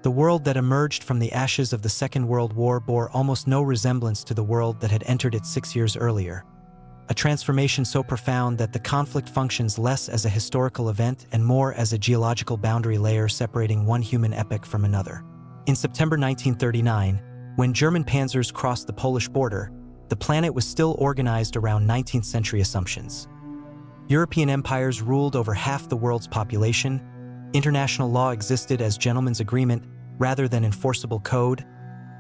The world that emerged from the ashes of the Second World War bore almost no resemblance to the world that had entered it 6 years earlier. A transformation so profound that the conflict functions less as a historical event and more as a geological boundary layer separating one human epoch from another. In September 1939, when German panzers crossed the Polish border, the planet was still organized around 19th century assumptions. European empires ruled over half the world's population. International law existed as gentlemen's agreement rather than enforceable code.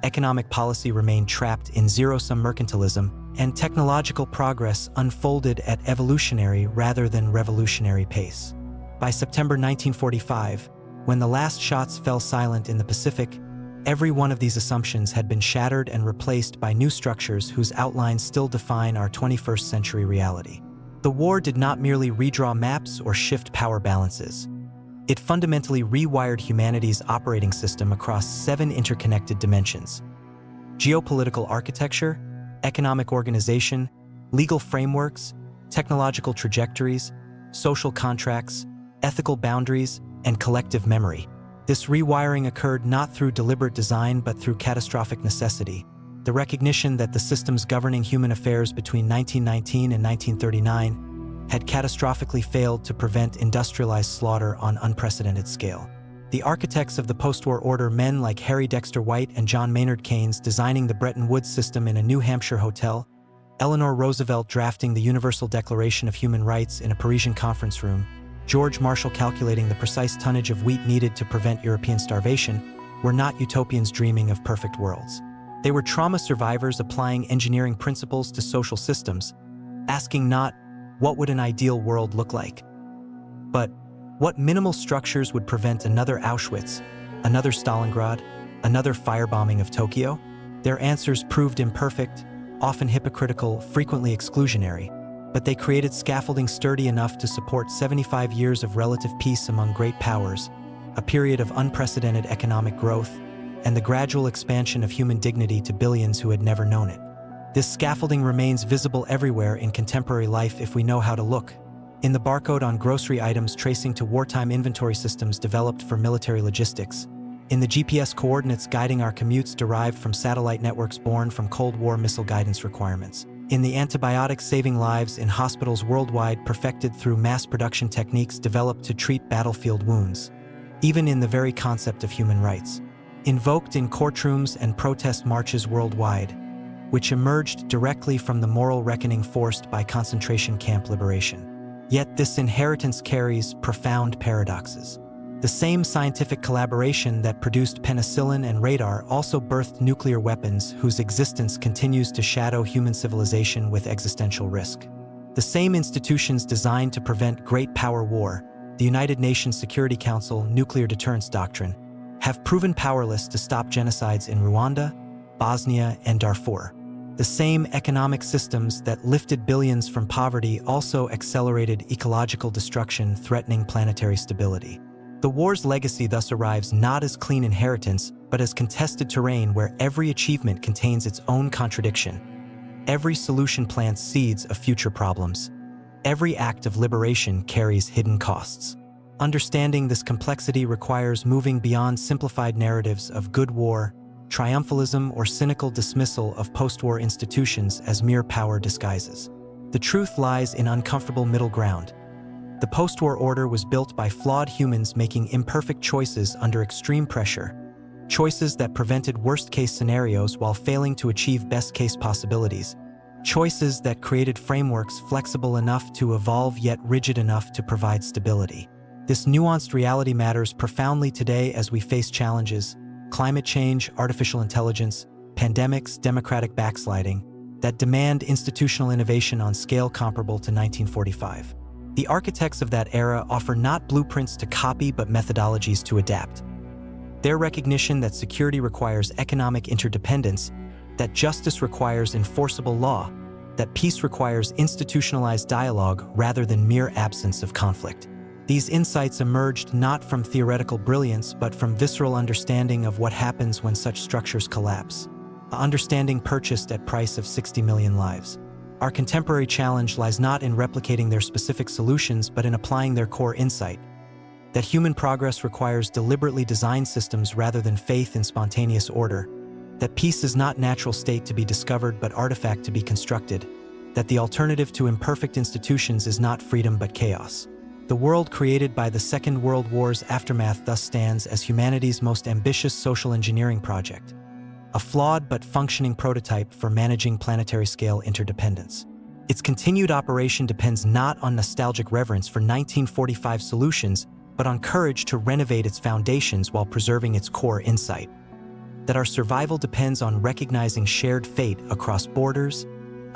Economic policy remained trapped in zero-sum mercantilism, and technological progress unfolded at evolutionary rather than revolutionary pace. By September 1945, when the last shots fell silent in the Pacific, every one of these assumptions had been shattered and replaced by new structures whose outlines still define our 21st century reality. The war did not merely redraw maps or shift power balances. It fundamentally rewired humanity's operating system across 7 interconnected dimensions: geopolitical architecture, economic organization, legal frameworks, technological trajectories, social contracts, ethical boundaries, and collective memory. This rewiring occurred not through deliberate design but through catastrophic necessity, the recognition that the systems governing human affairs between 1919 and 1939 had catastrophically failed to prevent industrialized slaughter on unprecedented scale. The architects of the post-war order, men like Harry Dexter White and John Maynard Keynes designing the Bretton Woods system in a New Hampshire hotel, Eleanor Roosevelt drafting the Universal Declaration of Human Rights in a Parisian conference room, George Marshall calculating the precise tonnage of wheat needed to prevent European starvation, were not utopians dreaming of perfect worlds. They were trauma survivors applying engineering principles to social systems, asking not, what would an ideal world look like? But, what minimal structures would prevent another Auschwitz, another Stalingrad, another firebombing of Tokyo? Their answers proved imperfect, often hypocritical, frequently exclusionary, but they created scaffolding sturdy enough to support 75 years of relative peace among great powers, a period of unprecedented economic growth, and the gradual expansion of human dignity to billions who had never known it. This scaffolding remains visible everywhere in contemporary life if we know how to look. In the barcode on grocery items tracing to wartime inventory systems developed for military logistics. In the GPS coordinates guiding our commutes derived from satellite networks born from Cold War missile guidance requirements. In the antibiotics saving lives in hospitals worldwide perfected through mass production techniques developed to treat battlefield wounds. Even in the very concept of human rights. Invoked in courtrooms and protest marches worldwide, which emerged directly from the moral reckoning forced by concentration camp liberation. Yet this inheritance carries profound paradoxes. The same scientific collaboration that produced penicillin and radar also birthed nuclear weapons whose existence continues to shadow human civilization with existential risk. The same institutions designed to prevent great power war, the United Nations Security Council Nuclear Deterrence Doctrine, have proven powerless to stop genocides in Rwanda, Bosnia, and Darfur. The same economic systems that lifted billions from poverty also accelerated ecological destruction, threatening planetary stability. The war's legacy thus arrives not as clean inheritance, but as contested terrain where every achievement contains its own contradiction. Every solution plants seeds of future problems. Every act of liberation carries hidden costs. Understanding this complexity requires moving beyond simplified narratives of good war, triumphalism, or cynical dismissal of post-war institutions as mere power disguises. The truth lies in uncomfortable middle ground. The post-war order was built by flawed humans making imperfect choices under extreme pressure, choices that prevented worst-case scenarios while failing to achieve best-case possibilities, choices that created frameworks flexible enough to evolve yet rigid enough to provide stability. This nuanced reality matters profoundly today as we face challenges, climate change, artificial intelligence, pandemics, democratic backsliding, that demand institutional innovation on scale comparable to 1945. The architects of that era offer not blueprints to copy but methodologies to adapt. Their recognition that security requires economic interdependence, that justice requires enforceable law, that peace requires institutionalized dialogue rather than mere absence of conflict. These insights emerged not from theoretical brilliance but from visceral understanding of what happens when such structures collapse, an understanding purchased at price of 60 million lives. Our contemporary challenge lies not in replicating their specific solutions but in applying their core insight. that human progress requires deliberately designed systems rather than faith in spontaneous order, that peace is not natural state to be discovered but artifact to be constructed, that the alternative to imperfect institutions is not freedom but chaos. The world created by the Second World War's aftermath thus stands as humanity's most ambitious social engineering project, a flawed but functioning prototype for managing planetary-scale interdependence. Its continued operation depends not on nostalgic reverence for 1945 solutions, but on courage to renovate its foundations while preserving its core insight. That our survival depends on recognizing shared fate across borders,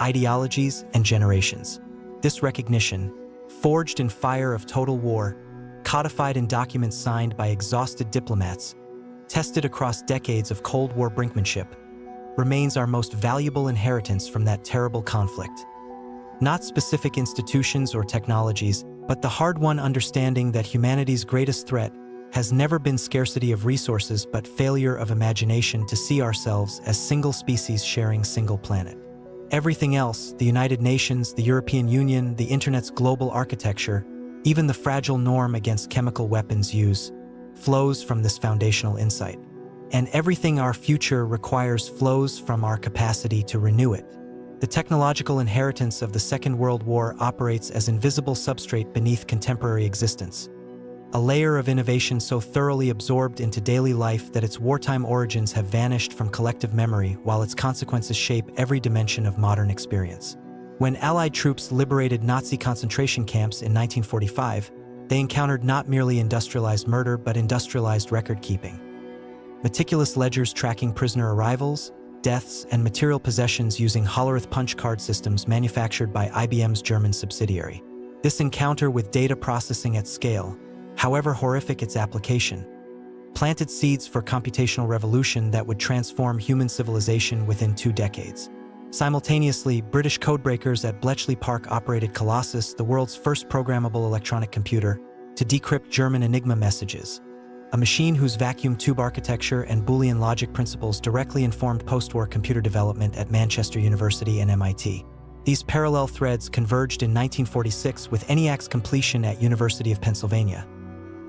ideologies, and generations. This recognition, forged in fire of total war, codified in documents signed by exhausted diplomats, tested across decades of Cold War brinkmanship, remains our most valuable inheritance from that terrible conflict. Not specific institutions or technologies, but the hard-won understanding that humanity's greatest threat has never been scarcity of resources but failure of imagination to see ourselves as single species sharing single planet. Everything else, the United Nations, the European Union, the Internet's global architecture, even the fragile norm against chemical weapons use, flows from this foundational insight. And everything our future requires flows from our capacity to renew it. The technological inheritance of the Second World War operates as invisible substrate beneath contemporary existence, a layer of innovation so thoroughly absorbed into daily life that its wartime origins have vanished from collective memory while its consequences shape every dimension of modern experience. When Allied troops liberated Nazi concentration camps in 1945, they encountered not merely industrialized murder but industrialized record-keeping. Meticulous ledgers tracking prisoner arrivals, deaths, and material possessions using Hollerith punch card systems manufactured by IBM's German subsidiary. This encounter with data processing at scale, however horrific its application, planted seeds for computational revolution that would transform human civilization within 2 decades. Simultaneously, British codebreakers at Bletchley Park operated Colossus, the world's first programmable electronic computer, to decrypt German Enigma messages, a machine whose vacuum tube architecture and Boolean logic principles directly informed post-war computer development at Manchester University and MIT. These parallel threads converged in 1946 with ENIAC's completion at University of Pennsylvania,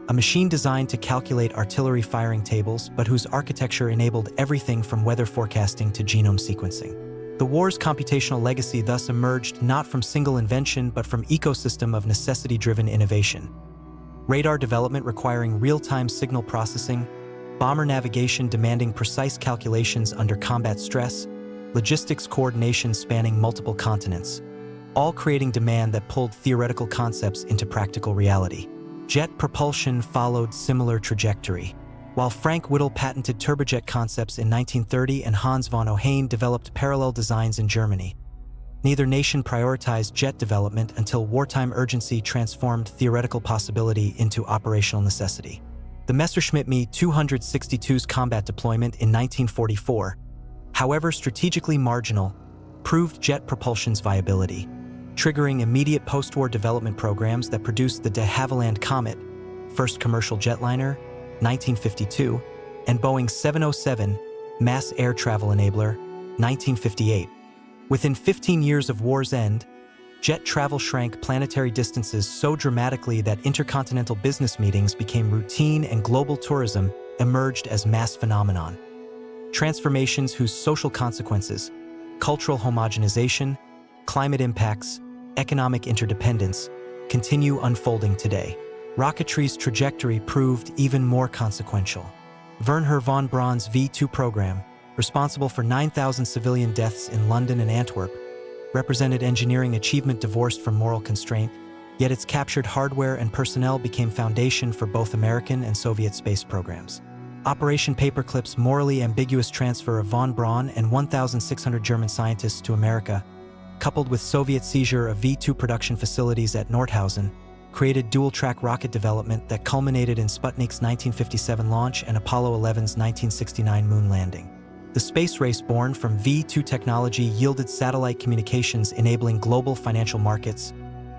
a machine designed to calculate artillery firing tables but whose architecture enabled everything from weather forecasting to genome sequencing. The war's computational legacy thus emerged not from single invention but from ecosystem of necessity-driven innovation. Radar development requiring real-time signal processing, bomber navigation demanding precise calculations under combat stress, logistics coordination spanning multiple continents, all creating demand that pulled theoretical concepts into practical reality. Jet propulsion followed similar trajectory. While Frank Whittle patented turbojet concepts in 1930 and Hans von Ohain developed parallel designs in Germany, neither nation prioritized jet development until wartime urgency transformed theoretical possibility into operational necessity. The Messerschmitt Me 262's combat deployment in 1944, however strategically marginal, proved jet propulsion's viability, triggering immediate post-war development programs that produced the de Havilland Comet, first commercial jetliner, 1952, and Boeing 707, mass air travel enabler, 1958. Within 15 years of war's end, jet travel shrank planetary distances so dramatically that intercontinental business meetings became routine and global tourism emerged as mass phenomenon. Transformations whose social consequences, cultural homogenization, climate impacts, economic interdependence, continue unfolding today. Rocketry's trajectory proved even more consequential. Wernher von Braun's V-2 program, responsible for 9,000 civilian deaths in London and Antwerp, represented engineering achievement divorced from moral constraint, yet its captured hardware and personnel became foundation for both American and Soviet space programs. Operation Paperclip's morally ambiguous transfer of von Braun and 1,600 German scientists to America, coupled with Soviet seizure of V-2 production facilities at Nordhausen, created dual-track rocket development that culminated in Sputnik's 1957 launch and Apollo 11's 1969 moon landing. The space race born from V-2 technology yielded satellite communications enabling global financial markets,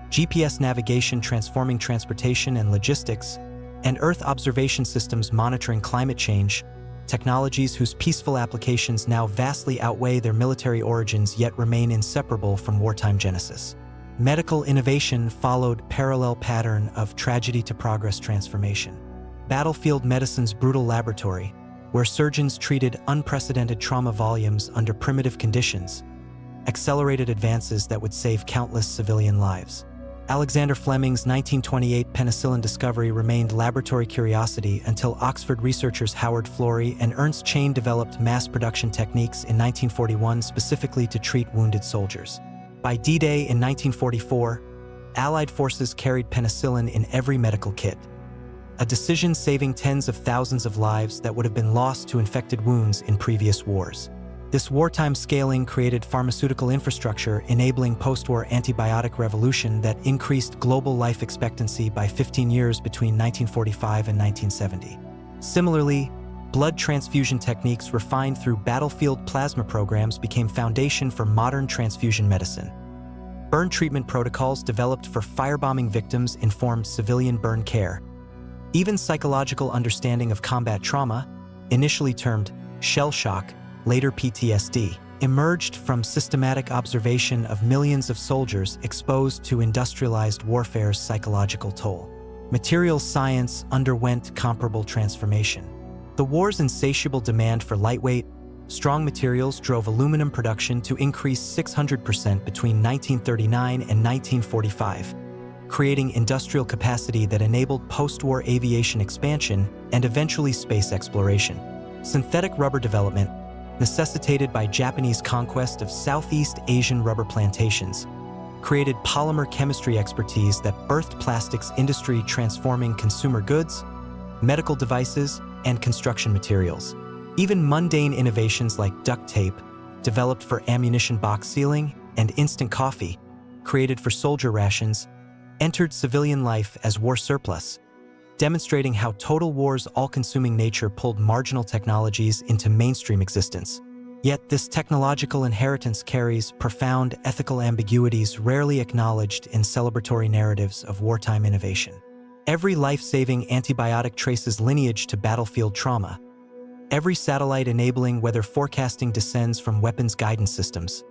GPS navigation transforming transportation and logistics, and Earth observation systems monitoring climate change, technologies whose peaceful applications now vastly outweigh their military origins yet remain inseparable from wartime genesis. Medical innovation followed parallel pattern of tragedy to progress transformation. Battlefield medicine's brutal laboratory, where surgeons treated unprecedented trauma volumes under primitive conditions, accelerated advances that would save countless civilian lives. Alexander Fleming's 1928 penicillin discovery remained laboratory curiosity until Oxford researchers Howard Florey and Ernst Chain developed mass production techniques in 1941 specifically to treat wounded soldiers. By D-Day in 1944, Allied forces carried penicillin in every medical kit, a decision saving tens of thousands of lives that would have been lost to infected wounds in previous wars. This wartime scaling created pharmaceutical infrastructure enabling post-war antibiotic revolution that increased global life expectancy by 15 years between 1945 and 1970. Similarly, blood transfusion techniques refined through battlefield plasma programs became foundation for modern transfusion medicine. Burn treatment protocols developed for firebombing victims informed civilian burn care. Even psychological understanding of combat trauma, initially termed shell shock, later PTSD, emerged from systematic observation of millions of soldiers exposed to industrialized warfare's psychological toll. Materials science underwent comparable transformation. The war's insatiable demand for lightweight, strong materials drove aluminum production to increase 600% between 1939 and 1945, creating industrial capacity that enabled post-war aviation expansion and eventually space exploration. Synthetic rubber development, necessitated by Japanese conquest of Southeast Asian rubber plantations, created polymer chemistry expertise that birthed plastics industry transforming consumer goods, medical devices, and construction materials. Even mundane innovations like duct tape, developed for ammunition box sealing, and instant coffee, created for soldier rations, entered civilian life as war surplus, demonstrating how total war's all-consuming nature pulled marginal technologies into mainstream existence. Yet this technological inheritance carries profound ethical ambiguities rarely acknowledged in celebratory narratives of wartime innovation. Every life-saving antibiotic traces lineage to battlefield trauma. Every satellite enabling weather forecasting descends from weapons guidance systems.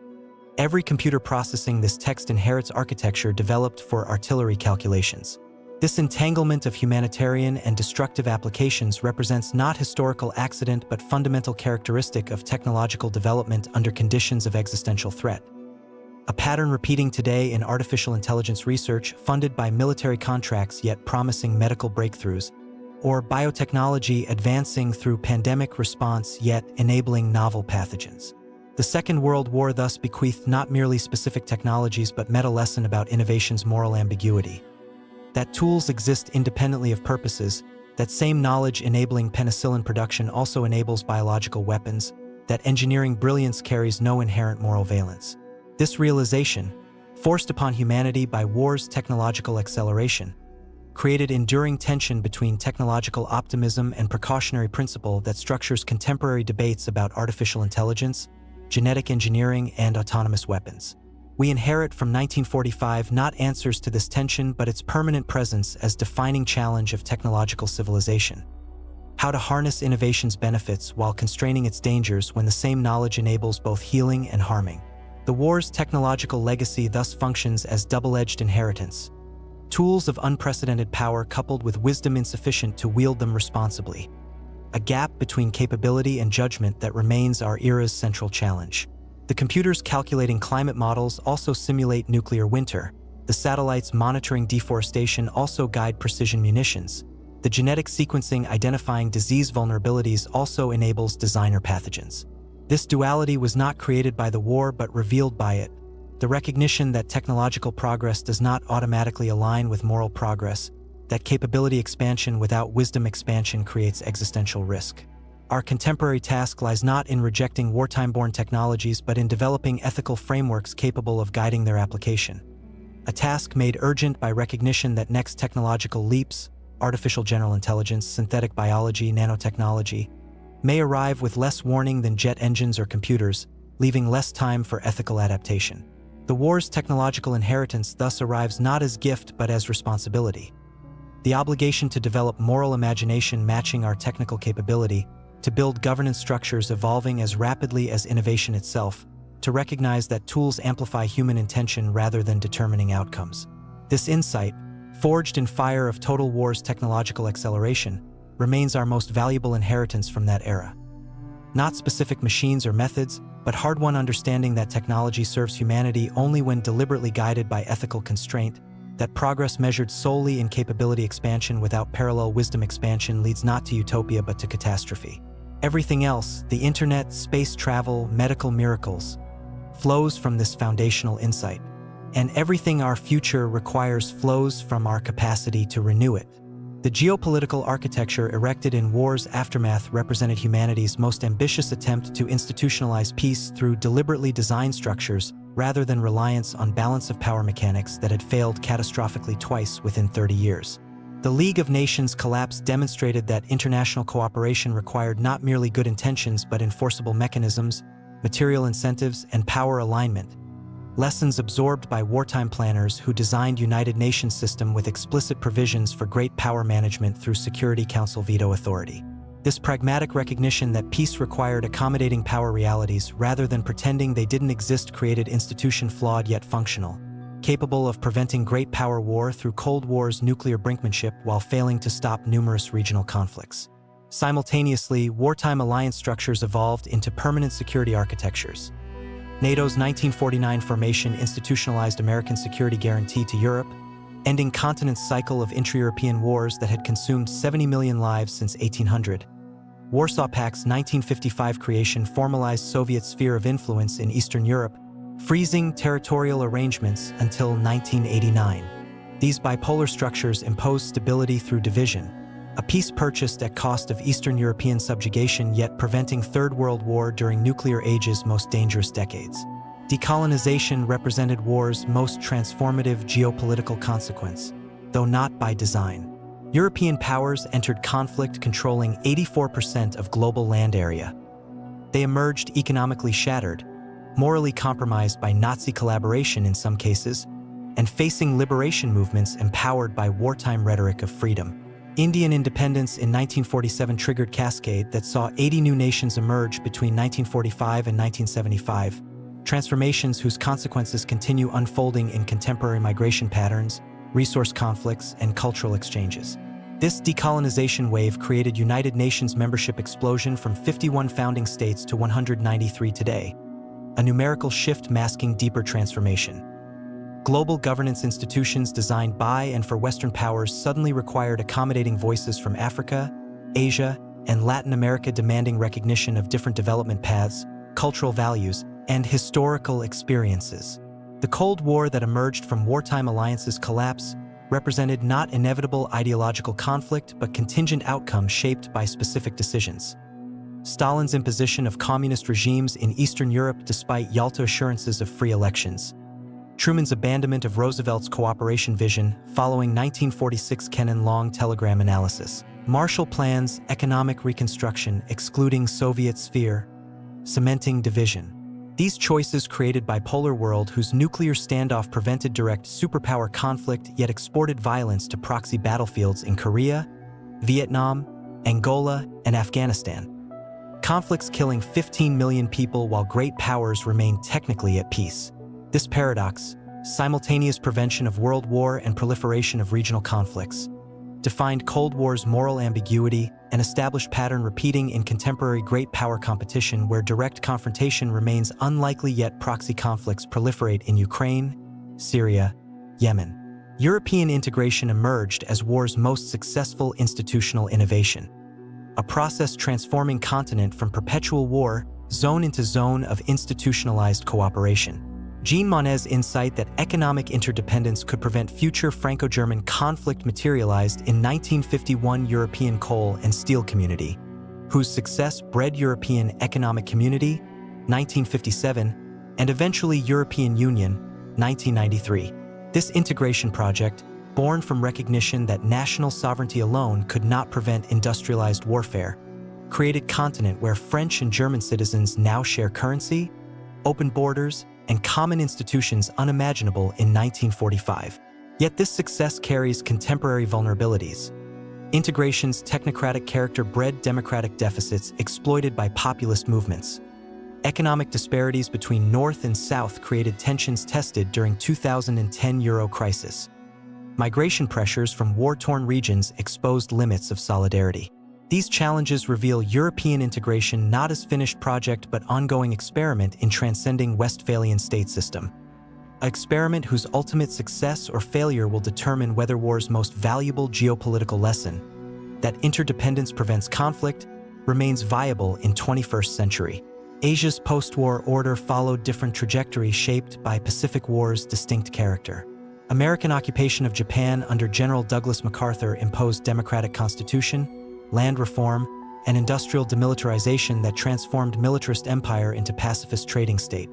Every computer processing this text inherits architecture developed for artillery calculations. This entanglement of humanitarian and destructive applications represents not historical accident but fundamental characteristic of technological development under conditions of existential threat. A pattern repeating today in artificial intelligence research funded by military contracts yet promising medical breakthroughs, or biotechnology advancing through pandemic response yet enabling novel pathogens. The Second World War thus bequeathed not merely specific technologies but meta lesson about innovation's moral ambiguity. That tools exist independently of purposes, that same knowledge enabling penicillin production also enables biological weapons, that engineering brilliance carries no inherent moral valence. This realization, forced upon humanity by war's technological acceleration, created enduring tension between technological optimism and precautionary principle that structures contemporary debates about artificial intelligence, genetic engineering, and autonomous weapons. We inherit from 1945 not answers to this tension but its permanent presence as defining challenge of technological civilization. How to harness innovation's benefits while constraining its dangers when the same knowledge enables both healing and harming. The war's technological legacy thus functions as double-edged inheritance. Tools of unprecedented power coupled with wisdom insufficient to wield them responsibly. A gap between capability and judgment that remains our era's central challenge. The computers calculating climate models also simulate nuclear winter. The satellites monitoring deforestation also guide precision munitions. The genetic sequencing identifying disease vulnerabilities also enables designer pathogens. This duality was not created by the war but revealed by it. The recognition that technological progress does not automatically align with moral progress, that capability expansion without wisdom expansion creates existential risk. Our contemporary task lies not in rejecting wartime-born technologies but in developing ethical frameworks capable of guiding their application. A task made urgent by recognition that next technological leaps, artificial general intelligence, synthetic biology, nanotechnology, may arrive with less warning than jet engines or computers, leaving less time for ethical adaptation. The war's technological inheritance thus arrives not as gift but as responsibility. The obligation to develop moral imagination matching our technical capability, to build governance structures evolving as rapidly as innovation itself, to recognize that tools amplify human intention rather than determining outcomes. This insight, forged in fire of Total War's technological acceleration, remains our most valuable inheritance from that era. Not specific machines or methods, but hard-won understanding that technology serves humanity only when deliberately guided by ethical constraint, that progress measured solely in capability expansion without parallel wisdom expansion leads not to utopia but to catastrophe. Everything else, the internet, space travel, medical miracles, flows from this foundational insight. And everything our future requires flows from our capacity to renew it. The geopolitical architecture erected in war's aftermath represented humanity's most ambitious attempt to institutionalize peace through deliberately designed structures rather than reliance on balance of power mechanics that had failed catastrophically twice within 30 years. The League of Nations collapse demonstrated that international cooperation required not merely good intentions but enforceable mechanisms, material incentives, and power alignment. Lessons absorbed by wartime planners who designed United Nations system with explicit provisions for great power management through Security Council veto authority. This pragmatic recognition that peace required accommodating power realities rather than pretending they didn't exist created institution flawed yet functional, capable of preventing great power war through Cold War's nuclear brinkmanship while failing to stop numerous regional conflicts. Simultaneously, wartime alliance structures evolved into permanent security architectures. NATO's 1949 formation institutionalized American security guarantee to Europe, ending continent's cycle of intra-European wars that had consumed 70 million lives since 1800. Warsaw Pact's 1955 creation formalized Soviet sphere of influence in Eastern Europe, freezing territorial arrangements until 1989. These bipolar structures imposed stability through division, a peace purchased at cost of Eastern European subjugation yet preventing Third World War during nuclear age's most dangerous decades. Decolonization represented war's most transformative geopolitical consequence, though not by design. European powers entered conflict controlling 84% of global land area. They emerged economically shattered, morally compromised by Nazi collaboration in some cases, and facing liberation movements empowered by wartime rhetoric of freedom. Indian independence in 1947 triggered cascade that saw 80 new nations emerge between 1945 and 1975, transformations whose consequences continue unfolding in contemporary migration patterns, resource conflicts, and cultural exchanges. This decolonization wave created United Nations membership explosion from 51 founding states to 193 today, a numerical shift masking deeper transformation. Global governance institutions designed by and for Western powers suddenly required accommodating voices from Africa, Asia, and Latin America demanding recognition of different development paths, cultural values, and historical experiences. The Cold War that emerged from wartime alliances' collapse represented not inevitable ideological conflict but contingent outcomes shaped by specific decisions. Stalin's imposition of communist regimes in Eastern Europe despite Yalta assurances of free elections. Truman's abandonment of Roosevelt's cooperation vision following 1946 Kennan-Long telegram analysis. Marshall Plan's economic reconstruction excluding Soviet sphere, cementing division. These choices created bipolar world whose nuclear standoff prevented direct superpower conflict yet exported violence to proxy battlefields in Korea, Vietnam, Angola, and Afghanistan. Conflicts killing 15 million people while great powers remain technically at peace. This paradox, simultaneous prevention of world war and proliferation of regional conflicts, defined Cold War's moral ambiguity and established pattern repeating in contemporary great power competition where direct confrontation remains unlikely yet proxy conflicts proliferate in Ukraine, Syria, Yemen. European integration emerged as war's most successful institutional innovation, a process transforming continent from perpetual war zone into zone of institutionalized cooperation. Jean Monnet's insight that economic interdependence could prevent future Franco-German conflict materialized in 1951 European Coal and Steel Community, whose success bred European Economic Community, 1957, and eventually European Union, 1993. This integration project, born from recognition that national sovereignty alone could not prevent industrialized warfare, created a continent where French and German citizens now share currency, open borders, and common institutions unimaginable in 1945. Yet this success carries contemporary vulnerabilities. Integration's technocratic character bred democratic deficits exploited by populist movements. Economic disparities between North and South created tensions tested during 2010 Euro crisis. Migration pressures from war-torn regions exposed limits of solidarity. These challenges reveal European integration not as finished project but ongoing experiment in transcending Westphalian state system. An experiment whose ultimate success or failure will determine whether war's most valuable geopolitical lesson, that interdependence prevents conflict, remains viable in 21st century. Asia's post-war order followed different trajectories shaped by Pacific War's distinct character. American occupation of Japan under General Douglas MacArthur imposed democratic constitution, land reform, and industrial demilitarization that transformed militarist empire into pacifist trading state.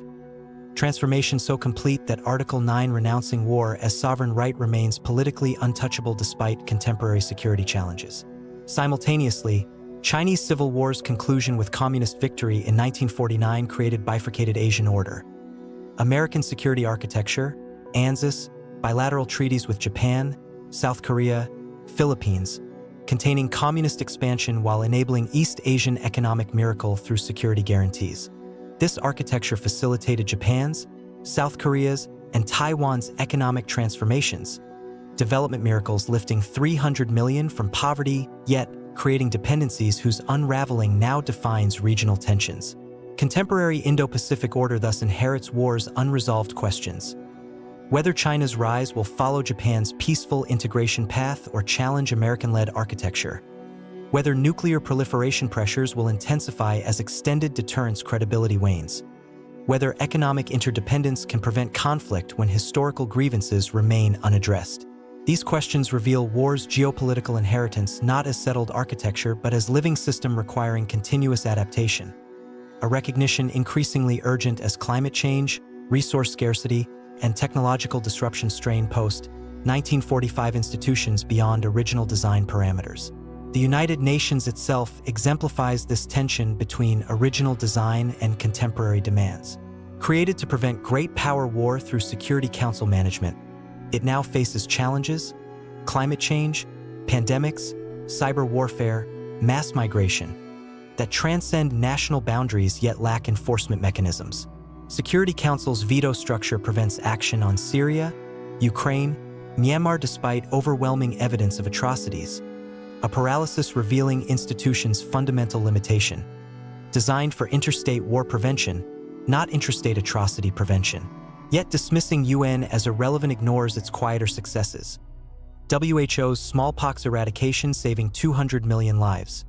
Transformation so complete that Article 9 renouncing war as sovereign right remains politically untouchable despite contemporary security challenges. Simultaneously, Chinese Civil War's conclusion with communist victory in 1949 created bifurcated Asian order. American security architecture, ANZUS, bilateral treaties with Japan, South Korea, Philippines, containing communist expansion while enabling East Asian economic miracle through security guarantees. This architecture facilitated Japan's, South Korea's, and Taiwan's economic transformations, development miracles lifting 300 million from poverty, yet creating dependencies whose unraveling now defines regional tensions. Contemporary Indo-Pacific order thus inherits war's unresolved questions. Whether China's rise will follow Japan's peaceful integration path or challenge American-led architecture. Whether nuclear proliferation pressures will intensify as extended deterrence credibility wanes. Whether economic interdependence can prevent conflict when historical grievances remain unaddressed. These questions reveal war's geopolitical inheritance not as settled architecture but as living system requiring continuous adaptation. A recognition increasingly urgent as climate change, resource scarcity, and technological disruption strain post-1945 institutions beyond original design parameters. The United Nations itself exemplifies this tension between original design and contemporary demands. Created to prevent great power war through Security Council management, it now faces challenges: climate change, pandemics, cyber warfare, mass migration, that transcend national boundaries yet lack enforcement mechanisms. Security Council's veto structure prevents action on Syria, Ukraine, Myanmar despite overwhelming evidence of atrocities, a paralysis revealing institutions' fundamental limitation. Designed for interstate war prevention, not intrastate atrocity prevention. Yet dismissing UN as irrelevant ignores its quieter successes. WHO's smallpox eradication saving 200 million lives.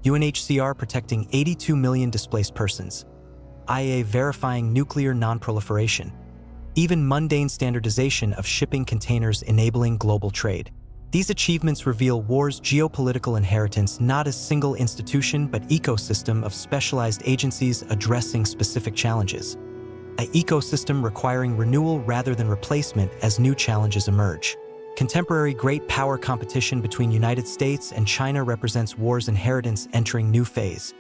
UNHCR protecting 82 million displaced persons. IAEA verifying nuclear non-proliferation. Even mundane standardization of shipping containers enabling global trade. These achievements reveal war's geopolitical inheritance not as single institution but ecosystem of specialized agencies addressing specific challenges. An ecosystem requiring renewal rather than replacement as new challenges emerge. Contemporary great power competition between United States and China represents war's inheritance entering new phase.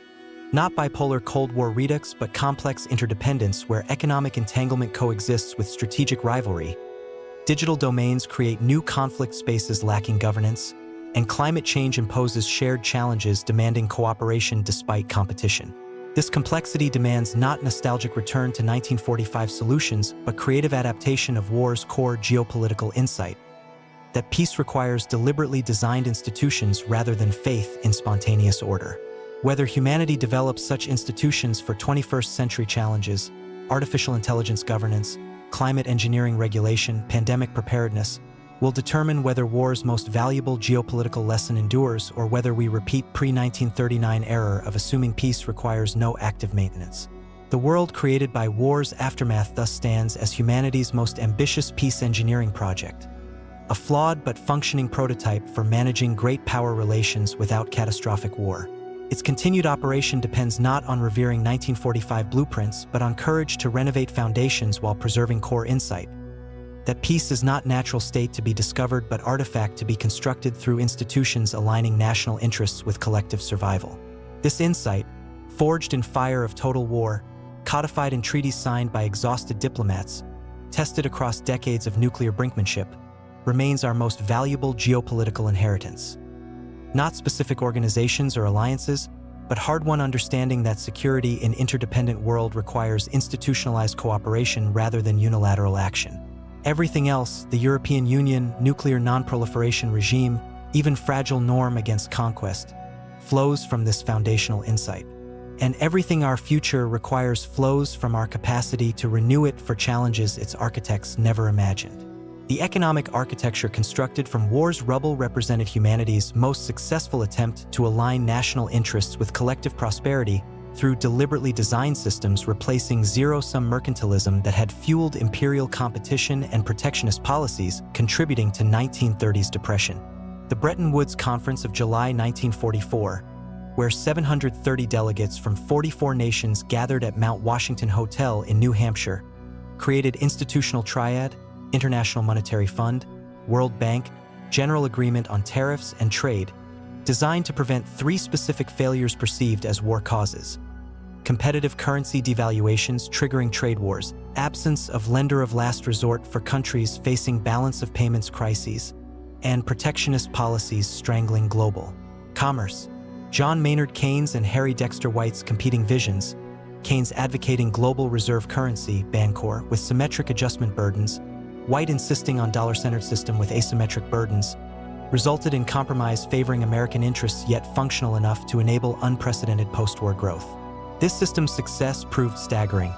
Not bipolar Cold War redux but complex interdependence where economic entanglement coexists with strategic rivalry. Digital domains create new conflict spaces lacking governance, and climate change imposes shared challenges demanding cooperation despite competition. This complexity demands not nostalgic return to 1945 solutions, but creative adaptation of war's core geopolitical insight. That peace requires deliberately designed institutions rather than faith in spontaneous order. Whether humanity develops such institutions for 21st century challenges, artificial intelligence governance, climate engineering regulation, pandemic preparedness, will determine whether war's most valuable geopolitical lesson endures or whether we repeat pre-1939 error of assuming peace requires no active maintenance. The world created by war's aftermath thus stands as humanity's most ambitious peace engineering project. A flawed but functioning prototype for managing great power relations without catastrophic war. Its continued operation depends not on revering 1945 blueprints but on courage to renovate foundations while preserving core insight. That peace is not natural state to be discovered but artifact to be constructed through institutions aligning national interests with collective survival. This insight, forged in fire of total war, codified in treaties signed by exhausted diplomats, tested across decades of nuclear brinkmanship, remains our most valuable geopolitical inheritance. Not specific organizations or alliances, but but hard-won understanding that security in interdependent world requires institutionalized cooperation rather than unilateral action. Everything else, the European Union, nuclear non-proliferation regime, even fragile norm against conquest, flows from this foundational insight. And everything our future requires flows from our capacity to renew it for challenges its architects never imagined. The economic architecture constructed from war's rubble represented humanity's most successful attempt to align national interests with collective prosperity through deliberately designed systems replacing zero-sum mercantilism that had fueled imperial competition and protectionist policies contributing to 1930s depression. The Bretton Woods Conference of July 1944, where 730 delegates from 44 nations gathered at Mount Washington Hotel in New Hampshire, created institutional triad, International Monetary Fund, World Bank, General Agreement on Tariffs and Trade, designed to prevent three specific failures perceived as war causes: competitive currency devaluations triggering trade wars, absence of lender of last resort for countries facing balance of payments crises, and protectionist policies strangling global commerce. John Maynard Keynes and Harry Dexter White's competing visions, Keynes advocating global reserve currency, Bancor, with symmetric adjustment burdens, White insisting on dollar-centered system with asymmetric burdens, resulted in compromise favoring American interests yet functional enough to enable unprecedented post-war growth. This system's success proved staggering.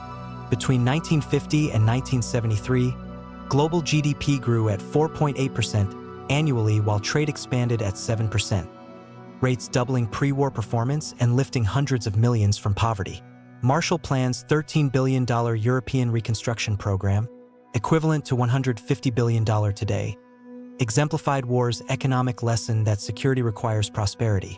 Between 1950 and 1973, global GDP grew at 4.8% annually while trade expanded at 7%, rates doubling pre-war performance and lifting hundreds of millions from poverty. Marshall Plan's $13 billion European Reconstruction Program, equivalent to $150 billion today, exemplified war's economic lesson that security requires prosperity.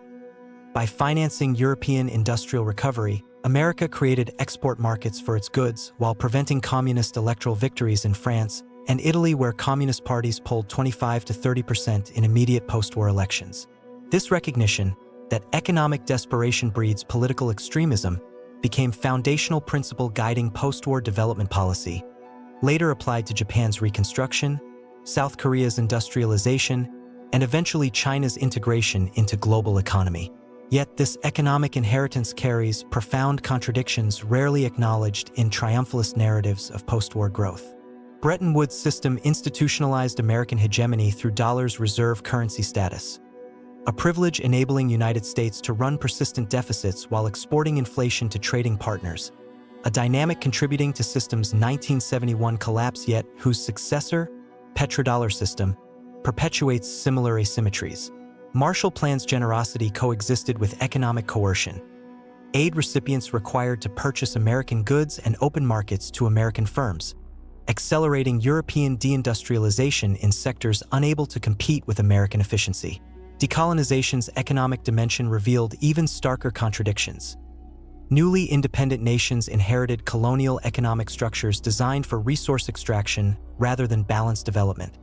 By financing European industrial recovery, America created export markets for its goods while preventing communist electoral victories in France and Italy, where communist parties polled 25 to 30% in immediate post-war elections. This recognition that economic desperation breeds political extremism became foundational principle guiding post-war development policy, later applied to Japan's reconstruction, South Korea's industrialization, and eventually China's integration into global economy. Yet this economic inheritance carries profound contradictions rarely acknowledged in triumphalist narratives of post-war growth. Bretton Woods system institutionalized American hegemony through dollar's reserve currency status, a privilege enabling United States to run persistent deficits while exporting inflation to trading partners, a dynamic contributing to system's 1971 collapse, yet whose successor, petrodollar system, perpetuates similar asymmetries. Marshall Plan's generosity coexisted with economic coercion. Aid recipients required to purchase American goods and open markets to American firms, accelerating European deindustrialization in sectors unable to compete with American efficiency. Decolonization's economic dimension revealed even starker contradictions. Newly independent nations inherited colonial economic structures designed for resource extraction rather than balanced development,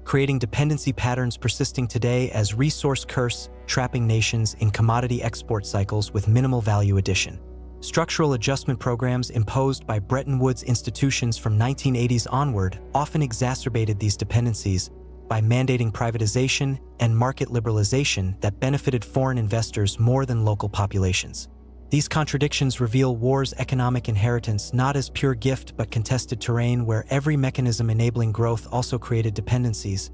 creating dependency patterns persisting today as resource curse, trapping nations in commodity export cycles with minimal value addition. Structural adjustment programs imposed by Bretton Woods institutions from 1980s onward often exacerbated these dependencies by mandating privatization and market liberalization that benefited foreign investors more than local populations. These contradictions reveal war's economic inheritance not as pure gift but contested terrain, where every mechanism enabling growth also created dependencies,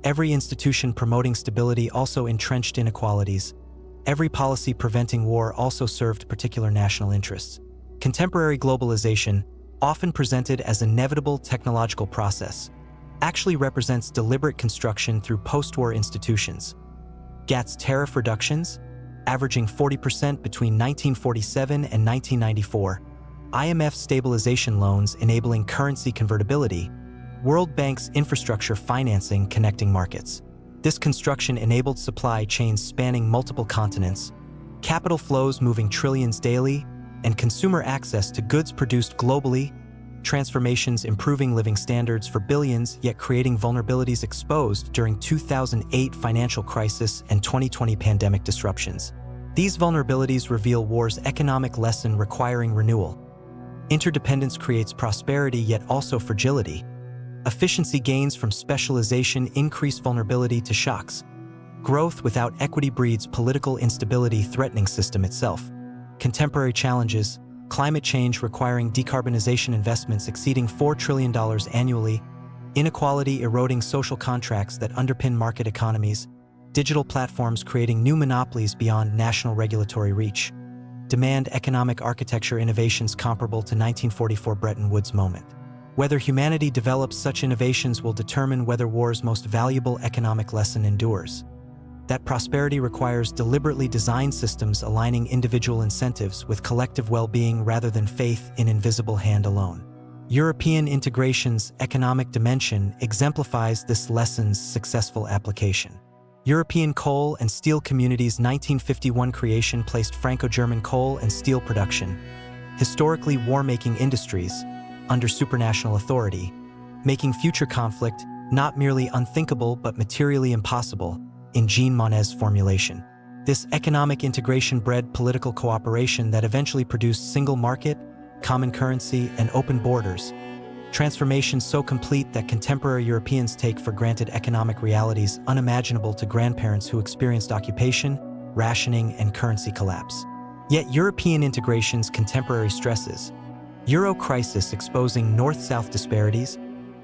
every institution promoting stability also entrenched inequalities, every policy preventing war also served particular national interests. Contemporary globalization, often presented as an inevitable technological process, actually represents deliberate construction through post-war institutions. GATT's tariff reductions, averaging 40% between 1947 and 1994, IMF stabilization loans enabling currency convertibility, World Bank's infrastructure financing connecting markets. This construction enabled supply chains spanning multiple continents, capital flows moving trillions daily, and consumer access to goods produced globally, transformations improving living standards for billions yet creating vulnerabilities exposed during 2008 financial crisis and 2020 pandemic disruptions. These vulnerabilities reveal war's economic lesson requiring renewal. Interdependence creates prosperity yet also fragility. Efficiency gains from specialization increase vulnerability to shocks. Growth without equity breeds political instability threatening system itself. Contemporary challenges: climate change requiring decarbonization investments exceeding $4 trillion annually, inequality eroding social contracts that underpin market economies, digital platforms creating new monopolies beyond national regulatory reach, demand economic architecture innovations comparable to 1944 Bretton Woods moment. Whether humanity develops such innovations will determine whether war's most valuable economic lesson endures. That prosperity requires deliberately designed systems aligning individual incentives with collective well-being rather than faith in invisible hand alone. European integration's economic dimension exemplifies this lesson's successful application. European coal and steel communities' 1951 creation placed Franco-German coal and steel production, historically war-making industries, under supranational authority, making future conflict not merely unthinkable but materially impossible in Jean Monnet's formulation. This economic integration bred political cooperation that eventually produced single market, common currency, and open borders, transformations so complete that contemporary Europeans take for granted economic realities unimaginable to grandparents who experienced occupation, rationing, and currency collapse. Yet European integration's contemporary stresses, Euro crisis exposing North-South disparities,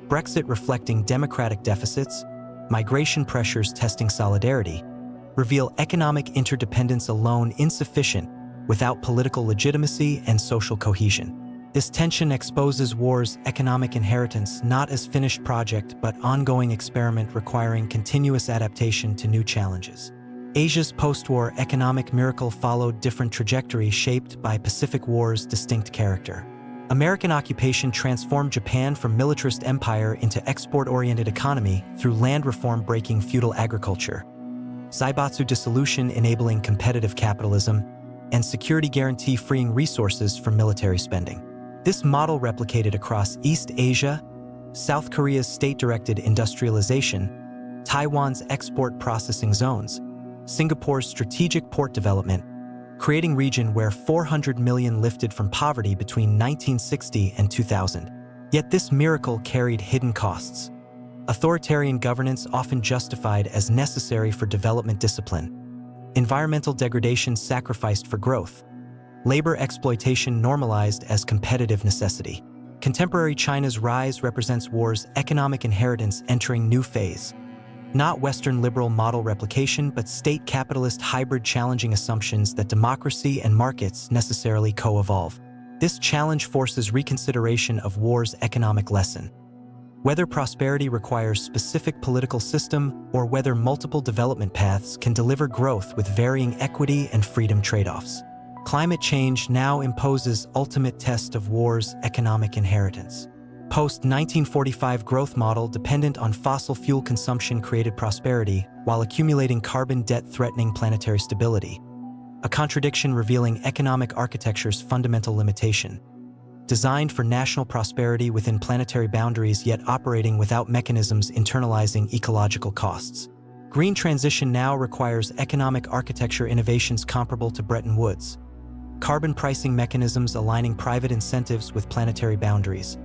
Brexit reflecting democratic deficits, migration pressures testing solidarity, reveal economic interdependence alone insufficient without political legitimacy and social cohesion. This tension exposes war's economic inheritance not as finished project but ongoing experiment requiring continuous adaptation to new challenges. Asia's post-war economic miracle followed different trajectories shaped by Pacific War's distinct character. American occupation transformed Japan from militarist empire into export-oriented economy through land reform breaking feudal agriculture, Zaibatsu dissolution enabling competitive capitalism, and security guarantee freeing resources from military spending. This model replicated across East Asia, South Korea's state-directed industrialization, Taiwan's export processing zones, Singapore's strategic port development, creating region where 400 million lifted from poverty between 1960 and 2000. Yet this miracle carried hidden costs. Authoritarian governance often justified as necessary for development discipline. Environmental degradation sacrificed for growth. Labor exploitation normalized as competitive necessity. Contemporary China's rise represents war's economic inheritance entering new phase. Not Western liberal model replication, but state capitalist hybrid challenging assumptions that democracy and markets necessarily co-evolve. This challenge forces reconsideration of war's economic lesson. Whether prosperity requires specific political system or whether multiple development paths can deliver growth with varying equity and freedom trade-offs. Climate change now imposes ultimate test of war's economic inheritance. Post-1945 growth model dependent on fossil fuel consumption created prosperity while accumulating carbon debt threatening planetary stability. A contradiction revealing economic architecture's fundamental limitation. Designed for national prosperity within planetary boundaries yet operating without mechanisms internalizing ecological costs. Green transition now requires economic architecture innovations comparable to Bretton Woods. Carbon pricing mechanisms aligning private incentives with planetary boundaries.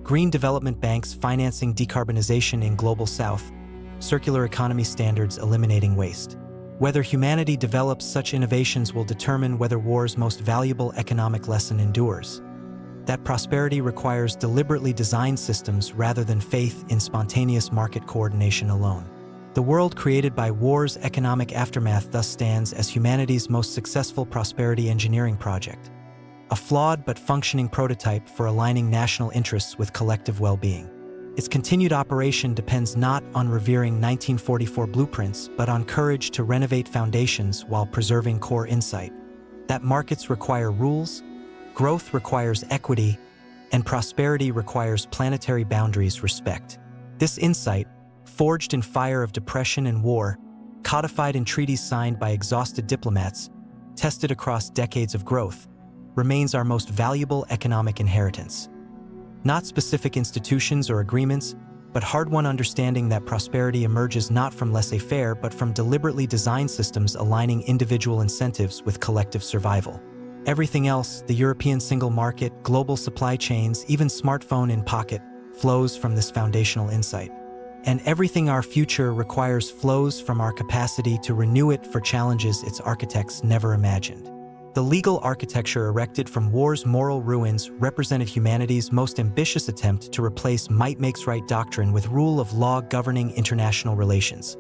Green development banks financing decarbonization in Global South, circular economy standards eliminating waste. Whether humanity develops such innovations will determine whether war's most valuable economic lesson endures. That prosperity requires deliberately designed systems rather than faith in spontaneous market coordination alone. The world created by war's economic aftermath thus stands as humanity's most successful prosperity engineering project. A flawed but functioning prototype for aligning national interests with collective well-being. Its continued operation depends not on revering 1944 blueprints, but on courage to renovate foundations while preserving core insight. That markets require rules, growth requires equity, and prosperity requires planetary boundaries respect. This insight, forged in fire of depression and war, codified in treaties signed by exhausted diplomats, tested across decades of growth, remains our most valuable economic inheritance. Not specific institutions or agreements, but hard-won understanding that prosperity emerges not from laissez-faire but from deliberately designed systems aligning individual incentives with collective survival. Everything else, the European single market, global supply chains, even smartphone in pocket, flows from this foundational insight. And everything our future requires flows from our capacity to renew it for challenges its architects never imagined. The legal architecture erected from war's moral ruins represented humanity's most ambitious attempt to replace might makes right doctrine with rule of law governing international relations.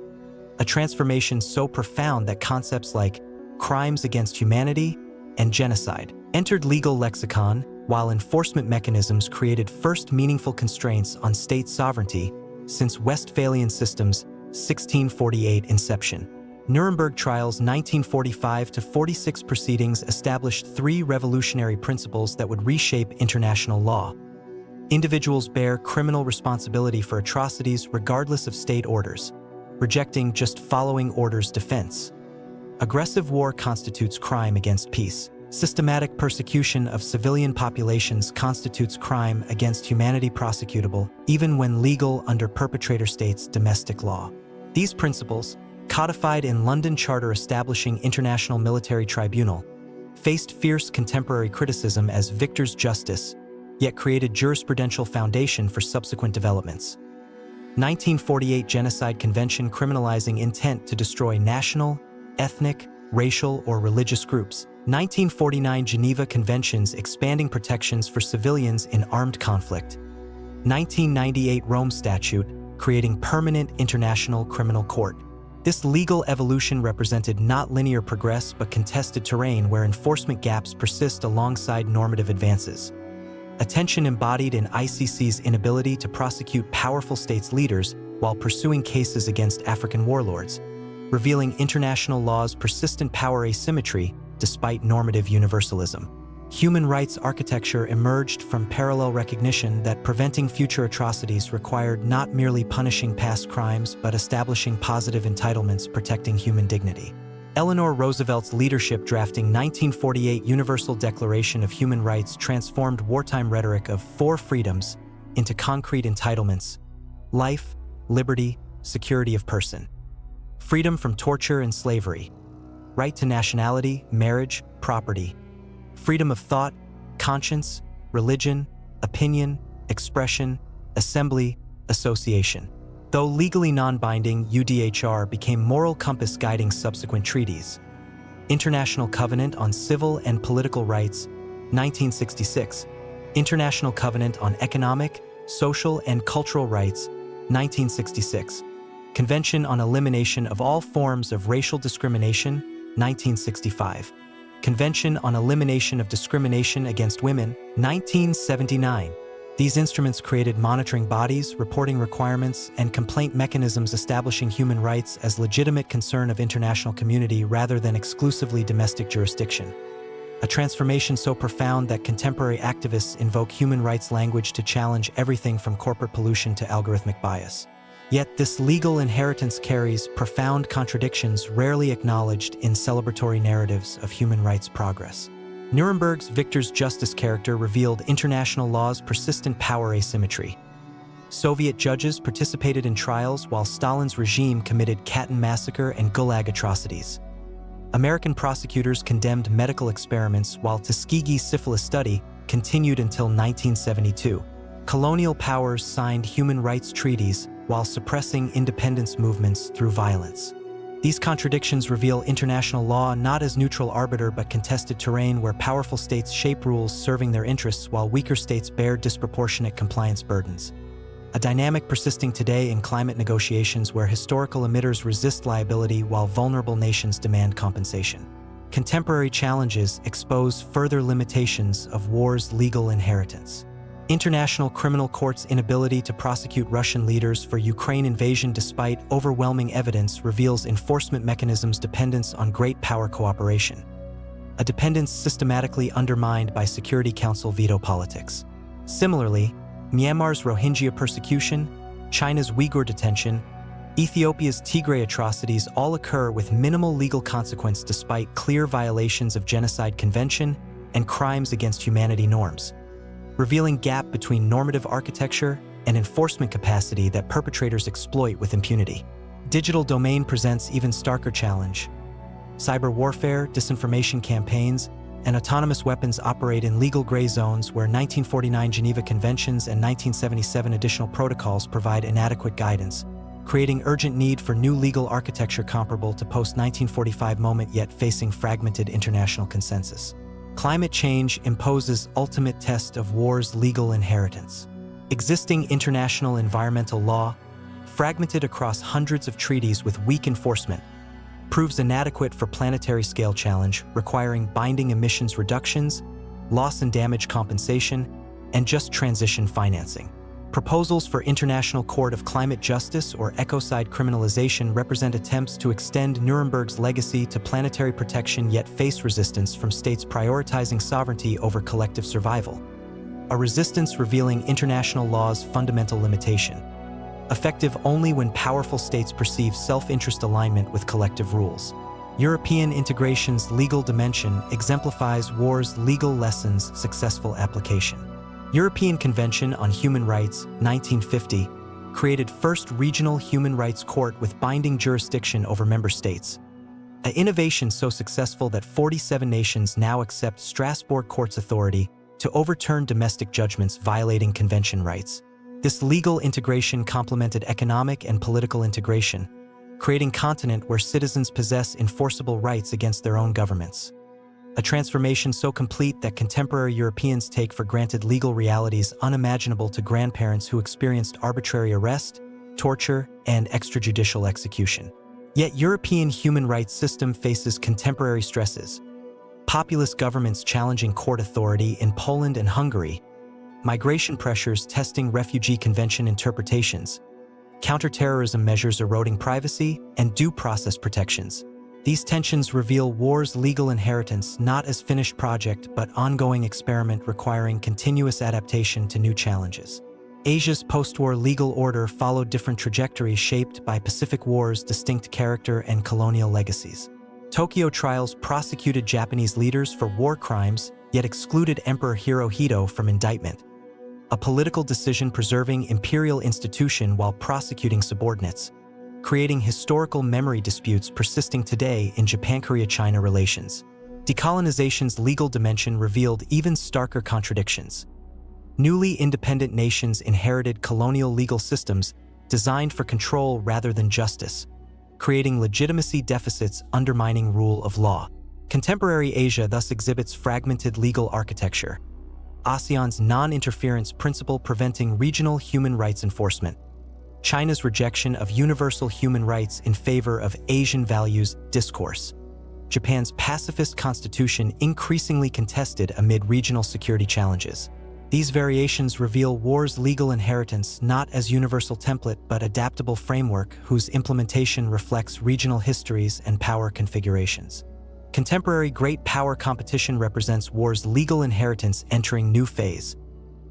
A transformation so profound that concepts like crimes against humanity and genocide entered legal lexicon, while enforcement mechanisms created first meaningful constraints on state sovereignty since Westphalian systems' 1648 inception. Nuremberg trials 1945-46 proceedings established three revolutionary principles that would reshape international law. Individuals bear criminal responsibility for atrocities regardless of state orders, rejecting just following orders defense. Aggressive war constitutes crime against peace. Systematic persecution of civilian populations constitutes crime against humanity prosecutable, even when legal under perpetrator states' domestic law. These principles, codified in London Charter establishing International Military Tribunal, faced fierce contemporary criticism as victor's justice, yet created jurisprudential foundation for subsequent developments. 1948 Genocide Convention criminalizing intent to destroy national, ethnic, racial, or religious groups. 1949 Geneva Conventions expanding protections for civilians in armed conflict. 1998 Rome Statute creating permanent international criminal court. This legal evolution represented not linear progress but contested terrain where enforcement gaps persist alongside normative advances. A tension embodied in ICC's inability to prosecute powerful states' leaders while pursuing cases against African warlords, revealing international law's persistent power asymmetry despite normative universalism. Human rights architecture emerged from parallel recognition that preventing future atrocities required not merely punishing past crimes but establishing positive entitlements protecting human dignity. Eleanor Roosevelt's leadership drafting 1948 Universal Declaration of Human Rights transformed wartime rhetoric of four freedoms into concrete entitlements: life, liberty, security of person, freedom from torture and slavery, right to nationality, marriage, property, freedom of thought, conscience, religion, opinion, expression, assembly, association. Though legally non-binding, UDHR became moral compass guiding subsequent treaties. International Covenant on Civil and Political Rights, 1966. International Covenant on Economic, Social, and Cultural Rights, 1966. Convention on Elimination of All Forms of Racial Discrimination, 1965. Convention on Elimination of Discrimination Against Women, 1979. These instruments created monitoring bodies, reporting requirements, and complaint mechanisms establishing human rights as legitimate concern of international community rather than exclusively domestic jurisdiction. A transformation so profound that contemporary activists invoke human rights language to challenge everything from corporate pollution to algorithmic bias. Yet this legal inheritance carries profound contradictions rarely acknowledged in celebratory narratives of human rights progress. Nuremberg's victor's justice character revealed international law's persistent power asymmetry. Soviet judges participated in trials while Stalin's regime committed Katyn massacre and Gulag atrocities. American prosecutors condemned medical experiments while Tuskegee's syphilis study continued until 1972. Colonial powers signed human rights treaties while suppressing independence movements through violence. These contradictions reveal international law not as neutral arbiter but contested terrain where powerful states shape rules serving their interests while weaker states bear disproportionate compliance burdens. A dynamic persisting today in climate negotiations where historical emitters resist liability while vulnerable nations demand compensation. Contemporary challenges expose further limitations of war's legal inheritance. International Criminal Court's inability to prosecute Russian leaders for Ukraine invasion despite overwhelming evidence reveals enforcement mechanisms' dependence on great power cooperation, a dependence systematically undermined by Security Council veto politics. Similarly, Myanmar's Rohingya persecution, China's Uyghur detention, Ethiopia's Tigray atrocities all occur with minimal legal consequence despite clear violations of genocide convention and crimes against humanity norms, revealing gap between normative architecture and enforcement capacity that perpetrators exploit with impunity. Digital domain presents even starker challenge. Cyber warfare, disinformation campaigns, and autonomous weapons operate in legal gray zones where 1949 Geneva Conventions and 1977 additional protocols provide inadequate guidance, creating urgent need for new legal architecture comparable to post-1945 moment yet facing fragmented international consensus. Climate change imposes ultimate test of war's legal inheritance. Existing international environmental law, fragmented across hundreds of treaties with weak enforcement, proves inadequate for planetary-scale challenge requiring binding emissions reductions, loss and damage compensation, and just transition financing. Proposals for International Court of Climate Justice or ecocide criminalization represent attempts to extend Nuremberg's legacy to planetary protection yet face resistance from states prioritizing sovereignty over collective survival. A resistance revealing international law's fundamental limitation, effective only when powerful states perceive self-interest alignment with collective rules. European integration's legal dimension exemplifies war's legal lessons' successful application. European Convention on Human Rights, 1950, created first regional human rights court with binding jurisdiction over member states. An innovation so successful that 47 nations now accept Strasbourg Court's authority to overturn domestic judgments violating convention rights. This legal integration complemented economic and political integration, creating a continent where citizens possess enforceable rights against their own governments. A transformation so complete that contemporary Europeans take for granted legal realities unimaginable to grandparents who experienced arbitrary arrest, torture, and extrajudicial execution. Yet European human rights system faces contemporary stresses. Populist governments challenging court authority in Poland and Hungary, migration pressures testing refugee convention interpretations, counterterrorism measures eroding privacy, and due process protections. These tensions reveal war's legal inheritance not as finished project but ongoing experiment requiring continuous adaptation to new challenges. Asia's post-war legal order followed different trajectories shaped by Pacific War's distinct character and colonial legacies. Tokyo trials prosecuted Japanese leaders for war crimes, yet excluded Emperor Hirohito from indictment. A political decision preserving imperial institution while prosecuting subordinates, creating historical memory disputes persisting today in Japan-Korea-China relations. Decolonization's legal dimension revealed even starker contradictions. Newly independent nations inherited colonial legal systems designed for control rather than justice, creating legitimacy deficits undermining rule of law. Contemporary Asia thus exhibits fragmented legal architecture. ASEAN's non-interference principle preventing regional human rights enforcement. China's rejection of universal human rights in favor of Asian values discourse. Japan's pacifist constitution increasingly contested amid regional security challenges. These variations reveal war's legal inheritance not as universal template but adaptable framework whose implementation reflects regional histories and power configurations. Contemporary great power competition represents war's legal inheritance entering new phase.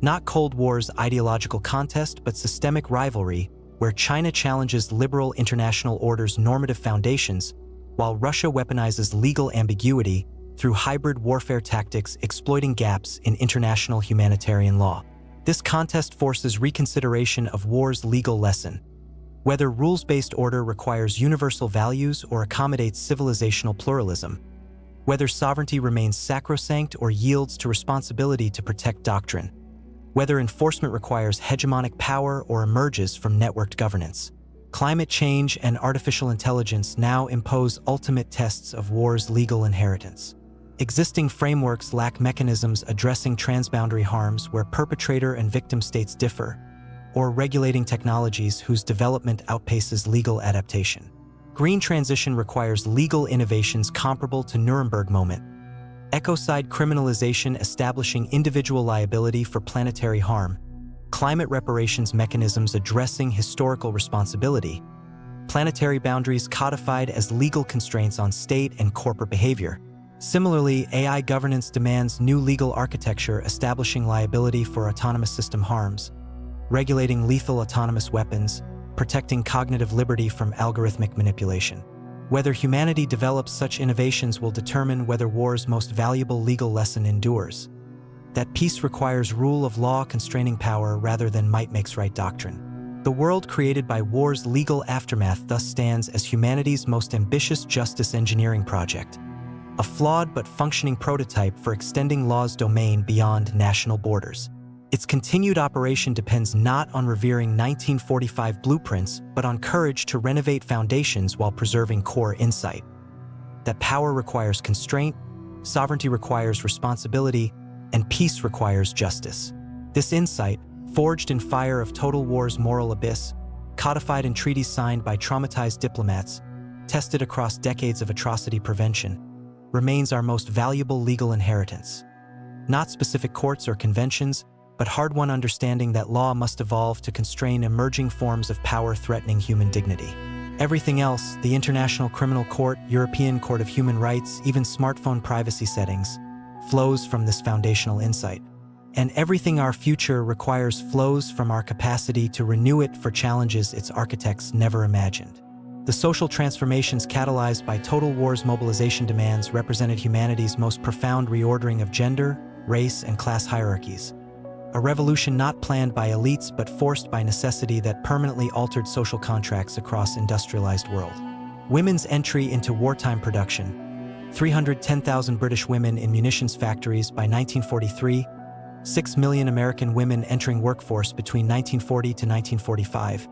Not Cold War's ideological contest but systemic rivalry, where China challenges liberal international order's normative foundations, while Russia weaponizes legal ambiguity through hybrid warfare tactics exploiting gaps in international humanitarian law. This contest forces reconsideration of war's legal lesson. Whether rules-based order requires universal values or accommodates civilizational pluralism, whether sovereignty remains sacrosanct or yields to responsibility to protect doctrine, whether enforcement requires hegemonic power or emerges from networked governance. Climate change and artificial intelligence now impose ultimate tests of war's legal inheritance. Existing frameworks lack mechanisms addressing transboundary harms where perpetrator and victim states differ, or regulating technologies whose development outpaces legal adaptation. Green transition requires legal innovations comparable to Nuremberg moment. Ecocide criminalization establishing individual liability for planetary harm, climate reparations mechanisms addressing historical responsibility, planetary boundaries codified as legal constraints on state and corporate behavior. Similarly, AI governance demands new legal architecture establishing liability for autonomous system harms, regulating lethal autonomous weapons, protecting cognitive liberty from algorithmic manipulation. Whether humanity develops such innovations will determine whether war's most valuable legal lesson endures. That peace requires rule of law constraining power rather than might makes right doctrine. The world created by war's legal aftermath thus stands as humanity's most ambitious justice engineering project, a flawed but functioning prototype for extending law's domain beyond national borders. Its continued operation depends not on revering 1945 blueprints, but on courage to renovate foundations while preserving core insight. That power requires constraint, sovereignty requires responsibility, and peace requires justice. This insight, forged in fire of total war's moral abyss, codified in treaties signed by traumatized diplomats, tested across decades of atrocity prevention, remains our most valuable legal inheritance. Not specific courts or conventions, but hard-won understanding that law must evolve to constrain emerging forms of power threatening human dignity. Everything else, the International Criminal Court, European Court of Human Rights, even smartphone privacy settings, flows from this foundational insight. And everything our future requires flows from our capacity to renew it for challenges its architects never imagined. The social transformations catalyzed by total war's mobilization demands represented humanity's most profound reordering of gender, race, and class hierarchies. A revolution not planned by elites but forced by necessity that permanently altered social contracts across industrialized world. Women's entry into wartime production. 310,000 British women in munitions factories by 1943, 6 million American women entering workforce between 1940 to 1945,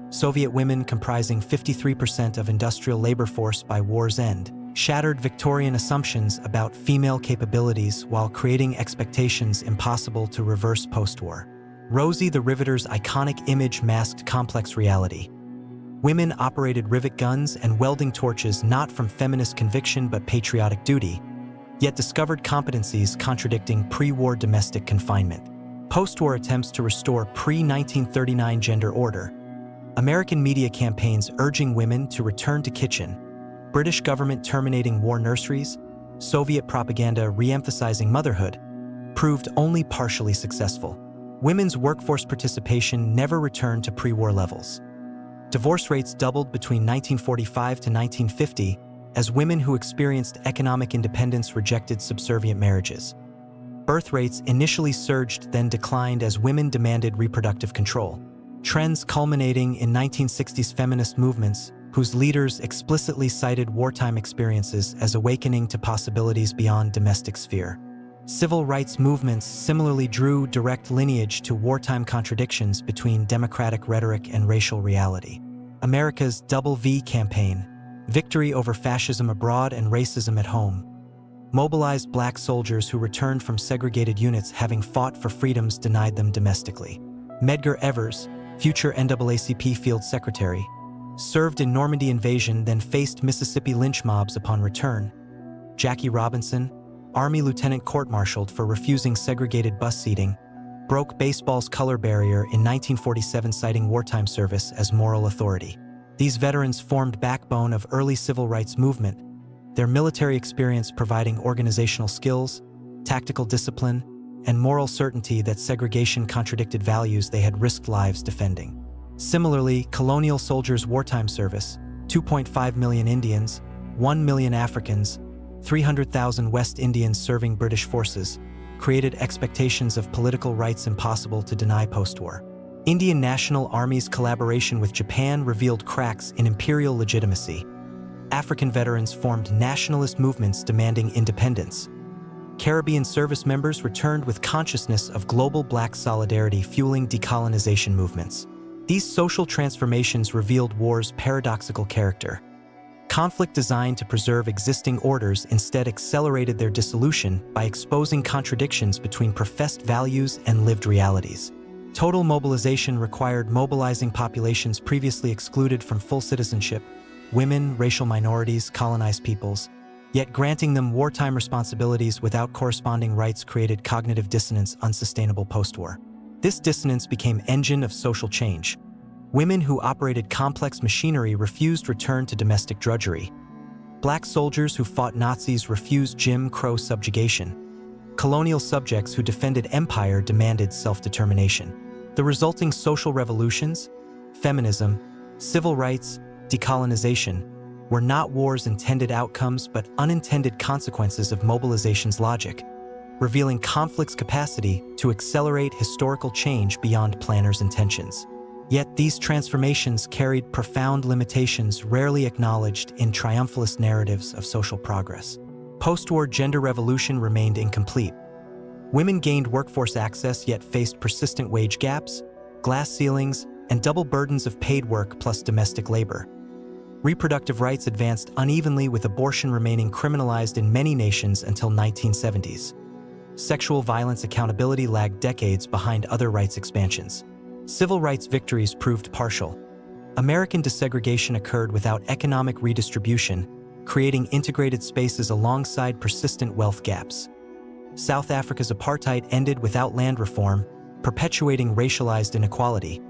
Soviet women comprising 53% of industrial labor force by war's end, shattered Victorian assumptions about female capabilities while creating expectations impossible to reverse post-war. Rosie the Riveter's iconic image masked complex reality. Women operated rivet guns and welding torches not from feminist conviction but patriotic duty, yet discovered competencies contradicting pre-war domestic confinement. Post-war attempts to restore pre-1939 gender order. American media campaigns urging women to return to kitchen. British government terminating war nurseries, Soviet propaganda re-emphasizing motherhood, proved only partially successful. Women's workforce participation never returned to pre-war levels. Divorce rates doubled between 1945 to 1950 as women who experienced economic independence rejected subservient marriages. Birth rates initially surged, then declined as women demanded reproductive control. Trends culminating in 1960s feminist movements whose leaders explicitly cited wartime experiences as awakening to possibilities beyond domestic sphere. Civil rights movements similarly drew direct lineage to wartime contradictions between democratic rhetoric and racial reality. America's Double V campaign, victory over fascism abroad and racism at home, mobilized black soldiers who returned from segregated units having fought for freedoms denied them domestically. Medgar Evers, future NAACP field secretary, served in Normandy invasion, then faced Mississippi lynch mobs upon return. Jackie Robinson, Army lieutenant court-martialed for refusing segregated bus seating, broke baseball's color barrier in 1947, citing wartime service as moral authority. These veterans formed backbone of early civil rights movement, their military experience providing organizational skills, tactical discipline, and moral certainty that segregation contradicted values they had risked lives defending. Similarly, colonial soldiers' wartime service, 2.5 million Indians, 1 million Africans, 300,000 West Indians serving British forces, created expectations of political rights impossible to deny post-war. Indian National Army's collaboration with Japan revealed cracks in imperial legitimacy. African veterans formed nationalist movements demanding independence. Caribbean service members returned with consciousness of global black solidarity fueling decolonization movements. These social transformations revealed war's paradoxical character. Conflict designed to preserve existing orders instead accelerated their dissolution by exposing contradictions between professed values and lived realities. Total mobilization required mobilizing populations previously excluded from full citizenship, women, racial minorities, colonized peoples, yet granting them wartime responsibilities without corresponding rights created cognitive dissonance unsustainable post-war. This dissonance became engine of social change. Women who operated complex machinery refused return to domestic drudgery. Black soldiers who fought Nazis refused Jim Crow subjugation. Colonial subjects who defended empire demanded self-determination. The resulting social revolutions, feminism, civil rights, decolonization, were not war's intended outcomes but unintended consequences of mobilization's logic, revealing conflict's capacity to accelerate historical change beyond planners' intentions. Yet these transformations carried profound limitations rarely acknowledged in triumphalist narratives of social progress. Post-war gender revolution remained incomplete. Women gained workforce access yet faced persistent wage gaps, glass ceilings, and double burdens of paid work plus domestic labor. Reproductive rights advanced unevenly, with abortion remaining criminalized in many nations until 1970s. Sexual violence accountability lagged decades behind other rights expansions. Civil rights victories proved partial. American desegregation occurred without economic redistribution, creating integrated spaces alongside persistent wealth gaps. South Africa's apartheid ended without land reform, perpetuating racialized inequality.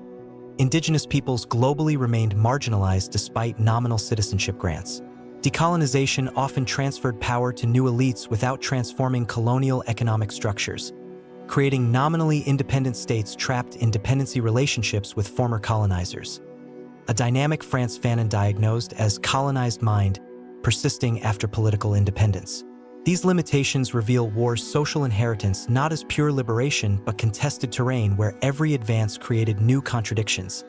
Indigenous peoples globally remained marginalized despite nominal citizenship grants. Decolonization often transferred power to new elites without transforming colonial economic structures, creating nominally independent states trapped in dependency relationships with former colonizers. A dynamic Frantz Fanon diagnosed as colonized mind, persisting after political independence. These limitations reveal war's social inheritance not as pure liberation but contested terrain where every advance created new contradictions.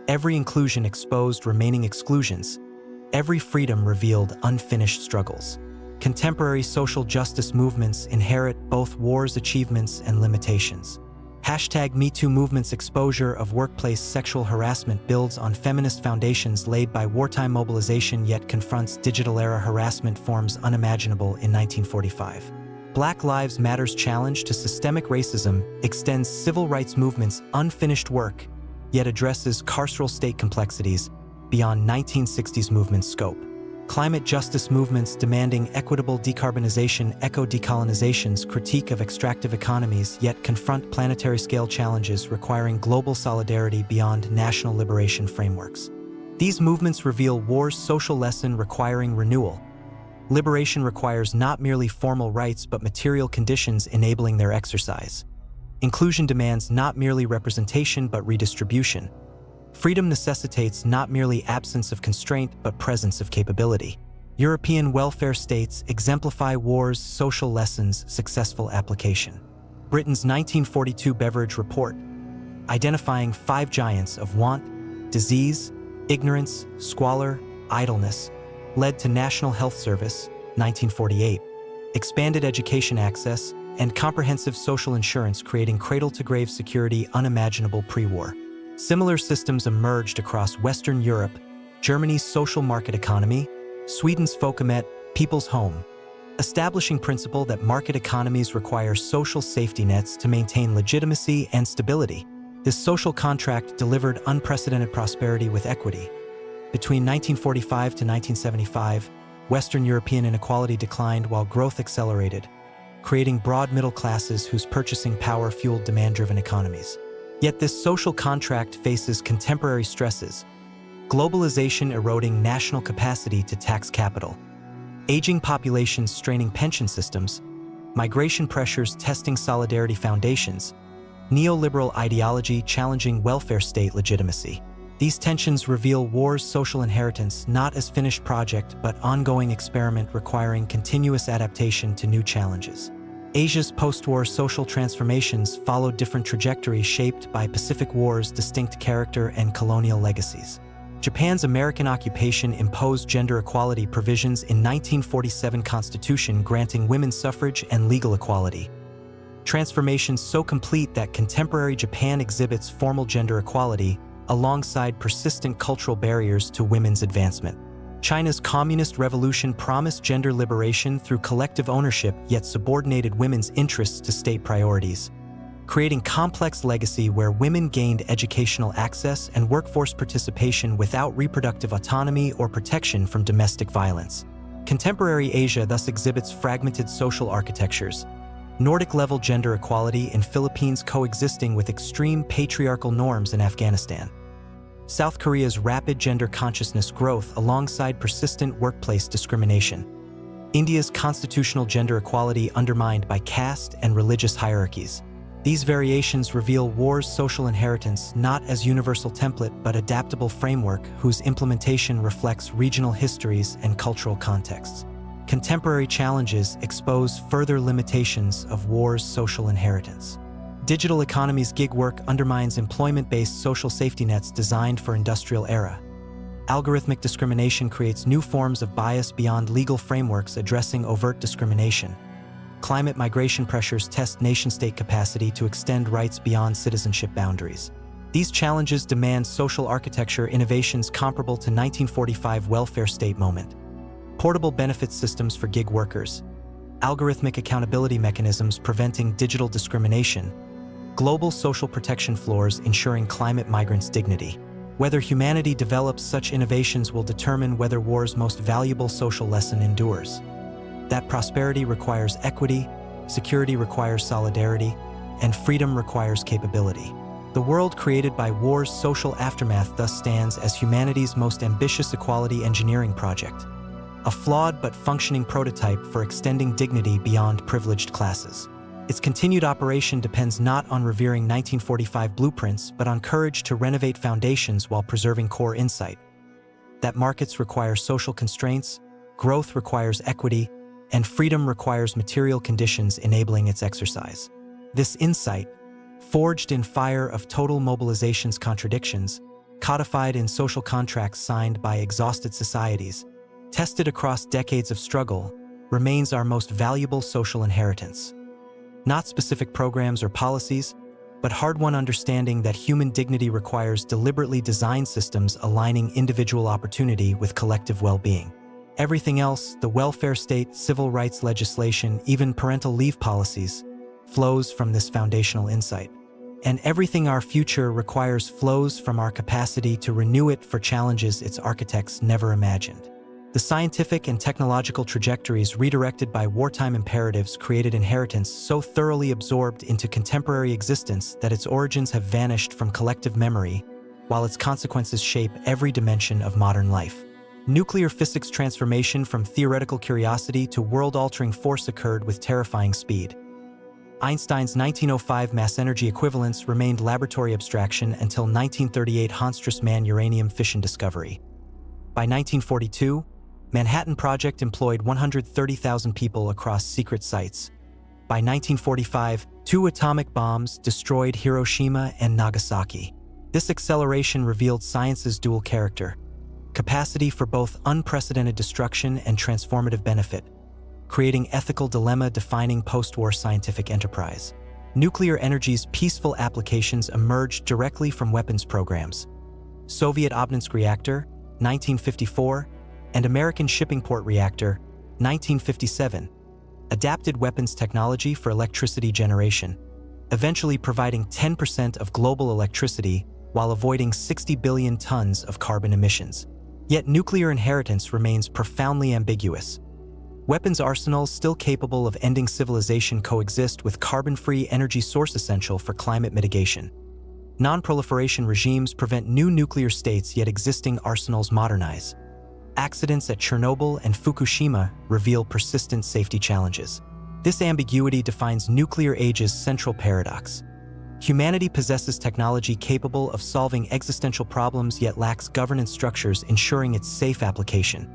Every inclusion exposed remaining exclusions. Every freedom revealed unfinished struggles. Contemporary social justice movements inherit both war's achievements and limitations. #MeToo movement's exposure of workplace sexual harassment builds on feminist foundations laid by wartime mobilization yet confronts digital-era harassment forms unimaginable in 1945. Black Lives Matter's challenge to systemic racism extends civil rights movement's unfinished work, yet addresses carceral state complexities beyond 1960s movement scope. Climate justice movements demanding equitable decarbonization echo decolonization's critique of extractive economies yet confront planetary-scale challenges requiring global solidarity beyond national liberation frameworks. These movements reveal war's social lesson requiring renewal. Liberation requires not merely formal rights but material conditions enabling their exercise. Inclusion demands not merely representation but redistribution. Freedom necessitates not merely absence of constraint but presence of capability. European welfare states exemplify war's social lessons' successful application. Britain's 1942 Beveridge Report, identifying 5 giants of want, disease, ignorance, squalor, idleness, led to National Health Service, 1948, expanded education access, and comprehensive social insurance, creating cradle-to-grave security unimaginable pre-war. Similar systems emerged across Western Europe, Germany's social market economy, Sweden's Folkhemmet, People's Home, establishing principle that market economies require social safety nets to maintain legitimacy and stability. This social contract delivered unprecedented prosperity with equity. Between 1945 to 1975, Western European inequality declined while growth accelerated, creating broad middle classes whose purchasing power fueled demand-driven economies. Yet this social contract faces contemporary stresses: globalization eroding national capacity to tax capital, aging populations straining pension systems, migration pressures testing solidarity foundations, neoliberal ideology challenging welfare state legitimacy. These tensions reveal war's social inheritance not as finished project but ongoing experiment requiring continuous adaptation to new challenges. Asia's post-war social transformations followed different trajectories shaped by Pacific War's distinct character and colonial legacies. Japan's American occupation imposed gender equality provisions in 1947 Constitution granting women's suffrage and legal equality. Transformations so complete that contemporary Japan exhibits formal gender equality alongside persistent cultural barriers to women's advancement. China's Communist Revolution promised gender liberation through collective ownership yet subordinated women's interests to state priorities, creating complex legacy where women gained educational access and workforce participation without reproductive autonomy or protection from domestic violence. Contemporary Asia thus exhibits fragmented social architectures, Nordic-level gender equality in Philippines coexisting with extreme patriarchal norms in Afghanistan. South Korea's rapid gender consciousness growth alongside persistent workplace discrimination. India's constitutional gender equality undermined by caste and religious hierarchies. These variations reveal war's social inheritance not as universal template but adaptable framework whose implementation reflects regional histories and cultural contexts. Contemporary challenges expose further limitations of war's social inheritance. Digital economy's gig work undermines employment-based social safety nets designed for industrial era. Algorithmic discrimination creates new forms of bias beyond legal frameworks addressing overt discrimination. climate migration pressures test nation-state capacity to extend rights beyond citizenship boundaries. These challenges demand social architecture innovations comparable to 1945 welfare state moment. Portable benefits systems for gig workers, algorithmic accountability mechanisms preventing digital discrimination, global social protection floors ensuring climate migrants' dignity. Whether humanity develops such innovations will determine whether war's most valuable social lesson endures. That prosperity requires equity, security requires solidarity, and freedom requires capability. The world created by war's social aftermath thus stands as humanity's most ambitious equality engineering project, a flawed but functioning prototype for extending dignity beyond privileged classes. Its continued operation depends not on revering 1945 blueprints, but on courage to renovate foundations while preserving core insight. That markets require social constraints, growth requires equity, and freedom requires material conditions enabling its exercise. This insight, forged in fire of total mobilization's contradictions, codified in social contracts signed by exhausted societies, tested across decades of struggle, remains our most valuable social inheritance. Not specific programs or policies, but hard-won understanding that human dignity requires deliberately designed systems aligning individual opportunity with collective well-being. Everything else, the welfare state, civil rights legislation, even parental leave policies, flows from this foundational insight. And everything our future requires flows from our capacity to renew it for challenges its architects never imagined. The scientific and technological trajectories redirected by wartime imperatives created inheritance so thoroughly absorbed into contemporary existence that its origins have vanished from collective memory, while its consequences shape every dimension of modern life. Nuclear physics transformation from theoretical curiosity to world-altering force occurred with terrifying speed. Einstein's 1905 mass energy equivalence remained laboratory abstraction until 1938 Hans-Strassmann uranium fission discovery. By 1942, Manhattan Project employed 130,000 people across secret sites. By 1945, 2 atomic bombs destroyed Hiroshima and Nagasaki. This acceleration revealed science's dual character: capacity for both unprecedented destruction and transformative benefit, creating ethical dilemma defining post-war scientific enterprise. Nuclear energy's peaceful applications emerged directly from weapons programs. Soviet Obninsk reactor, 1954, and American shipping port reactor, 1957, adapted weapons technology for electricity generation, eventually providing 10% of global electricity while avoiding 60 billion tons of carbon emissions. Yet nuclear inheritance remains profoundly ambiguous. Weapons arsenals still capable of ending civilization coexist with carbon-free energy source essential for climate mitigation. Non-proliferation regimes prevent new nuclear states, yet existing arsenals modernize. Accidents at Chernobyl and Fukushima reveal persistent safety challenges. This ambiguity defines nuclear age's central paradox. Humanity possesses technology capable of solving existential problems yet lacks governance structures ensuring its safe application.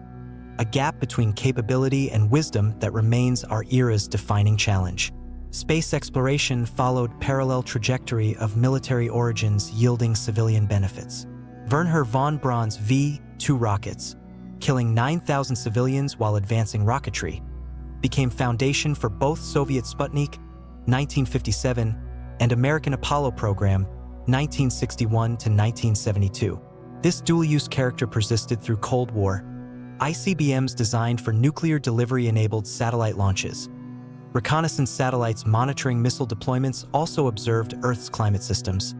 A gap between capability and wisdom that remains our era's defining challenge. Space exploration followed parallel trajectory of military origins yielding civilian benefits. Wernher von Braun's V-2 rockets, killing 9,000 civilians while advancing rocketry, became foundation for both Soviet Sputnik, 1957, and American Apollo program, 1961 to 1972. This dual-use character persisted through Cold War. ICBMs designed for nuclear delivery-enabled satellite launches. Reconnaissance satellites monitoring missile deployments also observed Earth's climate systems.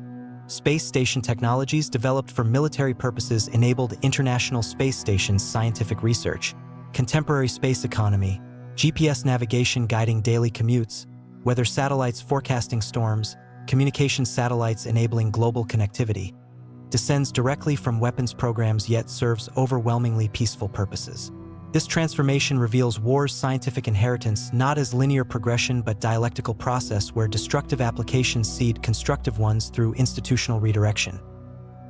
Space station technologies developed for military purposes enabled International Space Station's scientific research. Contemporary space economy, GPS navigation guiding daily commutes, weather satellites forecasting storms, communications satellites enabling global connectivity, descends directly from weapons programs yet serves overwhelmingly peaceful purposes. This transformation reveals war's scientific inheritance not as linear progression but dialectical process where destructive applications seed constructive ones through institutional redirection.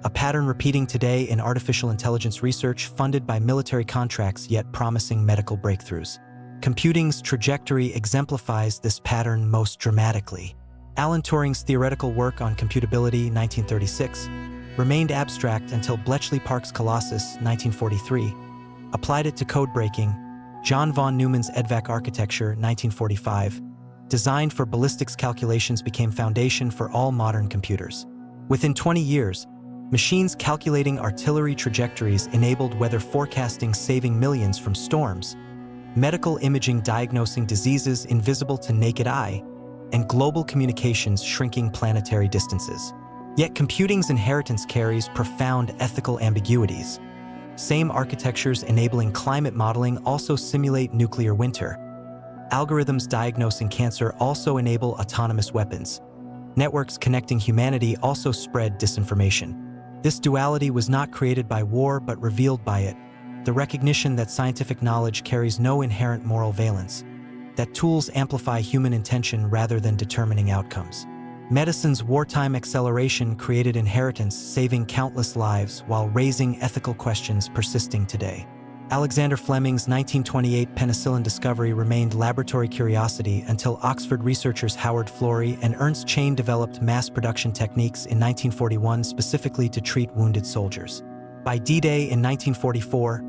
A pattern repeating today in artificial intelligence research funded by military contracts yet promising medical breakthroughs. Computing's trajectory exemplifies this pattern most dramatically. Alan Turing's theoretical work on computability, 1936, remained abstract until Bletchley Park's Colossus, 1943, applied it to code breaking. John von Neumann's EDVAC architecture, 1945, designed for ballistics calculations, became foundation for all modern computers. Within 20 years, machines calculating artillery trajectories enabled weather forecasting, saving millions from storms, medical imaging diagnosing diseases invisible to naked eye, and global communications shrinking planetary distances. Yet computing's inheritance carries profound ethical ambiguities. Same architectures enabling climate modeling also simulate nuclear winter. Algorithms diagnosing cancer also enable autonomous weapons. Networks connecting humanity also spread disinformation. This duality was not created by war but revealed by it, the recognition that scientific knowledge carries no inherent moral valence, that tools amplify human intention rather than determining outcomes. Medicine's wartime acceleration created inheritance, saving countless lives while raising ethical questions persisting today. Alexander Fleming's 1928 penicillin discovery remained laboratory curiosity until Oxford researchers Howard Florey and Ernst Chain developed mass production techniques in 1941 specifically to treat wounded soldiers. By D-Day in 1944,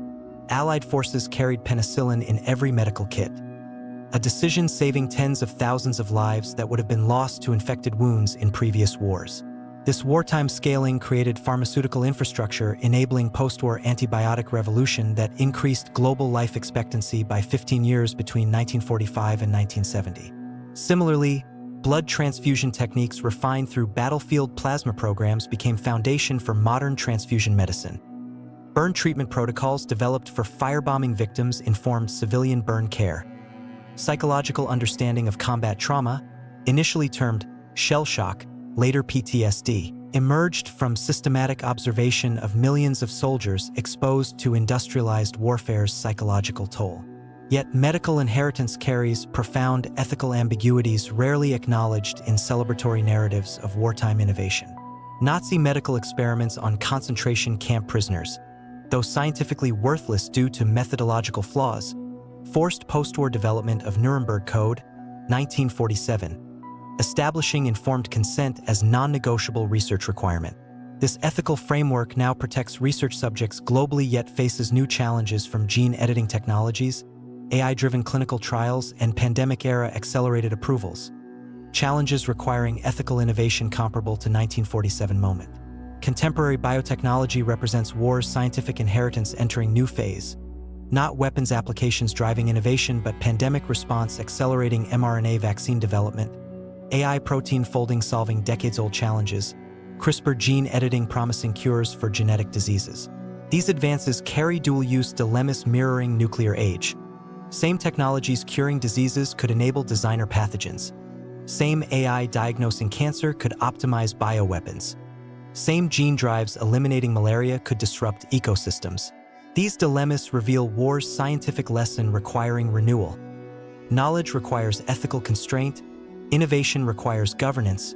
Allied forces carried penicillin in every medical kit, a decision saving tens of thousands of lives that would have been lost to infected wounds in previous wars. This wartime scaling created pharmaceutical infrastructure, enabling post-war antibiotic revolution that increased global life expectancy by 15 years between 1945 and 1970. Similarly, blood transfusion techniques refined through battlefield plasma programs became foundation for modern transfusion medicine. Burn treatment protocols developed for firebombing victims informed civilian burn care. Psychological understanding of combat trauma, initially termed shell shock, later PTSD, emerged from systematic observation of millions of soldiers exposed to industrialized warfare's psychological toll. Yet medical inheritance carries profound ethical ambiguities rarely acknowledged in celebratory narratives of wartime innovation. Nazi medical experiments on concentration camp prisoners, though scientifically worthless due to methodological flaws, forced post-war development of Nuremberg Code, 1947, establishing informed consent as non-negotiable research requirement. This ethical framework now protects research subjects globally yet faces new challenges from gene editing technologies, AI-driven clinical trials, and pandemic-era accelerated approvals. Challenges requiring ethical innovation comparable to 1947 moment. Contemporary biotechnology represents war's scientific inheritance entering new phase. Not weapons applications driving innovation, but pandemic response accelerating mRNA vaccine development, AI protein folding solving decades-old challenges, CRISPR gene editing promising cures for genetic diseases. These advances carry dual-use dilemmas mirroring nuclear age. Same technologies curing diseases could enable designer pathogens. Same AI diagnosing cancer could optimize bioweapons. Same gene drives eliminating malaria could disrupt ecosystems. These dilemmas reveal war's scientific lesson requiring renewal. Knowledge requires ethical constraint, innovation requires governance,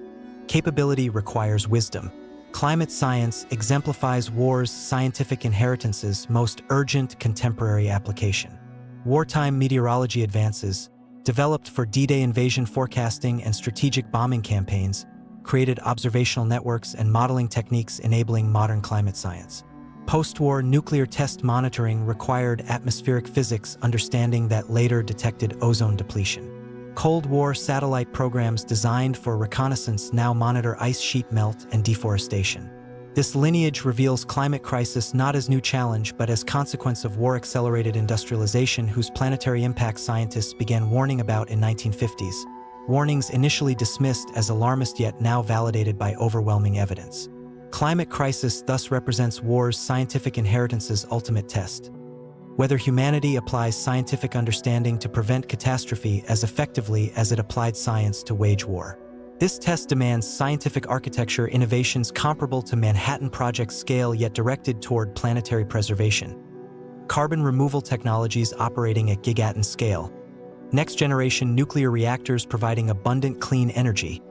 capability requires wisdom. Climate science exemplifies war's scientific inheritance's most urgent contemporary application. Wartime meteorology advances, developed for D-Day invasion forecasting and strategic bombing campaigns, created observational networks and modeling techniques enabling modern climate science. Post-war nuclear test monitoring required atmospheric physics understanding that later detected ozone depletion. Cold War satellite programs designed for reconnaissance now monitor ice sheet melt and deforestation. This lineage reveals climate crisis not as new challenge but as consequence of war-accelerated industrialization whose planetary impact scientists began warning about in 1950s. Warnings initially dismissed as alarmist yet now validated by overwhelming evidence. Climate crisis thus represents war's scientific inheritance's ultimate test. Whether humanity applies scientific understanding to prevent catastrophe as effectively as it applied science to wage war. This test demands scientific architecture innovations comparable to Manhattan Project scale yet directed toward planetary preservation. Carbon removal technologies operating at gigaton scale. Next-generation nuclear reactors providing abundant clean energy.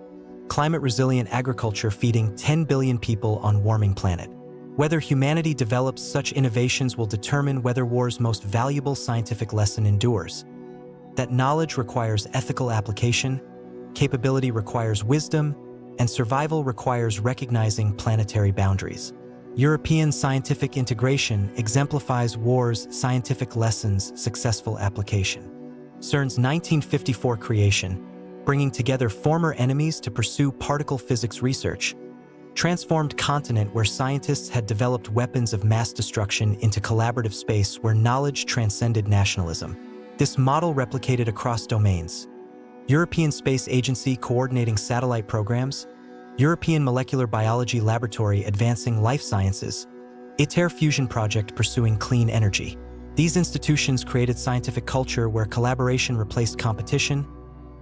Climate-resilient agriculture feeding 10 billion people on warming planet. Whether humanity develops such innovations will determine whether war's most valuable scientific lesson endures. That knowledge requires ethical application, capability requires wisdom, and survival requires recognizing planetary boundaries. European scientific integration exemplifies war's scientific lessons' successful application. CERN's 1954 creation, bringing together former enemies to pursue particle physics research. Transformed continent where scientists had developed weapons of mass destruction into collaborative space where knowledge transcended nationalism. This model replicated across domains. European Space Agency coordinating satellite programs, European Molecular Biology Laboratory advancing life sciences, ITER Fusion Project pursuing clean energy. These institutions created scientific culture where collaboration replaced competition,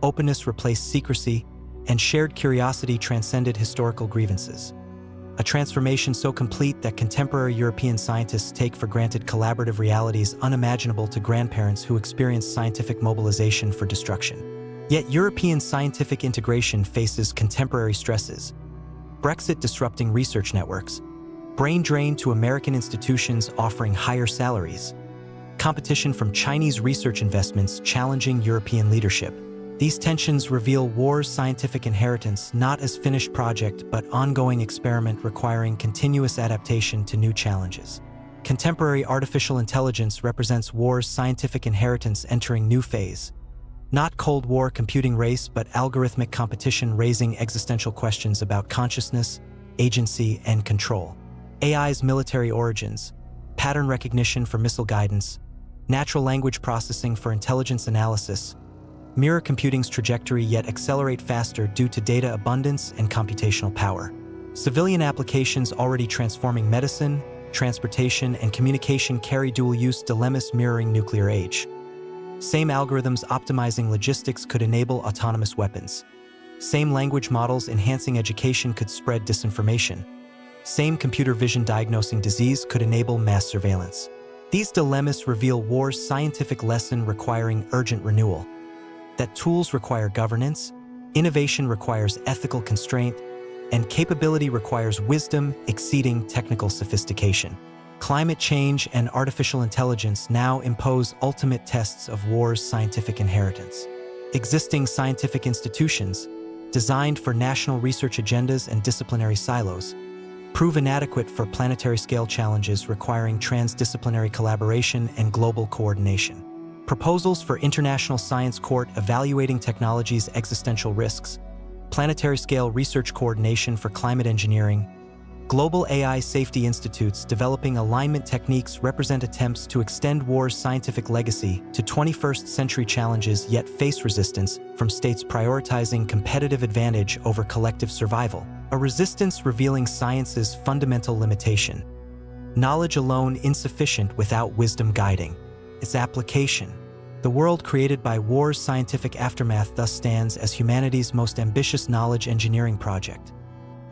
openness replaced secrecy, and shared curiosity transcended historical grievances. A transformation so complete that contemporary European scientists take for granted collaborative realities unimaginable to grandparents who experienced scientific mobilization for destruction. Yet European scientific integration faces contemporary stresses. Brexit disrupting research networks, brain drain to American institutions offering higher salaries, competition from Chinese research investments challenging European leadership. These tensions reveal war's scientific inheritance not as finished project but ongoing experiment requiring continuous adaptation to new challenges. Contemporary artificial intelligence represents war's scientific inheritance entering new phase. Not Cold War computing race but algorithmic competition raising existential questions about consciousness, agency, and control. AI's military origins, pattern recognition for missile guidance, natural language processing for intelligence analysis, mirror computing's trajectory yet accelerate faster due to data abundance and computational power. Civilian applications already transforming medicine, transportation, and communication carry dual-use dilemmas mirroring nuclear age. Same algorithms optimizing logistics could enable autonomous weapons. Same language models enhancing education could spread disinformation. Same computer vision diagnosing disease could enable mass surveillance. These dilemmas reveal war's scientific lesson requiring urgent renewal. That tools require governance, innovation requires ethical constraint, and capability requires wisdom exceeding technical sophistication. Climate change and artificial intelligence now impose ultimate tests of war's scientific inheritance. Existing scientific institutions, designed for national research agendas and disciplinary silos, prove inadequate for planetary-scale challenges requiring transdisciplinary collaboration and global coordination. Proposals for International Science Court evaluating technology's existential risks, planetary-scale research coordination for climate engineering, global AI safety institutes developing alignment techniques represent attempts to extend war's scientific legacy to 21st century challenges yet face resistance from states prioritizing competitive advantage over collective survival, a resistance revealing science's fundamental limitation. Knowledge alone insufficient without wisdom guiding its application. The world created by war's scientific aftermath thus stands as humanity's most ambitious knowledge engineering project,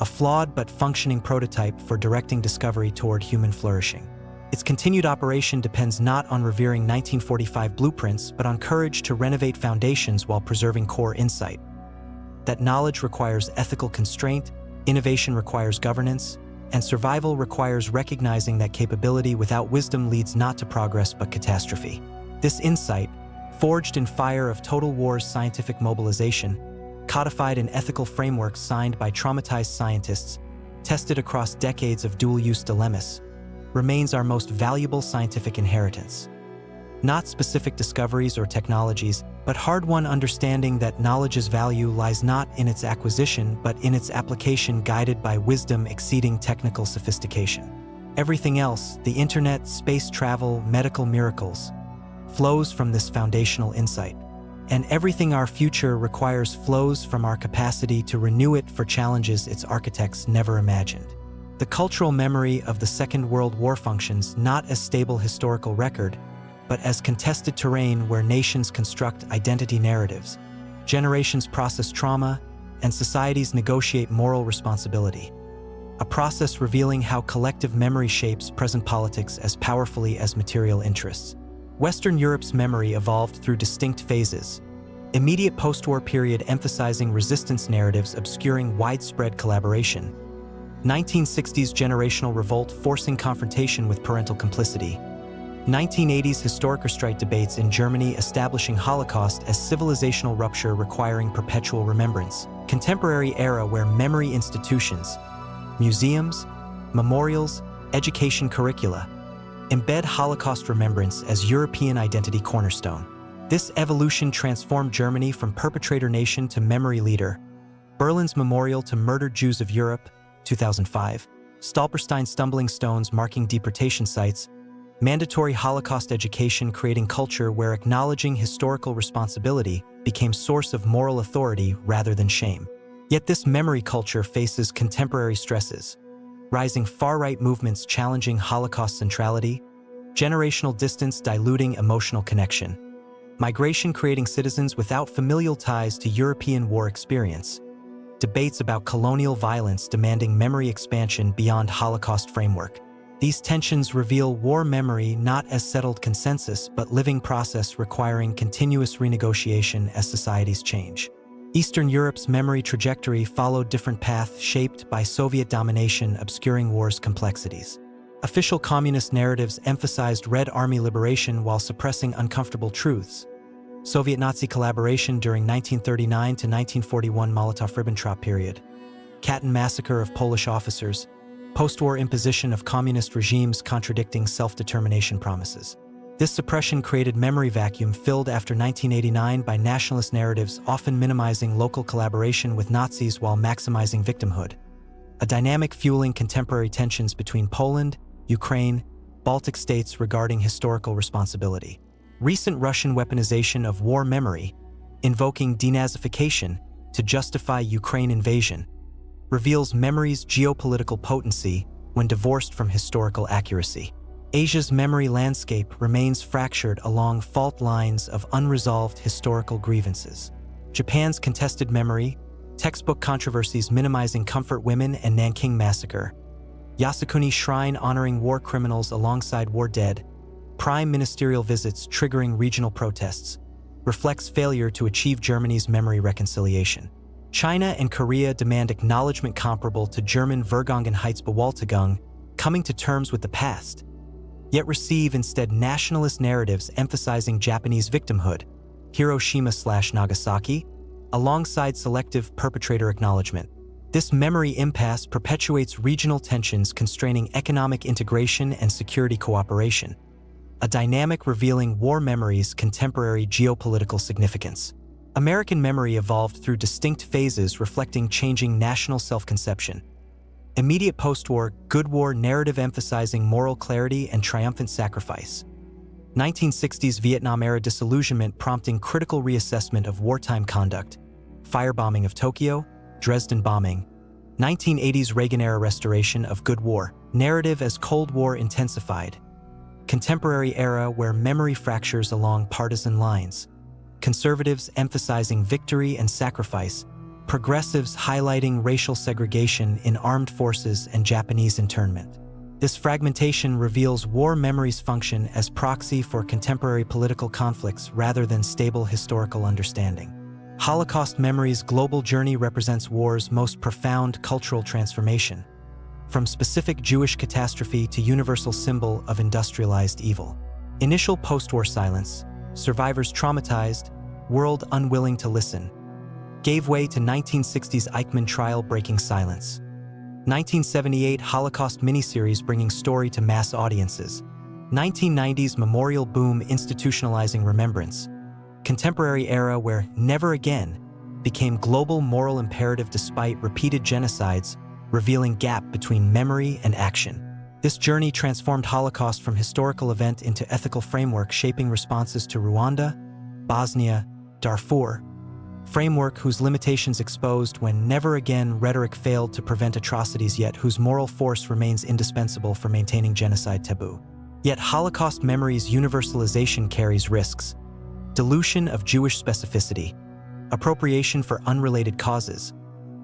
a flawed but functioning prototype for directing discovery toward human flourishing. Its continued operation depends not on revering 1945 blueprints but on courage to renovate foundations while preserving core insight. That knowledge requires ethical constraint, innovation requires governance, and survival requires recognizing that capability without wisdom leads not to progress but catastrophe. This insight, forged in fire of total war's scientific mobilization, codified in ethical frameworks signed by traumatized scientists, tested across decades of dual-use dilemmas, remains our most valuable scientific inheritance. Not specific discoveries or technologies, but hard-won understanding that knowledge's value lies not in its acquisition but in its application guided by wisdom exceeding technical sophistication. Everything else, the internet, space travel, medical miracles, flows from this foundational insight. And everything our future requires flows from our capacity to renew it for challenges its architects never imagined. The cultural memory of the Second World War functions not as stable historical record, but as contested terrain where nations construct identity narratives, generations process trauma, and societies negotiate moral responsibility. A process revealing how collective memory shapes present politics as powerfully as material interests. Western Europe's memory evolved through distinct phases. Immediate post-war period emphasizing resistance narratives obscuring widespread collaboration. 1960s generational revolt forcing confrontation with parental complicity. 1980s historic-restrite debates in Germany establishing Holocaust as civilizational rupture requiring perpetual remembrance. Contemporary era where memory institutions, museums, memorials, education curricula, embed Holocaust remembrance as European identity cornerstone. This evolution transformed Germany from perpetrator nation to memory leader. Berlin's memorial to murdered Jews of Europe, 2005. Stolperstein stumbling stones marking deportation sites. Mandatory Holocaust education creating culture where acknowledging historical responsibility became source of moral authority rather than shame. Yet this memory culture faces contemporary stresses. Rising far-right movements challenging Holocaust centrality. Generational distance diluting emotional connection. Migration creating citizens without familial ties to European war experience. Debates about colonial violence demanding memory expansion beyond Holocaust framework. These tensions reveal war memory not as settled consensus but living process requiring continuous renegotiation as societies change. Eastern Europe's memory trajectory followed different paths shaped by Soviet domination obscuring war's complexities. Official communist narratives emphasized Red Army liberation while suppressing uncomfortable truths. Soviet-Nazi collaboration during 1939 to 1941 Molotov-Ribbentrop period. Katyn massacre of Polish officers. Post-war imposition of communist regimes contradicting self-determination promises. This suppression created memory vacuum filled after 1989 by nationalist narratives often minimizing local collaboration with Nazis while maximizing victimhood. A dynamic fueling contemporary tensions between Poland, Ukraine, Baltic states regarding historical responsibility. Recent Russian weaponization of war memory, invoking denazification to justify Ukraine invasion, reveals memory's geopolitical potency when divorced from historical accuracy. Asia's memory landscape remains fractured along fault lines of unresolved historical grievances. Japan's contested memory, textbook controversies minimizing comfort women and Nanking massacre. Yasukuni Shrine honoring war criminals alongside war dead. Prime ministerial visits triggering regional protests. Reflects failure to achieve Germany's memory reconciliation. China and Korea demand acknowledgement comparable to German Vergangenheitsbewältigung, coming to terms with the past, yet receive instead nationalist narratives emphasizing Japanese victimhood, Hiroshima/Nagasaki, alongside selective perpetrator acknowledgement. This memory impasse perpetuates regional tensions constraining economic integration and security cooperation, a dynamic revealing war memory's contemporary geopolitical significance. American memory evolved through distinct phases reflecting changing national self-conception. Immediate post-war, good war narrative emphasizing moral clarity and triumphant sacrifice. 1960s Vietnam-era disillusionment prompting critical reassessment of wartime conduct. Firebombing of Tokyo, Dresden bombing. 1980s Reagan-era restoration of good war narrative as Cold War intensified. Contemporary era where memory fractures along partisan lines. Conservatives emphasizing victory and sacrifice. Progressives highlighting racial segregation in armed forces and Japanese internment. This fragmentation reveals war memory's function as proxy for contemporary political conflicts rather than stable historical understanding. Holocaust memory's global journey represents war's most profound cultural transformation, from specific Jewish catastrophe to universal symbol of industrialized evil. Initial post-war silence, survivors traumatized, world unwilling to listen, gave way to 1960s Eichmann trial breaking silence. 1978 Holocaust miniseries bringing story to mass audiences. 1990s memorial boom institutionalizing remembrance. Contemporary era where never again became global moral imperative despite repeated genocides, revealing gap between memory and action. This journey transformed Holocaust from historical event into ethical framework shaping responses to Rwanda, Bosnia, Darfur, framework whose limitations exposed when never again rhetoric failed to prevent atrocities yet whose moral force remains indispensable for maintaining genocide taboo. Yet Holocaust memory's universalization carries risks. Dilution of Jewish specificity, appropriation for unrelated causes,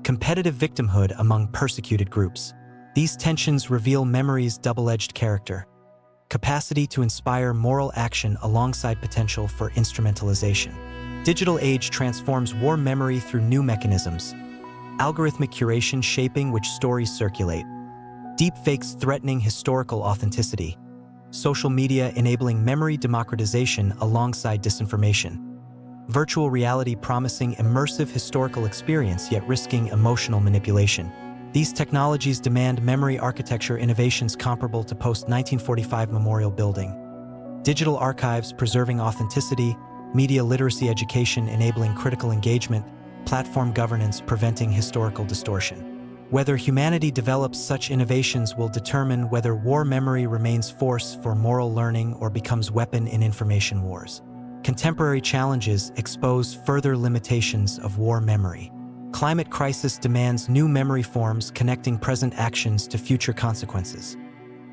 competitive victimhood among persecuted groups. These tensions reveal memory's double-edged character, capacity to inspire moral action alongside potential for instrumentalization. Digital age transforms war memory through new mechanisms, algorithmic curation shaping which stories circulate, deepfakes threatening historical authenticity, social media enabling memory democratization alongside disinformation, virtual reality promising immersive historical experience yet risking emotional manipulation. These technologies demand memory architecture innovations comparable to post-1945 memorial building. Digital archives preserving authenticity, media literacy education enabling critical engagement, platform governance preventing historical distortion. Whether humanity develops such innovations will determine whether war memory remains force for moral learning or becomes weapon in information wars. Contemporary challenges expose further limitations of war memory. Climate crisis demands new memory forms connecting present actions to future consequences.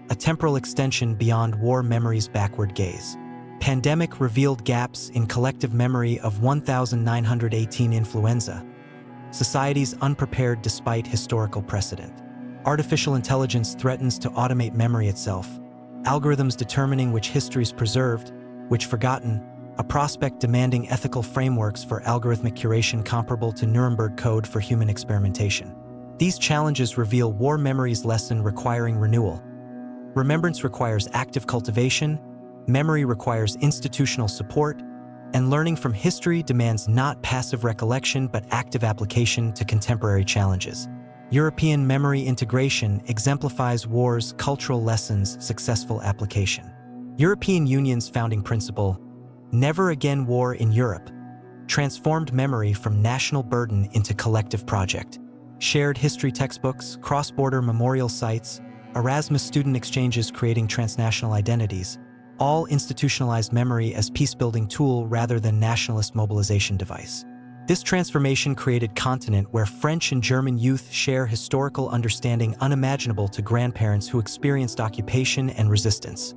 A temporal extension beyond war memory's backward gaze. Pandemic revealed gaps in collective memory of 1918 influenza. Societies unprepared despite historical precedent. Artificial intelligence threatens to automate memory itself. Algorithms determining which history is preserved, which forgotten, a prospect demanding ethical frameworks for algorithmic curation comparable to Nuremberg Code for human experimentation. These challenges reveal war memory's lesson requiring renewal. Remembrance requires active cultivation, memory requires institutional support, and learning from history demands not passive recollection but active application to contemporary challenges. European memory integration exemplifies war's cultural lessons' successful application. European Union's founding principle, "Never Again War in Europe," transformed memory from national burden into collective project. Shared history textbooks, cross-border memorial sites, Erasmus student exchanges creating transnational identities, all institutionalized memory as peace-building tool rather than nationalist mobilization device. This transformation created continent where French and German youth share historical understanding unimaginable to grandparents who experienced occupation and resistance.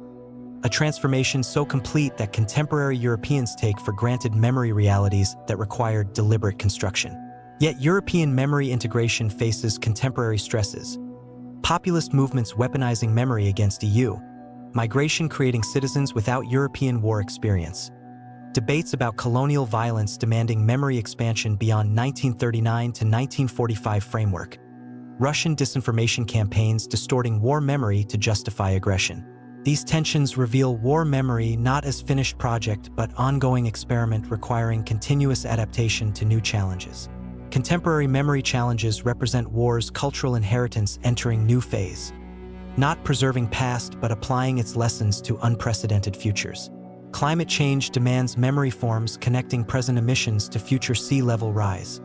A transformation so complete that contemporary Europeans take for granted memory realities that required deliberate construction. Yet European memory integration faces contemporary stresses. Populist movements weaponizing memory against EU. Migration creating citizens without European war experience. Debates about colonial violence demanding memory expansion beyond 1939 to 1945 framework. Russian disinformation campaigns distorting war memory to justify aggression. These tensions reveal war memory not as finished project but ongoing experiment requiring continuous adaptation to new challenges. Contemporary memory challenges represent war's cultural inheritance entering new phase. Not preserving past but applying its lessons to unprecedented futures. Climate change demands memory forms connecting present emissions to future sea level rise.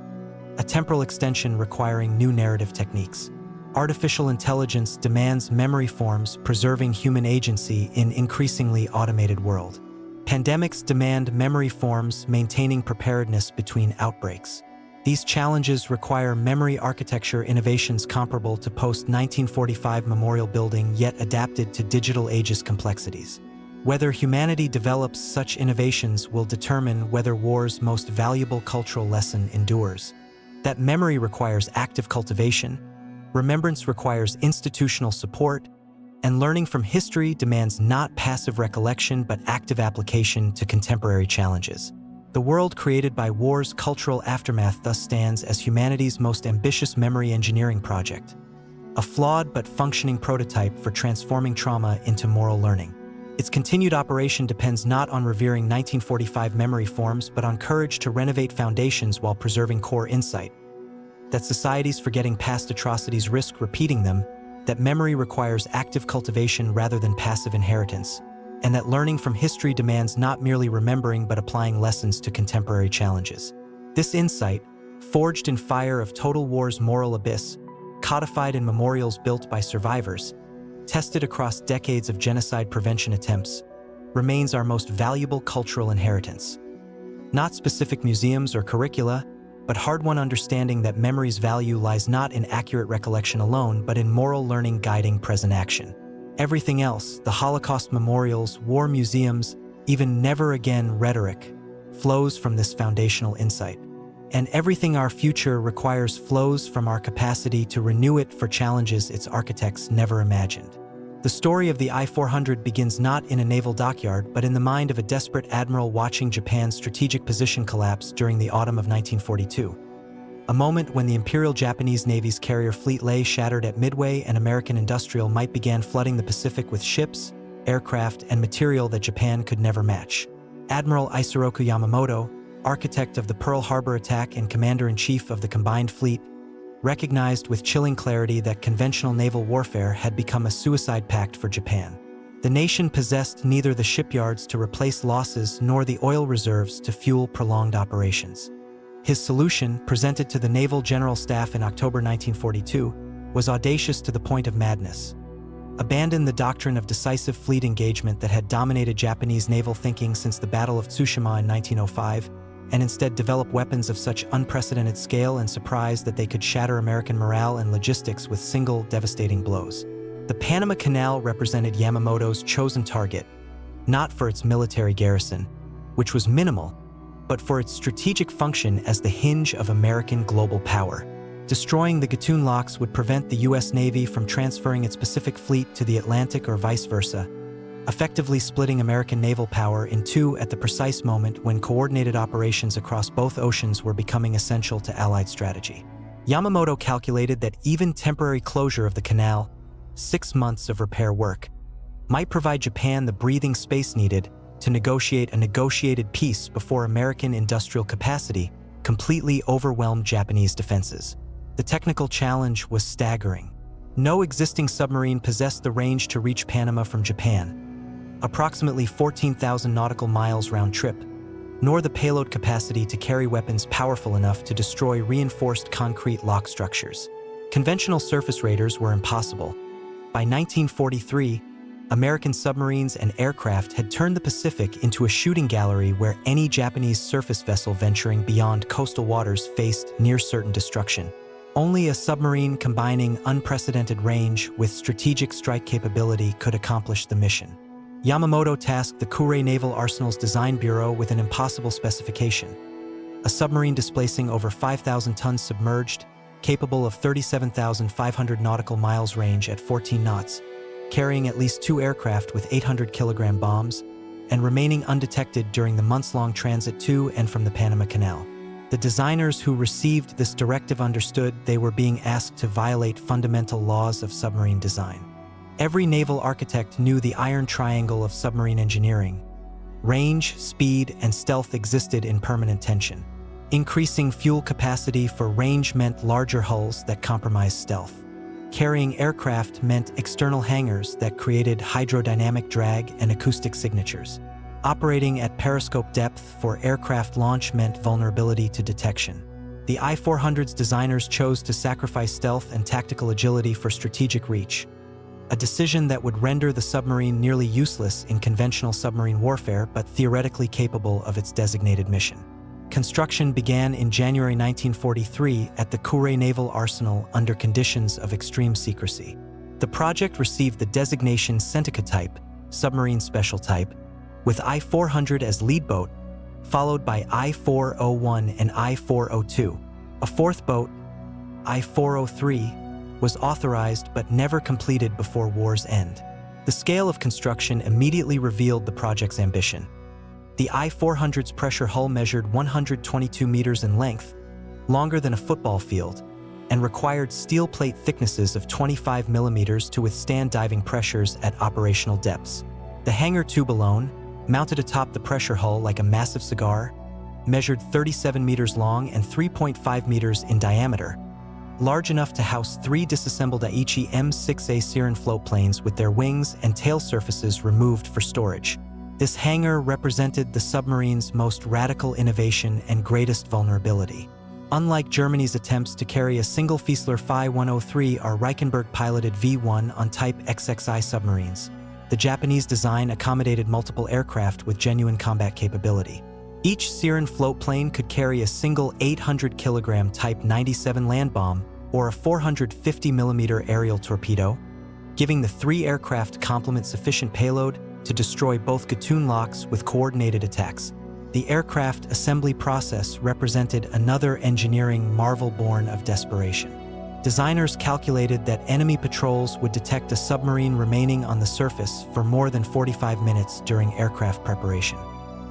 A temporal extension requiring new narrative techniques. Artificial intelligence demands memory forms preserving human agency in increasingly automated world. Pandemics demand memory forms maintaining preparedness between outbreaks. These challenges require memory architecture innovations comparable to post-1945 memorial building yet adapted to digital age's complexities. Whether humanity develops such innovations will determine whether war's most valuable cultural lesson endures. That memory requires active cultivation, remembrance requires institutional support, and learning from history demands not passive recollection but active application to contemporary challenges. The world created by war's cultural aftermath thus stands as humanity's most ambitious memory engineering project. A flawed but functioning prototype for transforming trauma into moral learning. Its continued operation depends not on revering 1945 memory forms but on courage to renovate foundations while preserving core insight. That societies forgetting past atrocities risk repeating them, that memory requires active cultivation rather than passive inheritance, and that learning from history demands not merely remembering but applying lessons to contemporary challenges. This insight, forged in fire of total war's moral abyss, codified in memorials built by survivors, tested across decades of genocide prevention attempts, remains our most valuable cultural inheritance. Not specific museums or curricula, but hard-won understanding that memory's value lies not in accurate recollection alone but in moral learning guiding present action. Everything else, the Holocaust memorials, war museums, even never again rhetoric, flows from this foundational insight. And everything our future requires flows from our capacity to renew it for challenges its architects never imagined. The story of the I-400 begins not in a naval dockyard but in the mind of a desperate admiral watching Japan's strategic position collapse during the autumn of 1942. A moment when the Imperial Japanese Navy's carrier fleet lay shattered at Midway and American industrial might began flooding the Pacific with ships, aircraft, and material that Japan could never match. Admiral Isoroku Yamamoto, architect of the Pearl Harbor attack and commander-in-chief of the combined fleet, recognized with chilling clarity that conventional naval warfare had become a suicide pact for Japan. The nation possessed neither the shipyards to replace losses nor the oil reserves to fuel prolonged operations. His solution, presented to the Naval General Staff in October 1942, was audacious to the point of madness. Abandon the doctrine of decisive fleet engagement that had dominated Japanese naval thinking since the Battle of Tsushima in 1905, and instead develop weapons of such unprecedented scale and surprise that they could shatter American morale and logistics with single, devastating blows. The Panama Canal represented Yamamoto's chosen target, not for its military garrison, which was minimal, but for its strategic function as the hinge of American global power. Destroying the Gatun locks would prevent the U.S. Navy from transferring its Pacific Fleet to the Atlantic or vice versa, effectively splitting American naval power in two at the precise moment when coordinated operations across both oceans were becoming essential to Allied strategy. Yamamoto calculated that even temporary closure of the canal, 6 months of repair work, might provide Japan the breathing space needed to negotiate a negotiated peace before American industrial capacity completely overwhelmed Japanese defenses. The technical challenge was staggering. No existing submarine possessed the range to reach Panama from Japan, approximately 14,000 nautical miles round trip, nor the payload capacity to carry weapons powerful enough to destroy reinforced concrete lock structures. Conventional surface raiders were impossible. By 1943, American submarines and aircraft had turned the Pacific into a shooting gallery where any Japanese surface vessel venturing beyond coastal waters faced near-certain destruction. Only a submarine combining unprecedented range with strategic strike capability could accomplish the mission. Yamamoto tasked the Kure Naval Arsenal's Design Bureau with an impossible specification: a submarine displacing over 5,000 tons submerged, capable of 37,500 nautical miles range at 14 knots, carrying at least 2 aircraft with 800-kilogram bombs, and remaining undetected during the months-long transit to and from the Panama Canal. The designers who received this directive understood they were being asked to violate fundamental laws of submarine design. Every naval architect knew the iron triangle of submarine engineering. Range, speed, and stealth existed in permanent tension. Increasing fuel capacity for range meant larger hulls that compromised stealth. Carrying aircraft meant external hangars that created hydrodynamic drag and acoustic signatures. Operating at periscope depth for aircraft launch meant vulnerability to detection. The I-400's designers chose to sacrifice stealth and tactical agility for strategic reach, a decision that would render the submarine nearly useless in conventional submarine warfare but theoretically capable of its designated mission. Construction began in January 1943 at the Kure Naval Arsenal under conditions of extreme secrecy. The project received the designation Sentica Type, Submarine Special Type, with I-400 as lead boat, followed by I-401 and I-402. A fourth boat, I-403, was authorized but never completed before war's end. The scale of construction immediately revealed the project's ambition. The I-400's pressure hull measured 122 meters in length, longer than a football field, and required steel plate thicknesses of 25 millimeters to withstand diving pressures at operational depths. The hangar tube alone, mounted atop the pressure hull like a massive cigar, measured 37 meters long and 3.5 meters in diameter, large enough to house 3 disassembled Aichi M6A Siren floatplanes with their wings and tail surfaces removed for storage. This hangar represented the submarine's most radical innovation and greatest vulnerability. Unlike Germany's attempts to carry a single Fieseler Phi 103 or Reichenberg-piloted V-1 on Type XXI submarines, the Japanese design accommodated multiple aircraft with genuine combat capability. Each Siren floatplane could carry a single 800-kilogram Type 97 land bomb or a 450mm aerial torpedo, giving the 3 aircraft complement sufficient payload to destroy both Gatun locks with coordinated attacks. The aircraft assembly process represented another engineering marvel born of desperation. Designers calculated that enemy patrols would detect a submarine remaining on the surface for more than 45 minutes during aircraft preparation.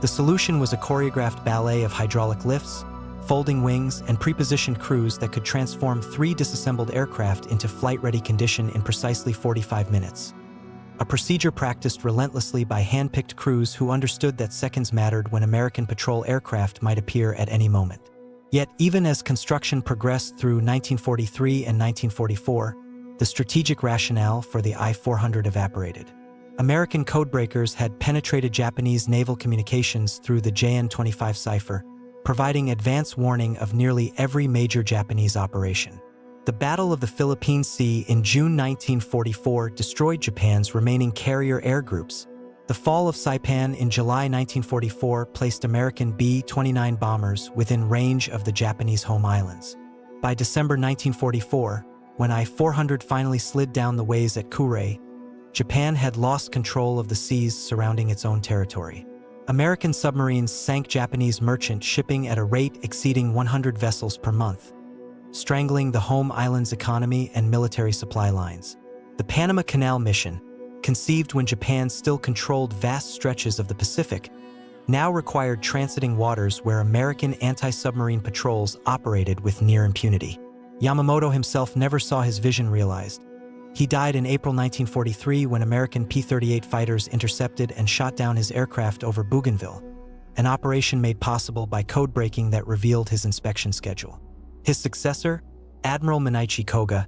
The solution was a choreographed ballet of hydraulic lifts, folding wings, and prepositioned crews that could transform 3 disassembled aircraft into flight-ready condition in precisely 45 minutes. A procedure practiced relentlessly by hand-picked crews who understood that seconds mattered when American patrol aircraft might appear at any moment. Yet, even as construction progressed through 1943 and 1944, the strategic rationale for the I-400 evaporated. American codebreakers had penetrated Japanese naval communications through the JN-25 cipher, providing advance warning of nearly every major Japanese operation. The Battle of the Philippine Sea in June 1944 destroyed Japan's remaining carrier air groups. The fall of Saipan in July 1944 placed American B-29 bombers within range of the Japanese home islands. By December 1944, when I-400 finally slid down the ways at Kure, Japan had lost control of the seas surrounding its own territory. American submarines sank Japanese merchant shipping at a rate exceeding 100 vessels per month, strangling the home island's economy and military supply lines. The Panama Canal mission, conceived when Japan still controlled vast stretches of the Pacific, now required transiting waters where American anti-submarine patrols operated with near impunity. Yamamoto himself never saw his vision realized. He died in April 1943 when American P-38 fighters intercepted and shot down his aircraft over Bougainville, an operation made possible by code breaking that revealed his inspection schedule. His successor, Admiral Mineichi Koga,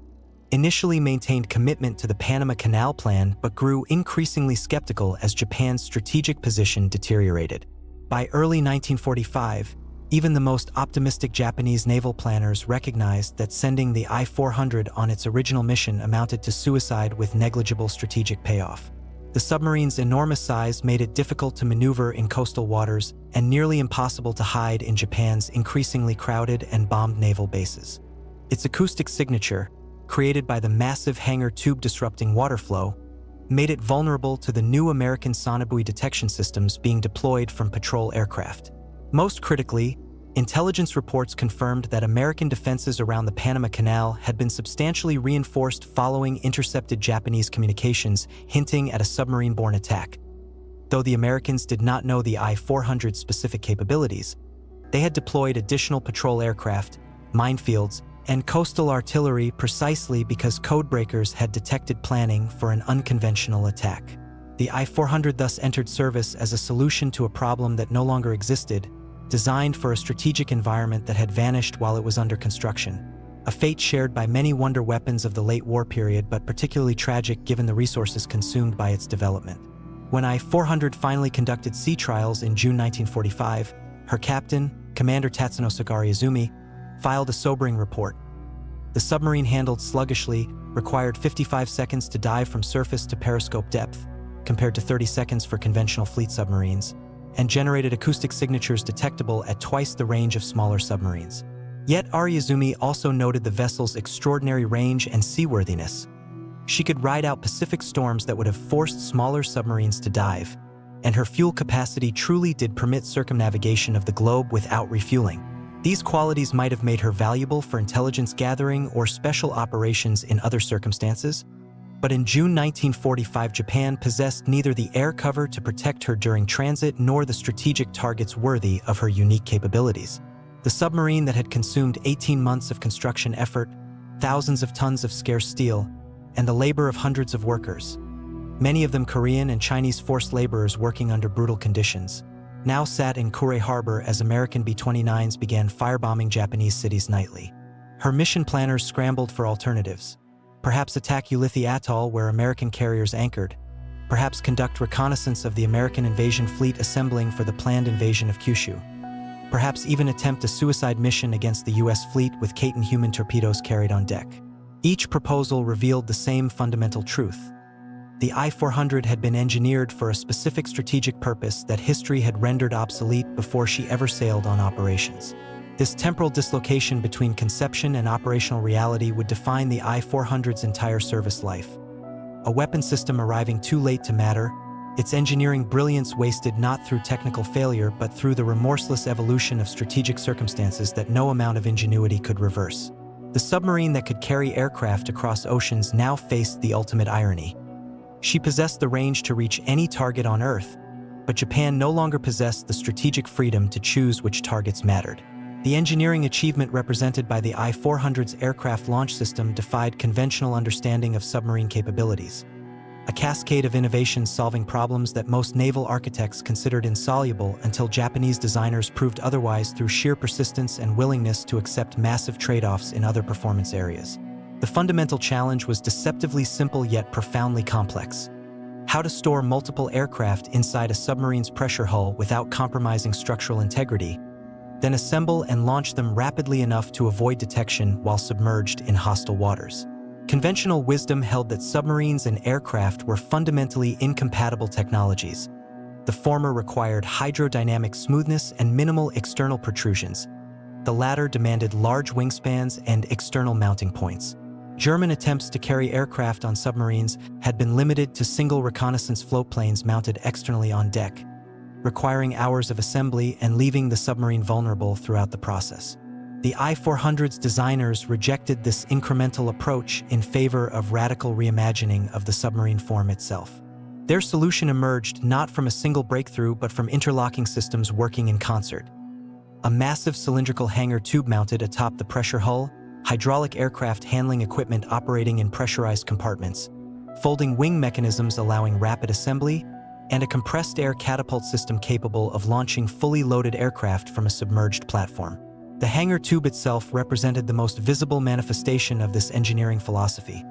initially maintained commitment to the Panama Canal plan but grew increasingly skeptical as Japan's strategic position deteriorated. By early 1945, even the most optimistic Japanese naval planners recognized that sending the I-400 on its original mission amounted to suicide with negligible strategic payoff. The submarine's enormous size made it difficult to maneuver in coastal waters and nearly impossible to hide in Japan's increasingly crowded and bombed naval bases. Its acoustic signature, created by the massive hangar tube disrupting water flow, made it vulnerable to the new American sonobuoy detection systems being deployed from patrol aircraft. Most critically, intelligence reports confirmed that American defenses around the Panama Canal had been substantially reinforced following intercepted Japanese communications hinting at a submarine-borne attack. Though the Americans did not know the I-400's specific capabilities, they had deployed additional patrol aircraft, minefields, and coastal artillery precisely because codebreakers had detected planning for an unconventional attack. The I-400 thus entered service as a solution to a problem that no longer existed, designed for a strategic environment that had vanished while it was under construction, a fate shared by many wonder weapons of the late war period but particularly tragic given the resources consumed by its development. When I-400 finally conducted sea trials in June 1945, her captain, Commander Tatsuno Sagariazumi, filed a sobering report. The submarine handled sluggishly, required 55 seconds to dive from surface to periscope depth, compared to 30 seconds for conventional fleet submarines, and generated acoustic signatures detectable at twice the range of smaller submarines. Yet Ariazumi also noted the vessel's extraordinary range and seaworthiness. She could ride out Pacific storms that would have forced smaller submarines to dive, and her fuel capacity truly did permit circumnavigation of the globe without refueling. These qualities might have made her valuable for intelligence gathering or special operations in other circumstances, but in June 1945 Japan possessed neither the air cover to protect her during transit nor the strategic targets worthy of her unique capabilities. The submarine that had consumed 18 months of construction effort, thousands of tons of scarce steel, and the labor of hundreds of workers, many of them Korean and Chinese forced laborers working under brutal conditions, now sat in Kure Harbor as American B-29s began firebombing Japanese cities nightly. Her mission planners scrambled for alternatives. Perhaps attack Ulithi Atoll where American carriers anchored. Perhaps conduct reconnaissance of the American invasion fleet assembling for the planned invasion of Kyushu. Perhaps even attempt a suicide mission against the U.S. fleet with Kaiten human torpedoes carried on deck. Each proposal revealed the same fundamental truth. The I-400 had been engineered for a specific strategic purpose that history had rendered obsolete before she ever sailed on operations. This temporal dislocation between conception and operational reality would define the I-400's entire service life. A weapon system arriving too late to matter, its engineering brilliance wasted not through technical failure but through the remorseless evolution of strategic circumstances that no amount of ingenuity could reverse. The submarine that could carry aircraft across oceans now faced the ultimate irony. She possessed the range to reach any target on Earth, but Japan no longer possessed the strategic freedom to choose which targets mattered. The engineering achievement represented by the I-400's aircraft launch system defied conventional understanding of submarine capabilities. A cascade of innovations solving problems that most naval architects considered insoluble until Japanese designers proved otherwise through sheer persistence and willingness to accept massive trade-offs in other performance areas. The fundamental challenge was deceptively simple yet profoundly complex. how to store multiple aircraft inside a submarine's pressure hull without compromising structural integrity, then assemble and launch them rapidly enough to avoid detection while submerged in hostile waters. Conventional wisdom held that submarines and aircraft were fundamentally incompatible technologies. The former required hydrodynamic smoothness and minimal external protrusions. The latter demanded large wingspans and external mounting points. German attempts to carry aircraft on submarines had been limited to single reconnaissance floatplanes mounted externally on deck, requiring hours of assembly and leaving the submarine vulnerable throughout the process. The I-400's designers rejected this incremental approach in favor of radical reimagining of the submarine form itself. Their solution emerged not from a single breakthrough but from interlocking systems working in concert. A massive cylindrical hangar tube mounted atop the pressure hull, hydraulic aircraft handling equipment operating in pressurized compartments, folding wing mechanisms allowing rapid assembly, and a compressed air catapult system capable of launching fully loaded aircraft from a submerged platform. The hangar tube itself represented the most visible manifestation of this engineering philosophy.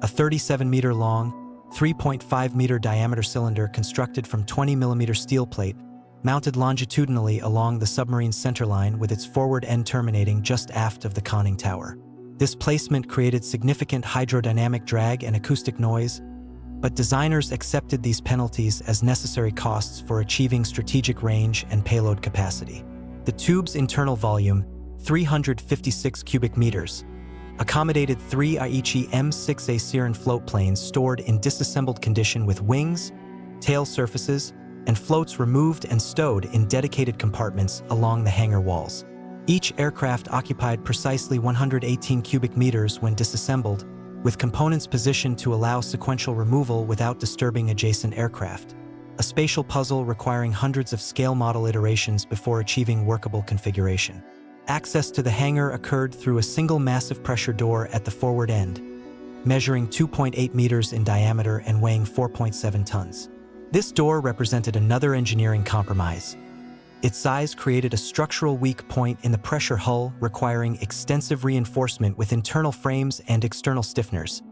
A 37-meter long, 3.5-meter diameter cylinder constructed from 20-millimeter steel plate, mounted longitudinally along the submarine's centerline with its forward end terminating just aft of the conning tower. This placement created significant hydrodynamic drag and acoustic noise, but designers accepted these penalties as necessary costs for achieving strategic range and payload capacity. The tube's internal volume, 356 cubic meters, accommodated 3 Aichi M6A Siren float planes stored in disassembled condition with wings, tail surfaces, and floats removed and stowed in dedicated compartments along the hangar walls. Each aircraft occupied precisely 118 cubic meters when disassembled, with components positioned to allow sequential removal without disturbing adjacent aircraft. A spatial puzzle requiring hundreds of scale model iterations before achieving workable configuration. Access to the hangar occurred through a single massive pressure door at the forward end, measuring 2.8 meters in diameter and weighing 4.7 tons. This door represented another engineering compromise. Its size created a structural weak point in the pressure hull, requiring extensive reinforcement with internal frames and external stiffeners,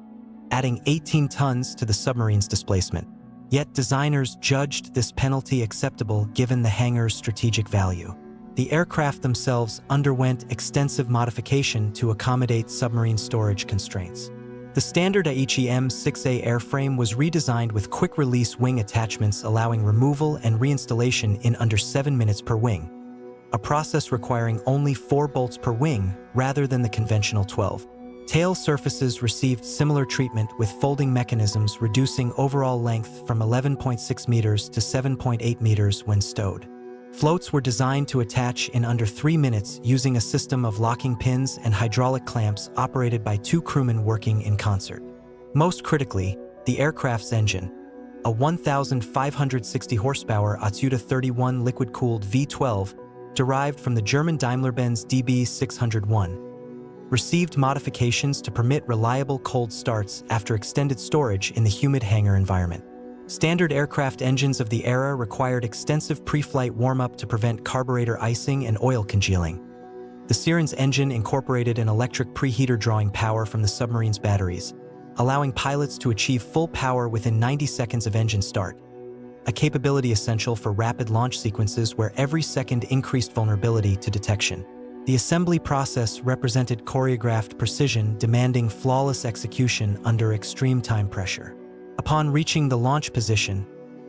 adding 18 tons to the submarine's displacement. Yet designers judged this penalty acceptable given the hangar's strategic value. The aircraft themselves underwent extensive modification to accommodate submarine storage constraints. The standard Aichi M6A airframe was redesigned with quick-release wing attachments allowing removal and reinstallation in under 7 minutes per wing, a process requiring only 4 bolts per wing rather than the conventional 12. Tail surfaces received similar treatment with folding mechanisms reducing overall length from 11.6 meters to 7.8 meters when stowed. Floats were designed to attach in under 3 minutes using a system of locking pins and hydraulic clamps operated by 2 crewmen working in concert. Most critically, the aircraft's engine, a 1,560 horsepower Atsuta 31 liquid-cooled V12 derived from the German Daimler-Benz DB601, received modifications to permit reliable cold starts after extended storage in the humid hangar environment. Standard aircraft engines of the era required extensive pre-flight warm-up to prevent carburetor icing and oil congealing. The Siren's engine incorporated an electric preheater drawing power from the submarine's batteries, allowing pilots to achieve full power within 90 seconds of engine start, a capability essential for rapid launch sequences where every second increased vulnerability to detection. The assembly process represented choreographed precision demanding flawless execution under extreme time pressure. Upon reaching the launch position,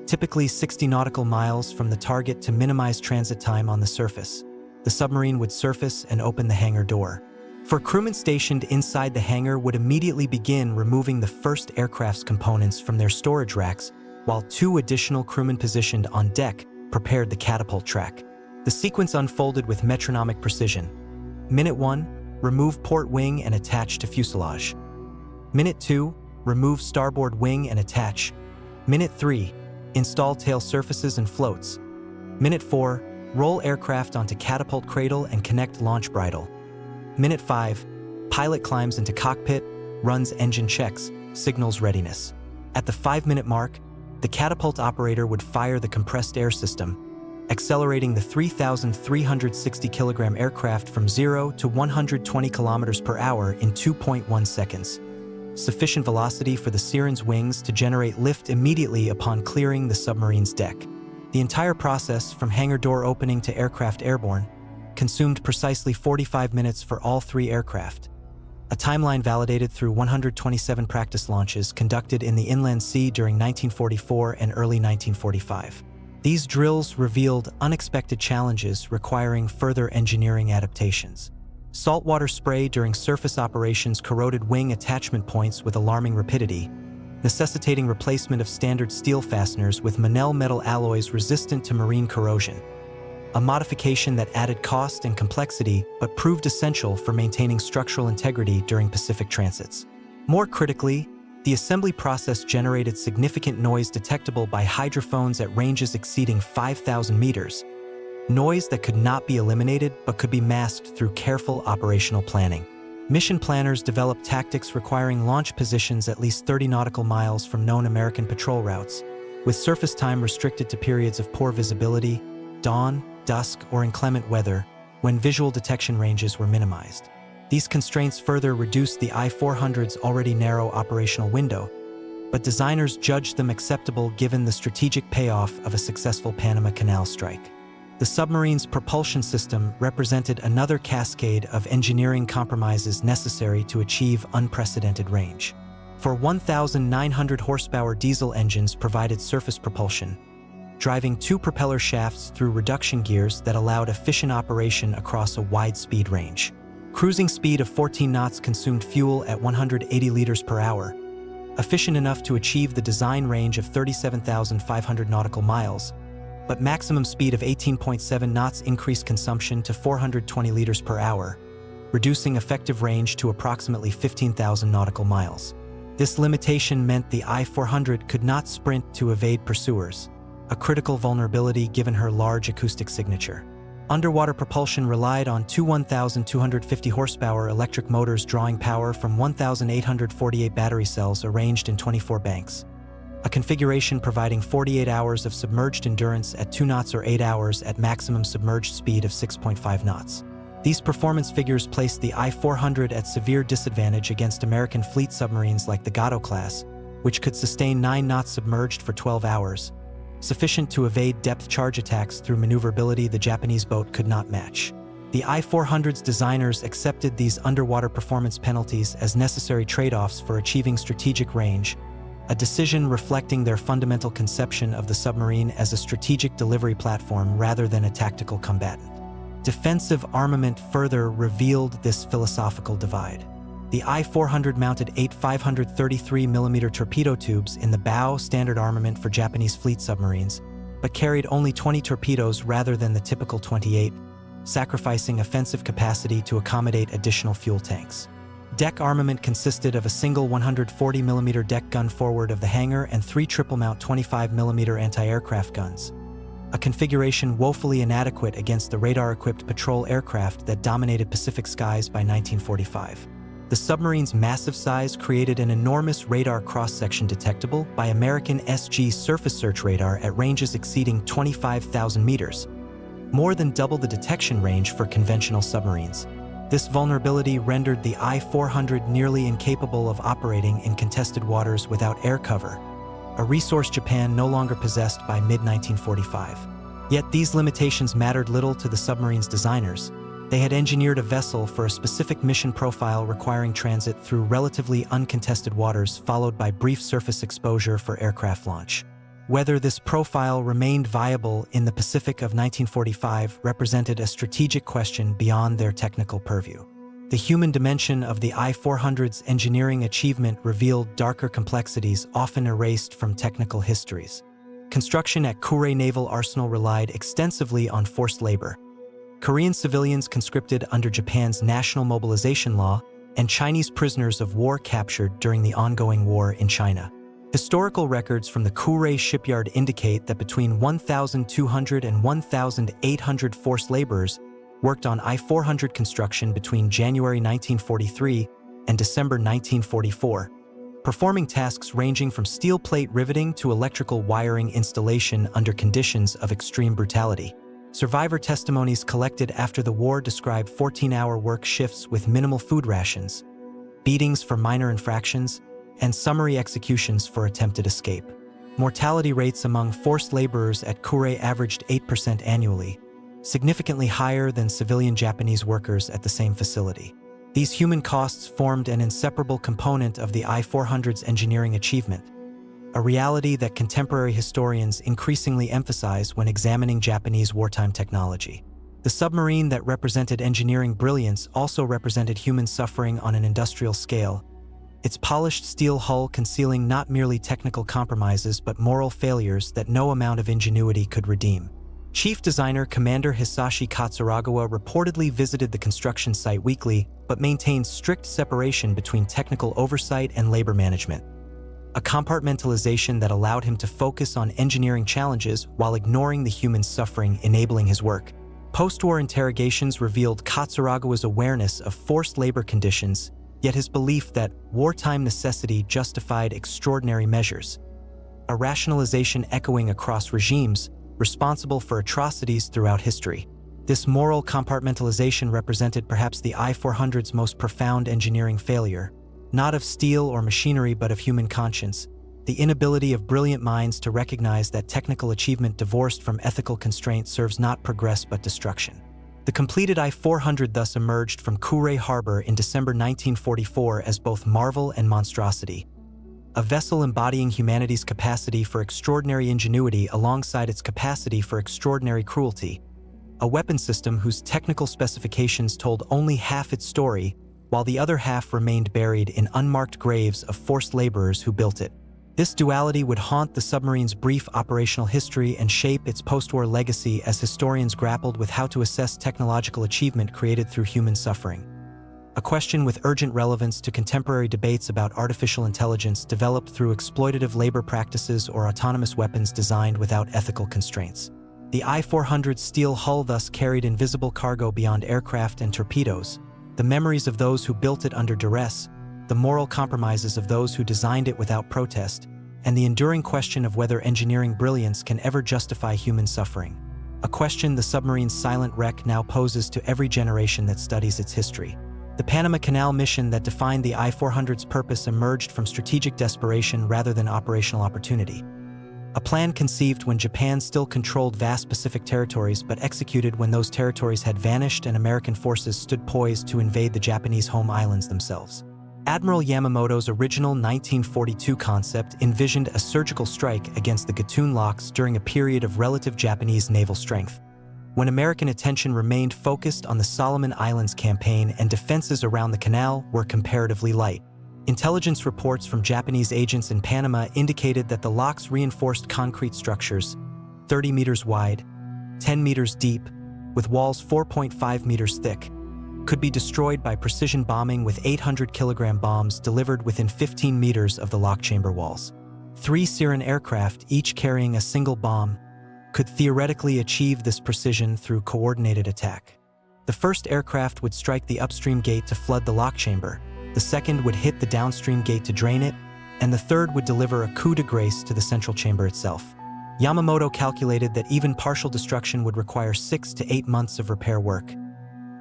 typically 60 nautical miles from the target to minimize transit time on the surface, the submarine would surface and open the hangar door. For crewmen stationed inside the hangar would immediately begin removing the first aircraft's components from their storage racks, while 2 additional crewmen positioned on deck prepared the catapult track. The sequence unfolded with metronomic precision. Minute 1, remove port wing and attach to fuselage. Minute 2, remove starboard wing and attach. Minute 3, install tail surfaces and floats. Minute 4, roll aircraft onto catapult cradle and connect launch bridle. Minute 5, pilot climbs into cockpit, runs engine checks, signals readiness. At the 5-minute mark, the catapult operator would fire the compressed air system, accelerating the 3,360-kilogram aircraft from 0 to 120 kilometers per hour in 2.1 seconds. sufficient velocity for the siren's wings to generate lift immediately upon clearing the submarine's deck. The entire process, from hangar door opening to aircraft airborne, consumed precisely 45 minutes for all 3 aircraft, a timeline validated through 127 practice launches conducted in the inland sea during 1944 and early 1945. These drills revealed unexpected challenges requiring further engineering adaptations. Saltwater spray during surface operations corroded wing attachment points with alarming rapidity, necessitating replacement of standard steel fasteners with Monel metal alloys resistant to marine corrosion, a modification that added cost and complexity but proved essential for maintaining structural integrity during Pacific transits. More critically, the assembly process generated significant noise detectable by hydrophones at ranges exceeding 5,000 meters, noise that could not be eliminated but could be masked through careful operational planning. Mission planners developed tactics requiring launch positions at least 30 nautical miles from known American patrol routes, with surface time restricted to periods of poor visibility, dawn, dusk, or inclement weather, when visual detection ranges were minimized. These constraints further reduced the I-400's already narrow operational window, but designers judged them acceptable given the strategic payoff of a successful Panama Canal strike. The submarine's propulsion system represented another cascade of engineering compromises necessary to achieve unprecedented range. For 1,900 horsepower diesel engines provided surface propulsion, driving 2 propeller shafts through reduction gears that allowed efficient operation across a wide speed range. Cruising speed of 14 knots consumed fuel at 180 liters per hour, efficient enough to achieve the design range of 37,500 nautical miles, but maximum speed of 18.7 knots increased consumption to 420 liters per hour, reducing effective range to approximately 15,000 nautical miles. This limitation meant the I-400 could not sprint to evade pursuers, a critical vulnerability given her large acoustic signature. Underwater propulsion relied on 2 1,250 horsepower electric motors drawing power from 1,848 battery cells arranged in 24 banks, a configuration providing 48 hours of submerged endurance at 2 knots or 8 hours at maximum submerged speed of 6.5 knots. These performance figures placed the I-400 at severe disadvantage against American fleet submarines like the Gato class, which could sustain 9 knots submerged for 12 hours, sufficient to evade depth charge attacks through maneuverability the Japanese boat could not match. The I-400's designers accepted these underwater performance penalties as necessary trade-offs for achieving strategic range, a decision reflecting their fundamental conception of the submarine as a strategic delivery platform rather than a tactical combatant. Defensive armament further revealed this philosophical divide. The I-400 mounted 8 533mm torpedo tubes in the bow, standard armament for Japanese fleet submarines, but carried only 20 torpedoes rather than the typical 28, sacrificing offensive capacity to accommodate additional fuel tanks. Deck armament consisted of a single 140mm deck gun forward of the hangar and 3 triple-mount 25mm anti-aircraft guns, a configuration woefully inadequate against the radar-equipped patrol aircraft that dominated Pacific skies by 1945. The submarine's massive size created an enormous radar cross-section detectable by American SG surface search radar at ranges exceeding 25,000 meters, more than double the detection range for conventional submarines. This vulnerability rendered the I-400 nearly incapable of operating in contested waters without air cover, a resource Japan no longer possessed by mid-1945. Yet these limitations mattered little to the submarine's designers. They had engineered a vessel for a specific mission profile requiring transit through relatively uncontested waters followed by brief surface exposure for aircraft launch. Whether this profile remained viable in the Pacific of 1945 represented a strategic question beyond their technical purview. The human dimension of the I-400's engineering achievement revealed darker complexities often erased from technical histories. Construction at Kure Naval Arsenal relied extensively on forced labor. Korean civilians conscripted under Japan's national mobilization law, and Chinese prisoners of war captured during the ongoing war in China. Historical records from the Kure shipyard indicate that between 1,200 and 1,800 forced laborers worked on I-400 construction between January 1943 and December 1944, performing tasks ranging from steel plate riveting to electrical wiring installation under conditions of extreme brutality. Survivor testimonies collected after the war describe 14-hour work shifts with minimal food rations, beatings for minor infractions, and summary executions for attempted escape. Mortality rates among forced laborers at Kure averaged 8% annually, significantly higher than civilian Japanese workers at the same facility. These human costs formed an inseparable component of the I-400's engineering achievement, a reality that contemporary historians increasingly emphasize when examining Japanese wartime technology. The submarine that represented engineering brilliance also represented human suffering on an industrial scale, its polished steel hull concealing not merely technical compromises but moral failures that no amount of ingenuity could redeem. Chief designer Commander Hisashi Katsuragawa reportedly visited the construction site weekly but maintained strict separation between technical oversight and labor management, a compartmentalization that allowed him to focus on engineering challenges while ignoring the human suffering enabling his work. Post-war interrogations revealed Katsuragawa's awareness of forced labor conditions, yet his belief that wartime necessity justified extraordinary measures, a rationalization echoing across regimes responsible for atrocities throughout history. This moral compartmentalization represented perhaps the I-400's most profound engineering failure, not of steel or machinery but of human conscience, the inability of brilliant minds to recognize that technical achievement divorced from ethical constraint serves not progress but destruction. The completed I-400 thus emerged from Kure Harbor in December 1944 as both marvel and monstrosity, a vessel embodying humanity's capacity for extraordinary ingenuity alongside its capacity for extraordinary cruelty, a weapon system whose technical specifications told only half its story, while the other half remained buried in unmarked graves of forced laborers who built it. This duality would haunt the submarine's brief operational history and shape its post-war legacy as historians grappled with how to assess technological achievement created through human suffering. A question with urgent relevance to contemporary debates about artificial intelligence developed through exploitative labor practices or autonomous weapons designed without ethical constraints. The I-400's steel hull thus carried invisible cargo beyond aircraft and torpedoes, the memories of those who built it under duress, the moral compromises of those who designed it without protest, and the enduring question of whether engineering brilliance can ever justify human suffering. A question the submarine's silent wreck now poses to every generation that studies its history. The Panama Canal mission that defined the I-400's purpose emerged from strategic desperation rather than operational opportunity. A plan conceived when Japan still controlled vast Pacific territories but executed when those territories had vanished and American forces stood poised to invade the Japanese home islands themselves. Admiral Yamamoto's original 1942 concept envisioned a surgical strike against the Gatun locks during a period of relative Japanese naval strength, when American attention remained focused on the Solomon Islands campaign and defenses around the canal were comparatively light. Intelligence reports from Japanese agents in Panama indicated that the locks' reinforced concrete structures, 30 meters wide, 10 meters deep, with walls 4.5 meters thick, could be destroyed by precision bombing with 800-kilogram bombs delivered within 15 meters of the lock chamber walls. 3 Siren aircraft, each carrying a single bomb, could theoretically achieve this precision through coordinated attack. The first aircraft would strike the upstream gate to flood the lock chamber, the second would hit the downstream gate to drain it, and the third would deliver a coup de grace to the central chamber itself. Yamamoto calculated that even partial destruction would require 6 to 8 months of repair work,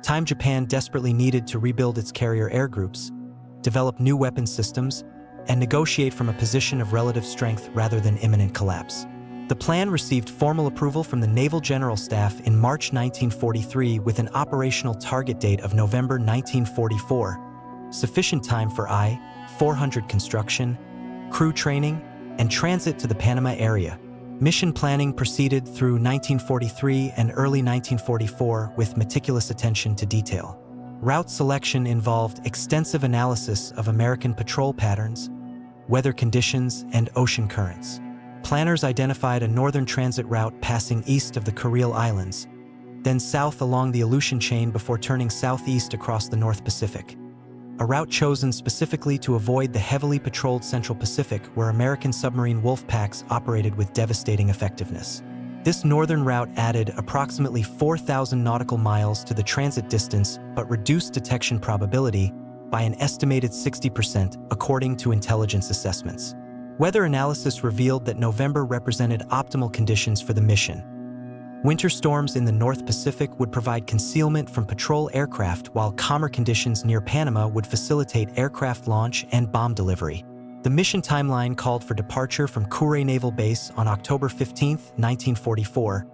time Japan desperately needed to rebuild its carrier air groups, develop new weapon systems, and negotiate from a position of relative strength rather than imminent collapse. The plan received formal approval from the Naval General Staff in March 1943 with an operational target date of November 1944, sufficient time for I-400 construction, crew training, and transit to the Panama area. Mission planning proceeded through 1943 and early 1944 with meticulous attention to detail. Route selection involved extensive analysis of American patrol patterns, weather conditions, and ocean currents. Planners identified a northern transit route passing east of the Kuril Islands, then south along the Aleutian chain before turning southeast across the North Pacific. A route chosen specifically to avoid the heavily patrolled Central Pacific where American submarine wolf packs operated with devastating effectiveness. This northern route added approximately 4,000 nautical miles to the transit distance but reduced detection probability by an estimated 60% according to intelligence assessments. Weather analysis revealed that November represented optimal conditions for the mission. Winter storms in the North Pacific would provide concealment from patrol aircraft while calmer conditions near Panama would facilitate aircraft launch and bomb delivery. The mission timeline called for departure from Kure Naval Base on October 15, 1944,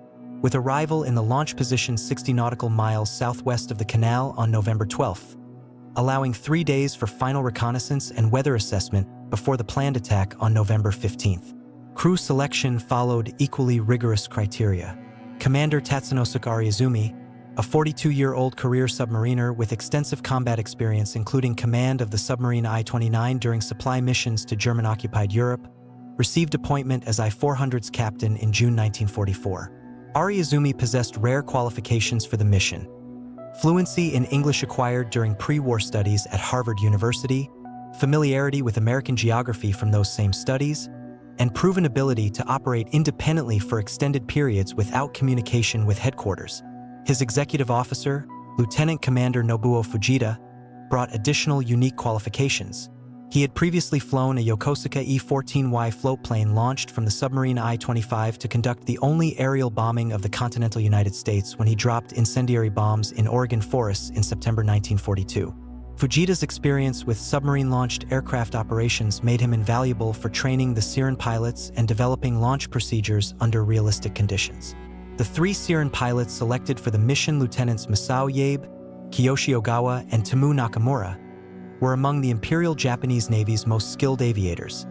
with arrival in the launch position 60 nautical miles southwest of the canal on November 12, allowing 3 days for final reconnaissance and weather assessment before the planned attack on November 15. Crew selection followed equally rigorous criteria. Commander Tatsunosuke Ariazumi, a 42-year-old career submariner with extensive combat experience including command of the submarine I-29 during supply missions to German-occupied Europe, received appointment as I-400's captain in June 1944. Ariazumi possessed rare qualifications for the mission: fluency in English acquired during pre-war studies at Harvard University, familiarity with American geography from those same studies, and proven ability to operate independently for extended periods without communication with headquarters. His executive officer, Lieutenant Commander Nobuo Fujita, brought additional unique qualifications. He had previously flown a Yokosuka E-14Y floatplane launched from the submarine I-25 to conduct the only aerial bombing of the continental United States when he dropped incendiary bombs in Oregon forests in September 1942. Fujita's experience with submarine-launched aircraft operations made him invaluable for training the Siren pilots and developing launch procedures under realistic conditions. The 3 Siren pilots selected for the mission, Lieutenants Masao Yabe, Kiyoshi Ogawa, and Tamu Nakamura, were among the Imperial Japanese Navy's most skilled aviators,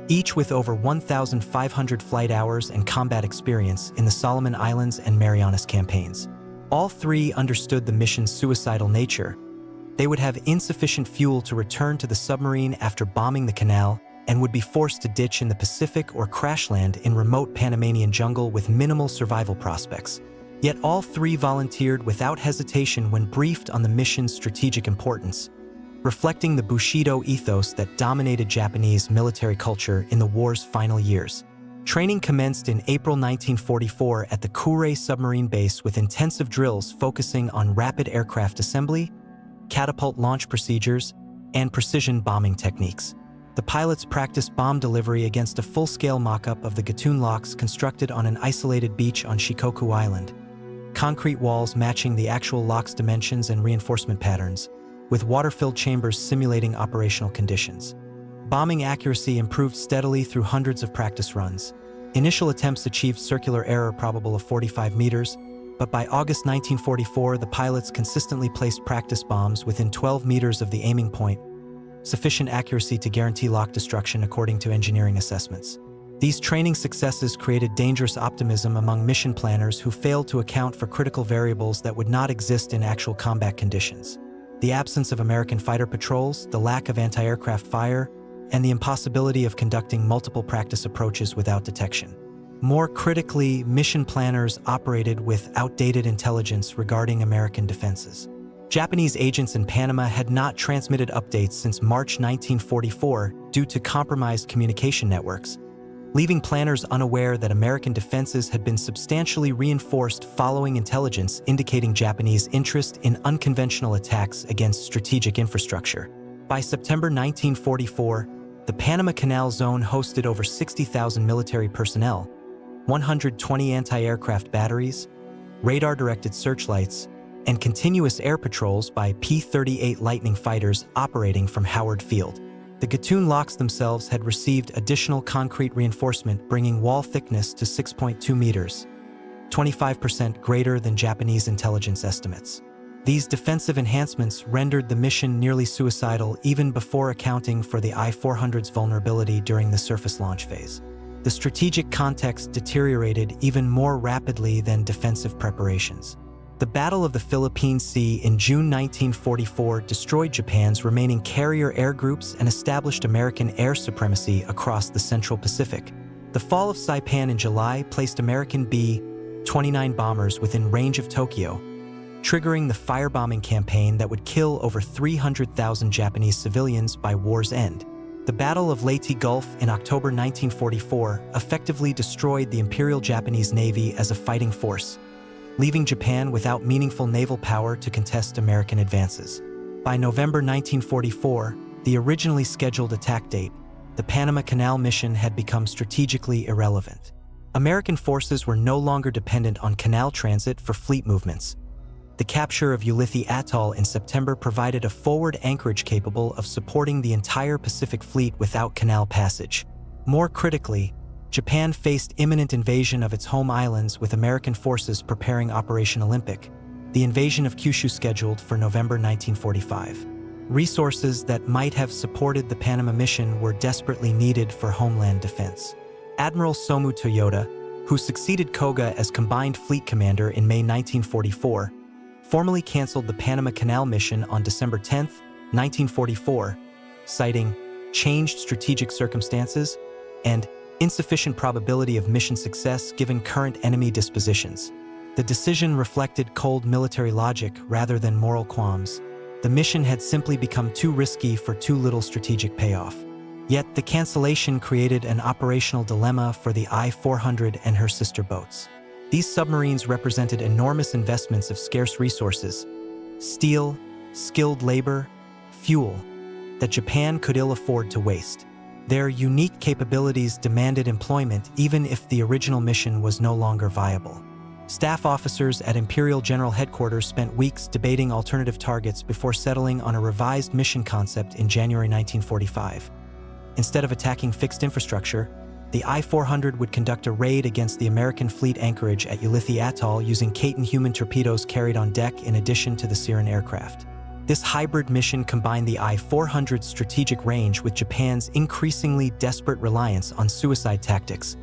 each with over 1,500 flight hours and combat experience in the Solomon Islands and Marianas campaigns. All 3 understood the mission's suicidal nature. They would have insufficient fuel to return to the submarine after bombing the canal and would be forced to ditch in the Pacific or crash land in remote Panamanian jungle with minimal survival prospects. Yet all 3 volunteered without hesitation when briefed on the mission's strategic importance, reflecting the Bushido ethos that dominated Japanese military culture in the war's final years. Training commenced in April 1944 at the Kure submarine base with intensive drills focusing on rapid aircraft assembly, catapult launch procedures, and precision bombing techniques. The pilots practiced bomb delivery against a full-scale mock-up of the Gatun locks constructed on an isolated beach on Shikoku Island. Concrete walls matching the actual lock's dimensions and reinforcement patterns, with water-filled chambers simulating operational conditions. Bombing accuracy improved steadily through hundreds of practice runs. Initial attempts achieved circular error probable of 45 meters, but by August 1944, the pilots consistently placed practice bombs within 12 meters of the aiming point, sufficient accuracy to guarantee lock destruction according to engineering assessments. These training successes created dangerous optimism among mission planners who failed to account for critical variables that would not exist in actual combat conditions: the absence of American fighter patrols, the lack of anti-aircraft fire, and the impossibility of conducting multiple practice approaches without detection. More critically, mission planners operated with outdated intelligence regarding American defenses. Japanese agents in Panama had not transmitted updates since March 1944 due to compromised communication networks, leaving planners unaware that American defenses had been substantially reinforced following intelligence indicating Japanese interest in unconventional attacks against strategic infrastructure. By September 1944, the Panama Canal zone hosted over 60,000 military personnel, 120 anti-aircraft batteries, radar-directed searchlights, and continuous air patrols by P-38 Lightning fighters operating from Howard Field. The Gatun locks themselves had received additional concrete reinforcement, bringing wall thickness to 6.2 meters, 25% greater than Japanese intelligence estimates. These defensive enhancements rendered the mission nearly suicidal even before accounting for the I-400's vulnerability during the surface launch phase. The strategic context deteriorated even more rapidly than defensive preparations. The Battle of the Philippine Sea in June 1944 destroyed Japan's remaining carrier air groups and established American air supremacy across the Central Pacific. The fall of Saipan in July placed American B-29 bombers within range of Tokyo, triggering the firebombing campaign that would kill over 300,000 Japanese civilians by war's end. The Battle of Leyte Gulf in October 1944 effectively destroyed the Imperial Japanese Navy as a fighting force, leaving Japan without meaningful naval power to contest American advances. By November 1944, the originally scheduled attack date, the Panama Canal mission had become strategically irrelevant. American forces were no longer dependent on canal transit for fleet movements. The capture of Ulithi Atoll in September provided a forward anchorage capable of supporting the entire Pacific Fleet without canal passage. More critically, Japan faced imminent invasion of its home islands with American forces preparing Operation Olympic, the invasion of Kyushu scheduled for November 1945. Resources that might have supported the Panama mission were desperately needed for homeland defense. Admiral Somu Toyota, who succeeded Koga as Combined Fleet Commander in May 1944, formally canceled the Panama Canal mission on December 10, 1944, citing changed strategic circumstances and insufficient probability of mission success given current enemy dispositions. The decision reflected cold military logic rather than moral qualms. The mission had simply become too risky for too little strategic payoff. Yet the cancellation created an operational dilemma for the I-400 and her sister boats. These submarines represented enormous investments of scarce resources, steel, skilled labor, fuel, that Japan could ill afford to waste. Their unique capabilities demanded employment even if the original mission was no longer viable. Staff officers at Imperial General Headquarters spent weeks debating alternative targets before settling on a revised mission concept in January 1945. Instead of attacking fixed infrastructure, the I-400 would conduct a raid against the American fleet anchorage at Ulithi Atoll using Kaiten human torpedoes carried on deck in addition to the Siren aircraft. This hybrid mission combined the I-400's strategic range with Japan's increasingly desperate reliance on suicide tactics,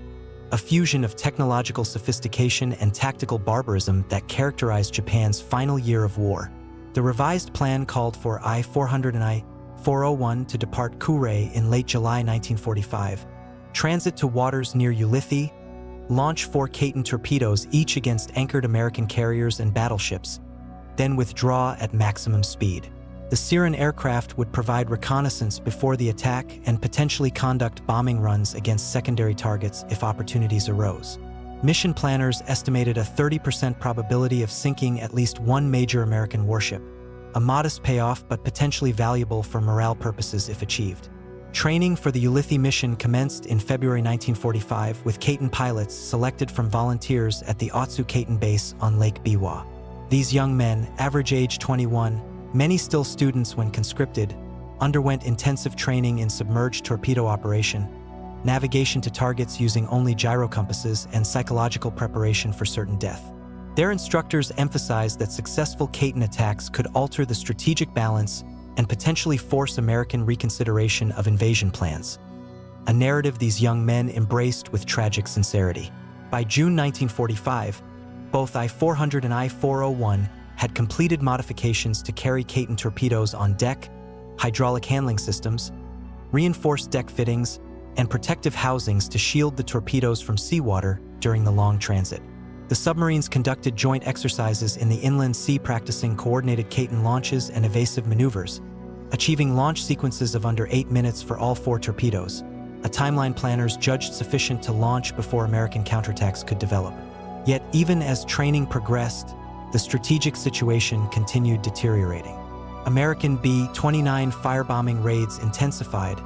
a fusion of technological sophistication and tactical barbarism that characterized Japan's final year of war. The revised plan called for I-400 and I-401 to depart Kure in late July 1945, transit to waters near Ulithi, launch 4 Kaiten torpedoes each against anchored American carriers and battleships, then withdraw at maximum speed. The Siren aircraft would provide reconnaissance before the attack and potentially conduct bombing runs against secondary targets if opportunities arose. Mission planners estimated a 30% probability of sinking at least one major American warship, a modest payoff but potentially valuable for morale purposes if achieved. Training for the Ulithi mission commenced in February 1945 with Kaiten pilots selected from volunteers at the Otsu Kaiten base on Lake Biwa. These young men, average age 21, many still students when conscripted, underwent intensive training in submerged torpedo operation, navigation to targets using only gyro compasses, and psychological preparation for certain death. Their instructors emphasized that successful Kaiten attacks could alter the strategic balance and potentially force American reconsideration of invasion plans, a narrative these young men embraced with tragic sincerity. By June 1945, both I-400 and I-401 had completed modifications to carry Kaiten torpedoes on deck, hydraulic handling systems, reinforced deck fittings, and protective housings to shield the torpedoes from seawater during the long transit. The submarines conducted joint exercises in the inland sea practicing coordinated Kaiten launches and evasive maneuvers, achieving launch sequences of under 8 minutes for all 4 torpedoes, a timeline planners judged sufficient to launch before American counterattacks could develop. Yet even as training progressed, the strategic situation continued deteriorating. American B-29 firebombing raids intensified,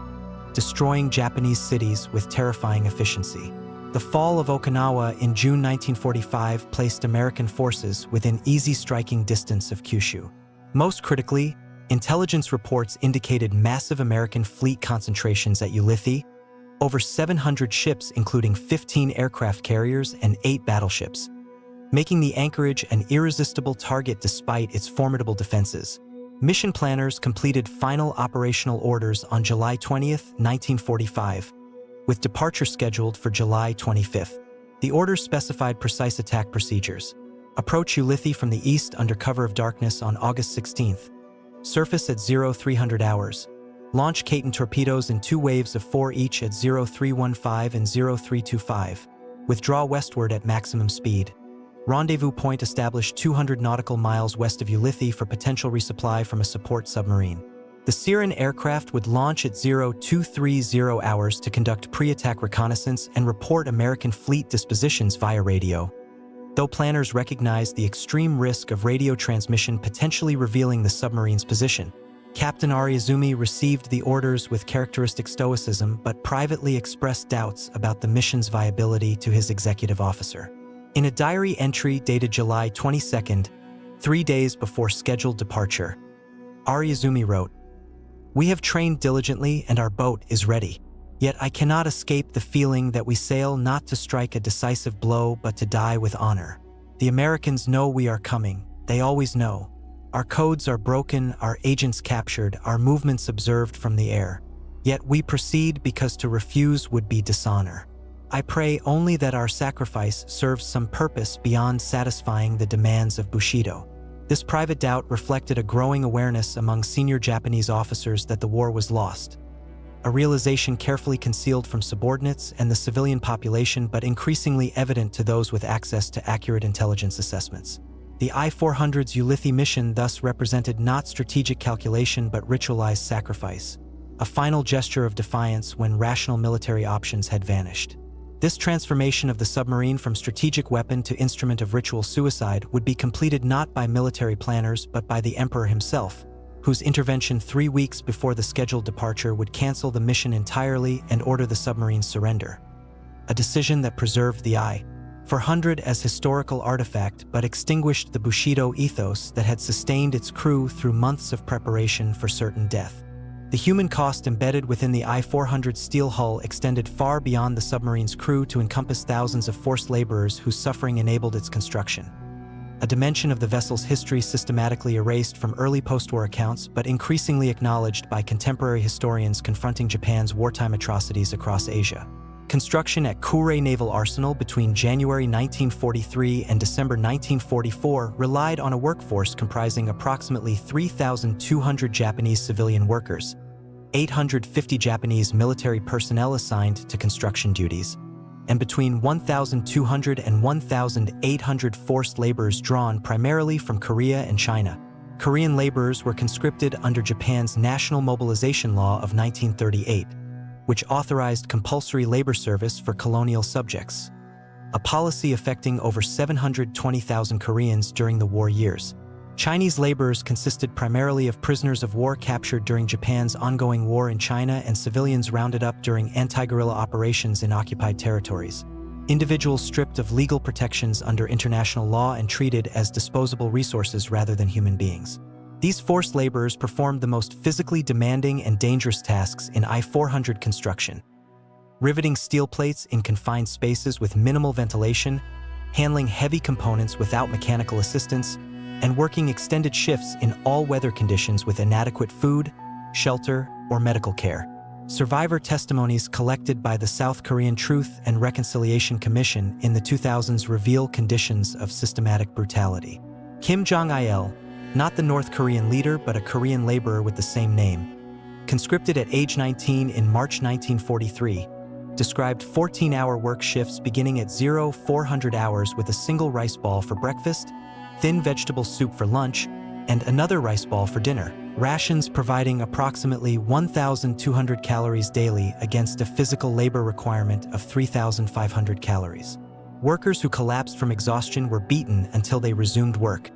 destroying Japanese cities with terrifying efficiency. The fall of Okinawa in June 1945 placed American forces within easy striking distance of Kyushu. Most critically, intelligence reports indicated massive American fleet concentrations at Ulithi, over 700 ships including 15 aircraft carriers and 8 battleships, making the anchorage an irresistible target despite its formidable defenses. Mission planners completed final operational orders on July 20, 1945, with departure scheduled for July 25. The orders specified precise attack procedures. Approach Ulithi from the east under cover of darkness on August 16. Surface at 0300 hours. Launch Kaiten torpedoes in 2 waves of 4 each at 0315 and 0325. Withdraw westward at maximum speed. Rendezvous point established 200 nautical miles west of Ulithi for potential resupply from a support submarine. The Siren aircraft would launch at 0230 hours to conduct pre-attack reconnaissance and report American fleet dispositions via radio. Though planners recognized the extreme risk of radio transmission potentially revealing the submarine's position, Captain Ariazumi received the orders with characteristic stoicism but privately expressed doubts about the mission's viability to his executive officer. In a diary entry dated July 22, 3 days before scheduled departure. Ariazumi wrote, "We have trained diligently and our boat is ready. Yet I cannot escape the feeling that we sail not to strike a decisive blow but to die with honor. The Americans know we are coming. They always know. Our codes are broken, our agents captured, our movements observed from the air. Yet we proceed because to refuse would be dishonor. I pray only that our sacrifice serves some purpose beyond satisfying the demands of Bushido." This private doubt reflected a growing awareness among senior Japanese officers that the war was lost. A realization carefully concealed from subordinates and the civilian population, but increasingly evident to those with access to accurate intelligence assessments. The I-400's Ulithi mission thus represented not strategic calculation but ritualized sacrifice, a final gesture of defiance when rational military options had vanished. This transformation of the submarine from strategic weapon to instrument of ritual suicide would be completed not by military planners but by the emperor himself, whose intervention 3 weeks before the scheduled departure would cancel the mission entirely and order the submarine's surrender. A decision that preserved the I-400 as historical artifact but extinguished the Bushido ethos that had sustained its crew through months of preparation for certain death. The human cost embedded within the I-400's steel hull extended far beyond the submarine's crew to encompass thousands of forced laborers whose suffering enabled its construction. A dimension of the vessel's history systematically erased from early post-war accounts but increasingly acknowledged by contemporary historians confronting Japan's wartime atrocities across Asia. Construction at Kure Naval Arsenal between January 1943 and December 1944 relied on a workforce comprising approximately 3,200 Japanese civilian workers, 850 Japanese military personnel assigned to construction duties, and between 1,200 and 1,800 forced laborers drawn primarily from Korea and China. Korean laborers were conscripted under Japan's National Mobilization Law of 1938, which authorized compulsory labor service for colonial subjects, a policy affecting over 720,000 Koreans during the war years. Chinese laborers consisted primarily of prisoners of war captured during Japan's ongoing war in China and civilians rounded up during anti-guerrilla operations in occupied territories. Individuals stripped of legal protections under international law and treated as disposable resources rather than human beings. These forced laborers performed the most physically demanding and dangerous tasks in I-400 construction, riveting steel plates in confined spaces with minimal ventilation, handling heavy components without mechanical assistance, and working extended shifts in all weather conditions with inadequate food, shelter, or medical care. Survivor testimonies collected by the South Korean Truth and Reconciliation Commission in the 2000s reveal conditions of systematic brutality. Kim Jong-il, not the North Korean leader but a Korean laborer with the same name, conscripted at age 19 in March 1943, described 14-hour work shifts beginning at 0400 hours with a single rice ball for breakfast, thin vegetable soup for lunch, and another rice ball for dinner. Rations providing approximately 1,200 calories daily against a physical labor requirement of 3,500 calories. Workers who collapsed from exhaustion were beaten until they resumed work.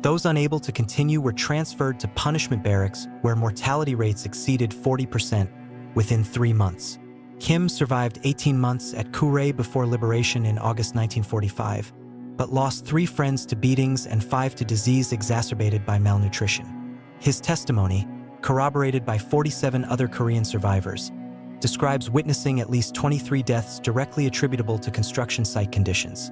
Those unable to continue were transferred to punishment barracks where mortality rates exceeded 40% within 3 months. Kim survived 18 months at Kure before liberation in August 1945, but lost 3 friends to beatings and 5 to disease exacerbated by malnutrition. His testimony, corroborated by 47 other Korean survivors, describes witnessing at least 23 deaths directly attributable to construction site conditions.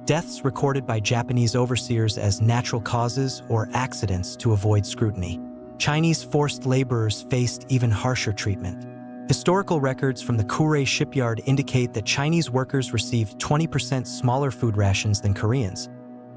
Deaths recorded by Japanese overseers as natural causes or accidents to avoid scrutiny. Chinese forced laborers faced even harsher treatment. Historical records from the Kure shipyard indicate that Chinese workers received 20% smaller food rations than Koreans,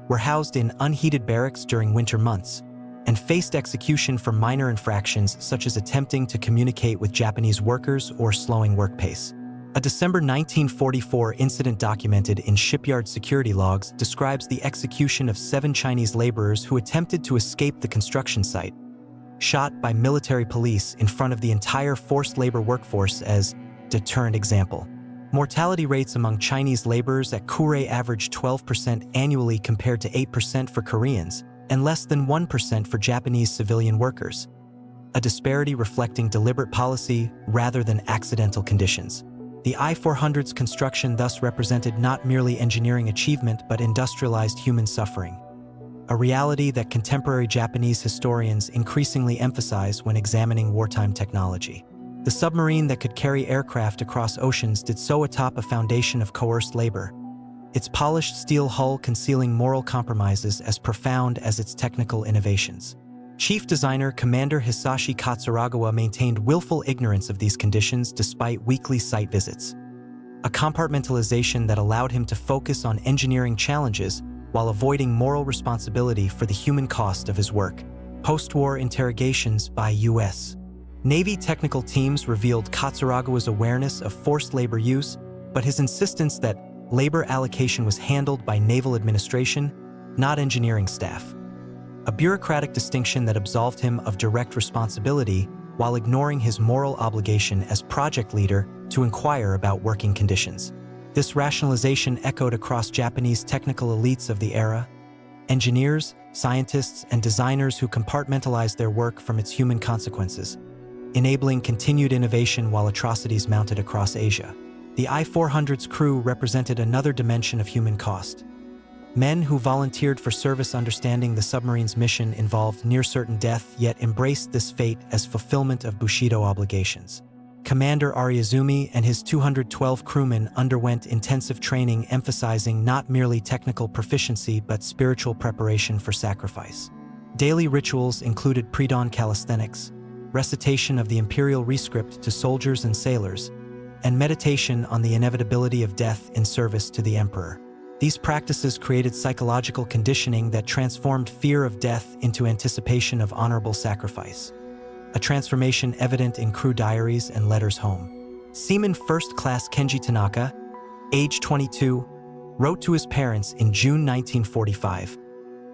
were housed in unheated barracks during winter months, and faced execution for minor infractions such as attempting to communicate with Japanese workers or slowing work pace. A December 1944 incident documented in shipyard security logs describes the execution of 7 Chinese laborers who attempted to escape the construction site, shot by military police in front of the entire forced labor workforce as deterrent example. Mortality rates among Chinese laborers at Kure averaged 12% annually compared to 8% for Koreans, and less than 1% for Japanese civilian workers, a disparity reflecting deliberate policy rather than accidental conditions. The I-400's construction thus represented not merely engineering achievement but industrialized human suffering. a reality that contemporary Japanese historians increasingly emphasize when examining wartime technology. The submarine that could carry aircraft across oceans did so atop a foundation of coerced labor, its polished steel hull concealing moral compromises as profound as its technical innovations. Chief designer Commander Hisashi Katsuragawa maintained willful ignorance of these conditions despite weekly site visits, a compartmentalization that allowed him to focus on engineering challenges while avoiding moral responsibility for the human cost of his work. Post-war interrogations by U.S. Navy technical teams revealed Katsuragawa's awareness of forced labor use, but his insistence that labor allocation was handled by naval administration, not engineering staff. A bureaucratic distinction that absolved him of direct responsibility while ignoring his moral obligation as project leader to inquire about working conditions. This rationalization echoed across Japanese technical elites of the era, engineers, scientists, and designers who compartmentalized their work from its human consequences, enabling continued innovation while atrocities mounted across Asia. The I-400's crew represented another dimension of human cost. Men who volunteered for service understanding the submarine's mission involved near-certain death yet embraced this fate as fulfillment of Bushido obligations. Commander Ariazumi and his 212 crewmen underwent intensive training emphasizing not merely technical proficiency but spiritual preparation for sacrifice. Daily rituals included pre-dawn calisthenics, recitation of the imperial rescript to soldiers and sailors, and meditation on the inevitability of death in service to the emperor. These practices created psychological conditioning that transformed fear of death into anticipation of honorable sacrifice, a transformation evident in crew diaries and letters home. Seaman First Class Kenji Tanaka, age 22, wrote to his parents in June 1945,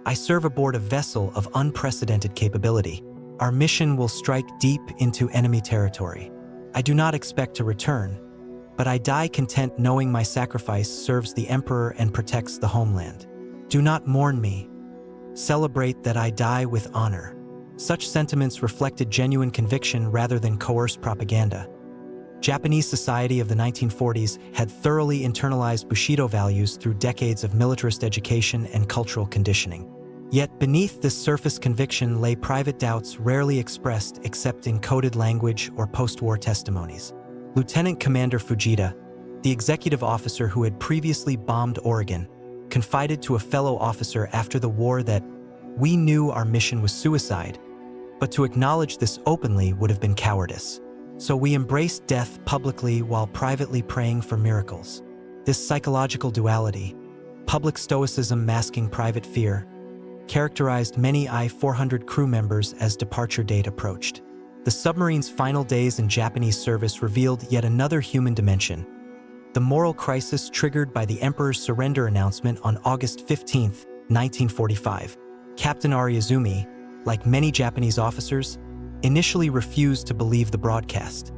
"I serve aboard a vessel of unprecedented capability. Our mission will strike deep into enemy territory. I do not expect to return, but I die content knowing my sacrifice serves the emperor and protects the homeland. Do not mourn me. Celebrate that I die with honor." Such sentiments reflected genuine conviction rather than coerced propaganda. Japanese society of the 1940s had thoroughly internalized Bushido values through decades of militarist education and cultural conditioning. Yet beneath this surface conviction lay private doubts rarely expressed except in coded language or post-war testimonies. Lieutenant Commander Fujita, the executive officer who had previously bombed Oregon, confided to a fellow officer after the war that, "We knew our mission was suicide, but to acknowledge this openly would have been cowardice. So we embraced death publicly while privately praying for miracles." This psychological duality, public stoicism masking private fear, characterized many I-400 crew members as departure date approached. The submarine's final days in Japanese service revealed yet another human dimension: the moral crisis triggered by the Emperor's surrender announcement on August 15, 1945. Captain Ariazumi, like many Japanese officers, initially refused to believe the broadcast,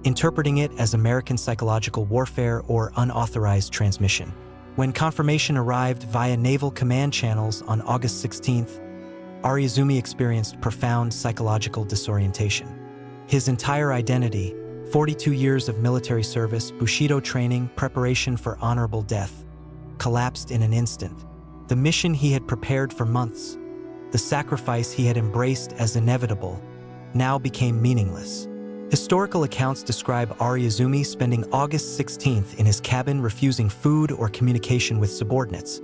interpreting it as American psychological warfare or unauthorized transmission. When confirmation arrived via naval command channels on August 16, Ariazumi experienced profound psychological disorientation. His entire identity, 42 years of military service, Bushido training, preparation for honorable death, collapsed in an instant. The mission he had prepared for months, the sacrifice he had embraced as inevitable, now became meaningless. Historical accounts describe Ariazumi spending August 16th in his cabin refusing food or communication with subordinates,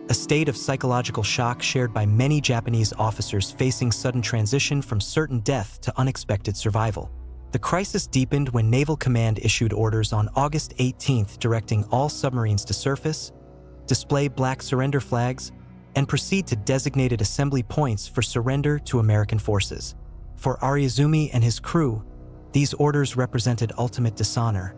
a state of psychological shock shared by many Japanese officers facing sudden transition from certain death to unexpected survival. The crisis deepened when Naval Command issued orders on August 18th directing all submarines to surface, display black surrender flags, and proceed to designated assembly points for surrender to American forces. For Ariazumi and his crew, these orders represented ultimate dishonor.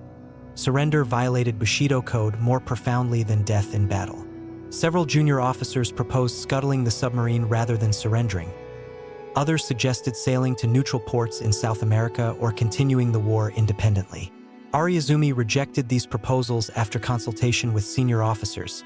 Surrender violated Bushido code more profoundly than death in battle. Several junior officers proposed scuttling the submarine rather than surrendering. Others suggested sailing to neutral ports in South America or continuing the war independently. Ariazumi rejected these proposals after consultation with senior officers,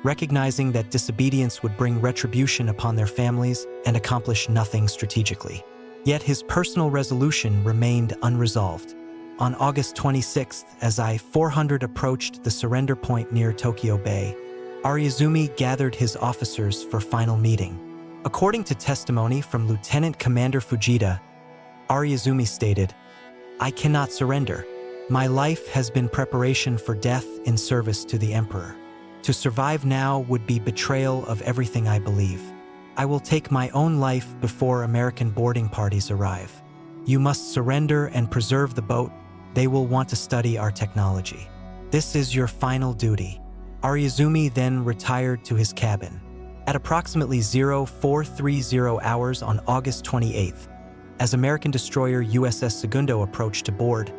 recognizing that disobedience would bring retribution upon their families and accomplish nothing strategically. Yet his personal resolution remained unresolved. On August 26th, as I-400 approached the surrender point near Tokyo Bay, Ariazumi gathered his officers for final meeting. According to testimony from Lieutenant Commander Fujita, Ariazumi stated, "I cannot surrender. My life has been preparation for death in service to the Emperor. To survive now would be betrayal of everything I believe. I will take my own life before American boarding parties arrive. You must surrender and preserve the boat. They will want to study our technology. This is your final duty." Ariazumi then retired to his cabin. At approximately 0430 hours on August 28th, as American destroyer USS Segundo approached to board,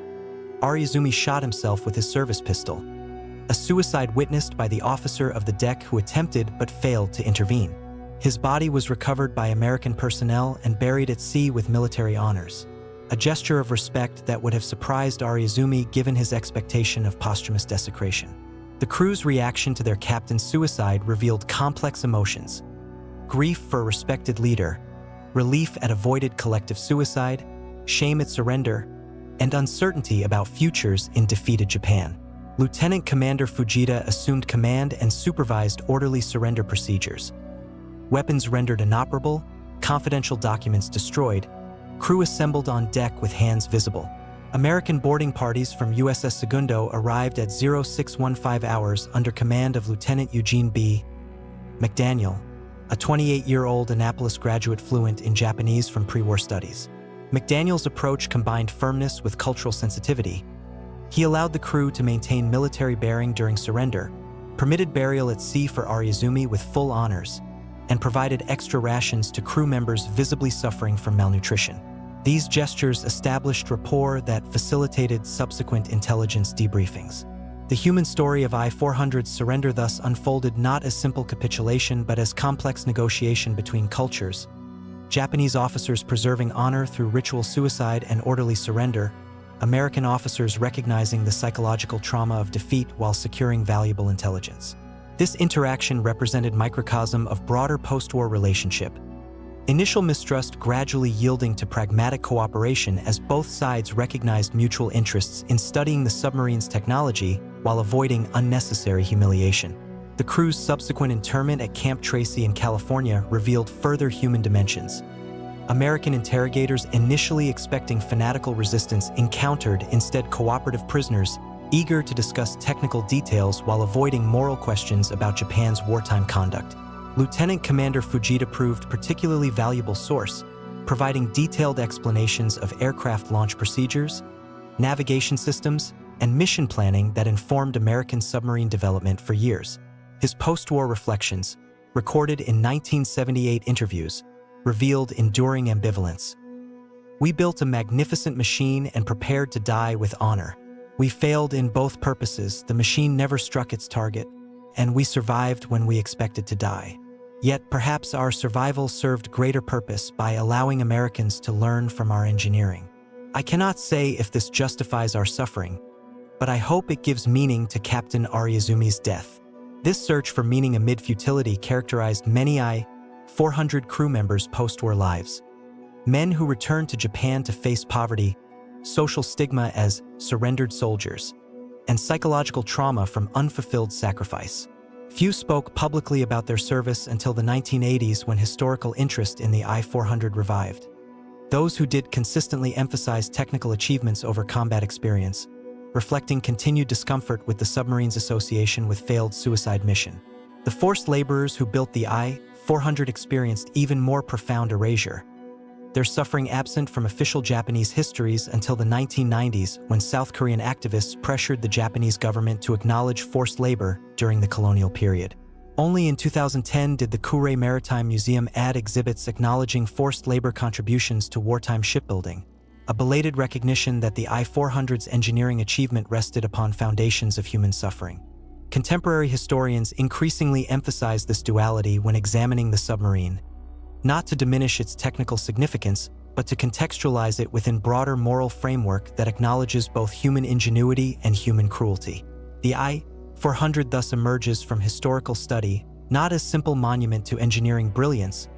Ariazumi shot himself with his service pistol, a suicide witnessed by the officer of the deck who attempted but failed to intervene. His body was recovered by American personnel and buried at sea with military honors, a gesture of respect that would have surprised Ariazumi given his expectation of posthumous desecration. The crew's reaction to their captain's suicide revealed complex emotions: grief for a respected leader, relief at avoided collective suicide, shame at surrender, and uncertainty about futures in defeated Japan. Lieutenant Commander Fujita assumed command and supervised orderly surrender procedures. Weapons rendered inoperable, confidential documents destroyed, crew assembled on deck with hands visible. American boarding parties from USS Segundo arrived at 0615 hours under command of Lieutenant Eugene B. McDaniel, a 28-year-old Annapolis graduate fluent in Japanese from pre-war studies. McDaniel's approach combined firmness with cultural sensitivity. He allowed the crew to maintain military bearing during surrender, permitted burial at sea for Ariazumi with full honors, and provided extra rations to crew members visibly suffering from malnutrition. These gestures established rapport that facilitated subsequent intelligence debriefings. The human story of I-400's surrender thus unfolded not as simple capitulation but as complex negotiation between cultures, Japanese officers preserving honor through ritual suicide and orderly surrender, American officers recognizing the psychological trauma of defeat while securing valuable intelligence. This interaction represented microcosm of broader post-war relationship. Initial mistrust gradually yielding to pragmatic cooperation as both sides recognized mutual interests in studying the submarine's technology while avoiding unnecessary humiliation. The crew's subsequent internment at Camp Tracy in California revealed further human dimensions. American interrogators, initially expecting fanatical resistance, encountered instead cooperative prisoners eager to discuss technical details while avoiding moral questions about Japan's wartime conduct. Lieutenant Commander Fujita proved particularly valuable source, providing detailed explanations of aircraft launch procedures, navigation systems, and mission planning that informed American submarine development for years. His post-war reflections, recorded in 1978 interviews, revealed enduring ambivalence. "We built a magnificent machine and prepared to die with honor. We failed in both purposes. The machine never struck its target, and we survived when we expected to die. Yet perhaps our survival served greater purpose by allowing Americans to learn from our engineering. I cannot say if this justifies our suffering, but I hope it gives meaning to Captain Ariazumi's death." This search for meaning amid futility characterized many I-400 crew members' post-war lives. Men who returned to Japan to face poverty, social stigma as surrendered soldiers, and psychological trauma from unfulfilled sacrifice. Few spoke publicly about their service until the 1980s when historical interest in the I-400 revived. Those who did consistently emphasized technical achievements over combat experience, reflecting continued discomfort with the submarine's association with failed suicide mission. The forced laborers who built the I-400 experienced even more profound erasure, their suffering absent from official Japanese histories until the 1990s when South Korean activists pressured the Japanese government to acknowledge forced labor during the colonial period. Only in 2010 did the Kure Maritime Museum add exhibits acknowledging forced labor contributions to wartime shipbuilding, a belated recognition that the I-400's engineering achievement rested upon foundations of human suffering. Contemporary historians increasingly emphasize this duality when examining the submarine, not to diminish its technical significance, but to contextualize it within broader moral framework that acknowledges both human ingenuity and human cruelty. The I-400 thus emerges from historical study not as simple monument to engineering brilliance,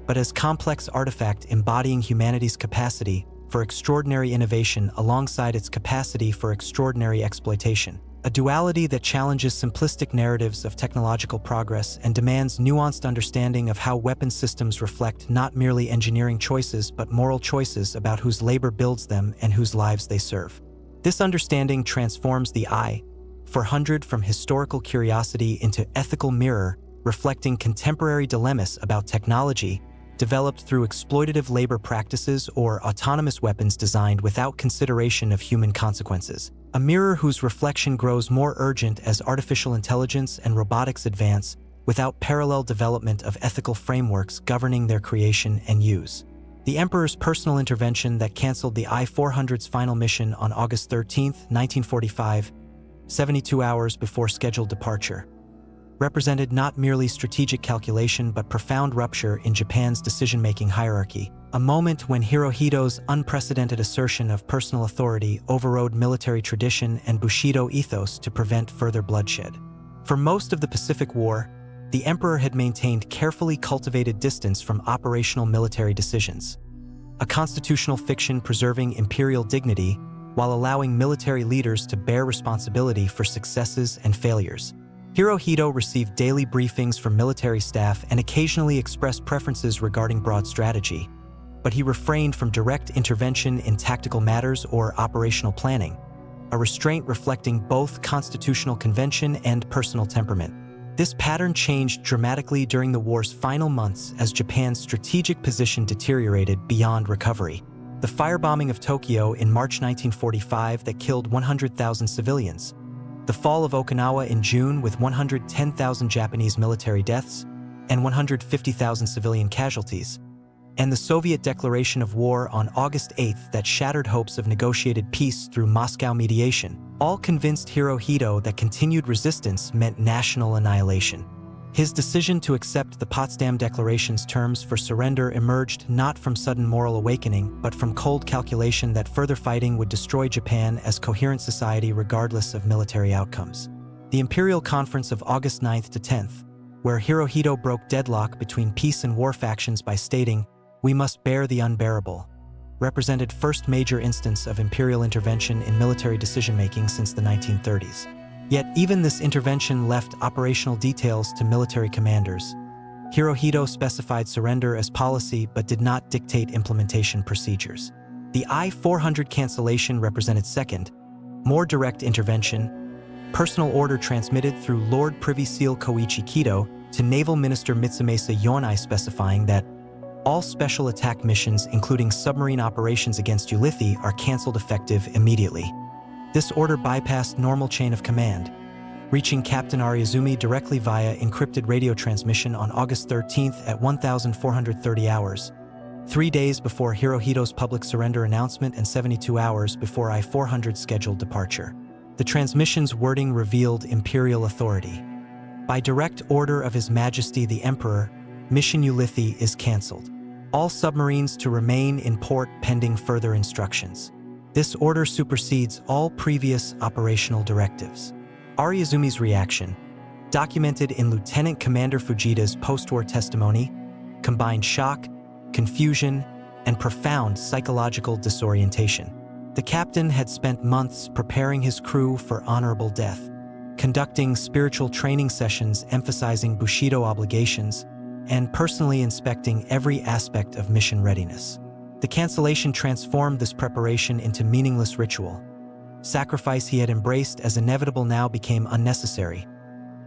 but as complex artifact embodying humanity's capacity for extraordinary innovation alongside its capacity for extraordinary exploitation. a duality that challenges simplistic narratives of technological progress and demands nuanced understanding of how weapon systems reflect not merely engineering choices but moral choices about whose labor builds them and whose lives they serve. This understanding transforms the I-400 from historical curiosity into ethical mirror, reflecting contemporary dilemmas about technology developed through exploitative labor practices or autonomous weapons designed without consideration of human consequences. A mirror whose reflection grows more urgent as artificial intelligence and robotics advance without parallel development of ethical frameworks governing their creation and use. The Emperor's personal intervention that canceled the I-400's final mission on August 13, 1945, 72 hours before scheduled departure, represented not merely strategic calculation but profound rupture in Japan's decision-making hierarchy, a moment when Hirohito's unprecedented assertion of personal authority overrode military tradition and Bushido ethos to prevent further bloodshed. For most of the Pacific War, the Emperor had maintained carefully cultivated distance from operational military decisions, a constitutional fiction preserving imperial dignity while allowing military leaders to bear responsibility for successes and failures. Hirohito received daily briefings from military staff and occasionally expressed preferences regarding broad strategy, but he refrained from direct intervention in tactical matters or operational planning, a restraint reflecting both constitutional convention and personal temperament. This pattern changed dramatically during the war's final months as Japan's strategic position deteriorated beyond recovery. The firebombing of Tokyo in March 1945 that killed 100,000 civilians, the fall of Okinawa in June with 110,000 Japanese military deaths and 150,000 civilian casualties, and the Soviet declaration of war on August 8 that shattered hopes of negotiated peace through Moscow mediation, all convinced Hirohito that continued resistance meant national annihilation. His decision to accept the Potsdam Declaration's terms for surrender emerged not from sudden moral awakening, but from cold calculation that further fighting would destroy Japan as coherent society regardless of military outcomes. The Imperial Conference of August 9 to 10, where Hirohito broke deadlock between peace and war factions by stating, "We must bear the unbearable," represented first major instance of imperial intervention in military decision-making since the 1930s. Yet even this intervention left operational details to military commanders. Hirohito specified surrender as policy but did not dictate implementation procedures. The I-400 cancellation represented second, more direct intervention, personal order transmitted through Lord Privy Seal Koichi Kido to Naval Minister Mitsumasa Yonai specifying that all special attack missions, including submarine operations against Ulithi, are canceled effective immediately. This order bypassed normal chain of command, reaching Captain Ariazumi directly via encrypted radio transmission on August 13 at 1430 hours, 3 days before Hirohito's public surrender announcement and 72 hours before I-400's scheduled departure. The transmission's wording revealed imperial authority. By direct order of His Majesty the Emperor, Mission Ulithi is cancelled. All submarines to remain in port pending further instructions. This order supersedes all previous operational directives. Ariazumi's reaction, documented in Lieutenant Commander Fujita's post-war testimony, combined shock, confusion, and profound psychological disorientation. The captain had spent months preparing his crew for honorable death, conducting spiritual training sessions emphasizing Bushido obligations, and personally inspecting every aspect of mission readiness. The cancellation transformed this preparation into meaningless ritual. Sacrifice he had embraced as inevitable now became unnecessary.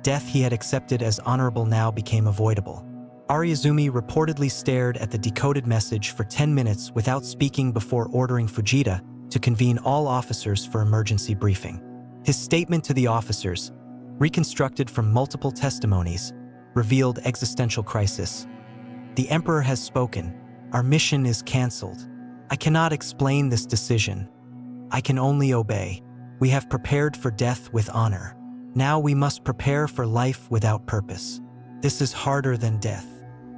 Death he had accepted as honorable now became avoidable. Ariazumi reportedly stared at the decoded message for 10 minutes without speaking before ordering Fujita to convene all officers for emergency briefing. His statement to the officers, reconstructed from multiple testimonies, revealed existential crisis. "The Emperor has spoken. Our mission is cancelled. I cannot explain this decision. I can only obey. We have prepared for death with honor. Now we must prepare for life without purpose. This is harder than death."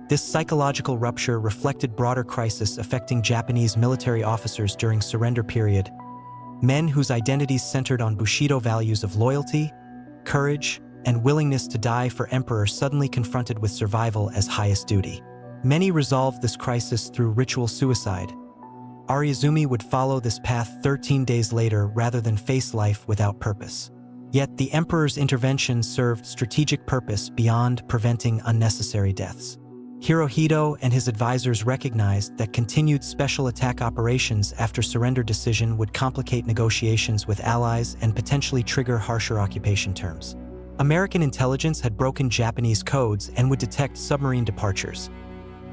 This psychological rupture reflected broader crisis affecting Japanese military officers during surrender period. Men whose identities centered on Bushido values of loyalty, courage, and willingness to die for Emperor suddenly confronted with survival as highest duty. Many resolved this crisis through ritual suicide. Ariazumi would follow this path 13 days later rather than face life without purpose. Yet the emperor's intervention served strategic purpose beyond preventing unnecessary deaths. Hirohito and his advisors recognized that continued special attack operations after surrender decision would complicate negotiations with allies and potentially trigger harsher occupation terms. American intelligence had broken Japanese codes and would detect submarine departures.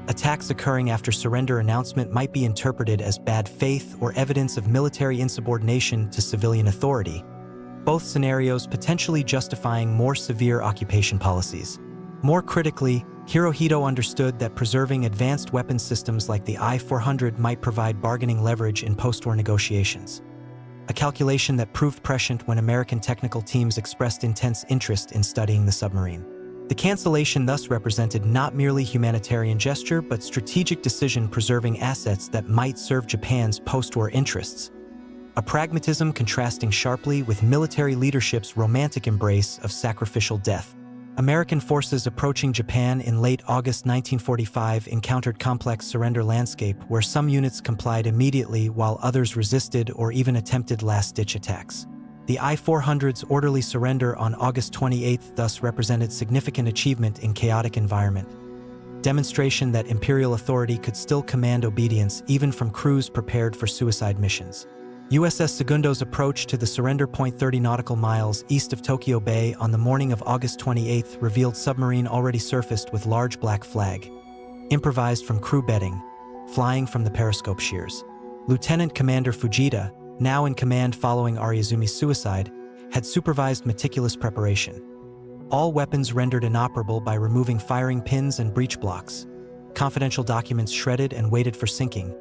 Attacks occurring after surrender announcement might be interpreted as bad faith or evidence of military insubordination to civilian authority, both scenarios potentially justifying more severe occupation policies. More critically, Hirohito understood that preserving advanced weapons systems like the I-400 might provide bargaining leverage in post-war negotiations, a calculation that proved prescient when American technical teams expressed intense interest in studying the submarine. The cancellation thus represented not merely humanitarian gesture but strategic decision preserving assets that might serve Japan's post-war interests, a pragmatism contrasting sharply with military leadership's romantic embrace of sacrificial death. American forces approaching Japan in late August 1945 encountered complex surrender landscape where some units complied immediately while others resisted or even attempted last-ditch attacks. The I-400's orderly surrender on August 28 thus represented significant achievement in chaotic environment, demonstration that imperial authority could still command obedience even from crews prepared for suicide missions. USS Segundo's approach to the surrender point 30 nautical miles east of Tokyo Bay on the morning of August 28 revealed submarine already surfaced with large black flag, improvised from crew bedding, flying from the periscope shears. Lieutenant Commander Fujita, now in command following Ariazumi's suicide, had supervised meticulous preparation. All weapons rendered inoperable by removing firing pins and breech blocks, confidential documents shredded and weighted for sinking,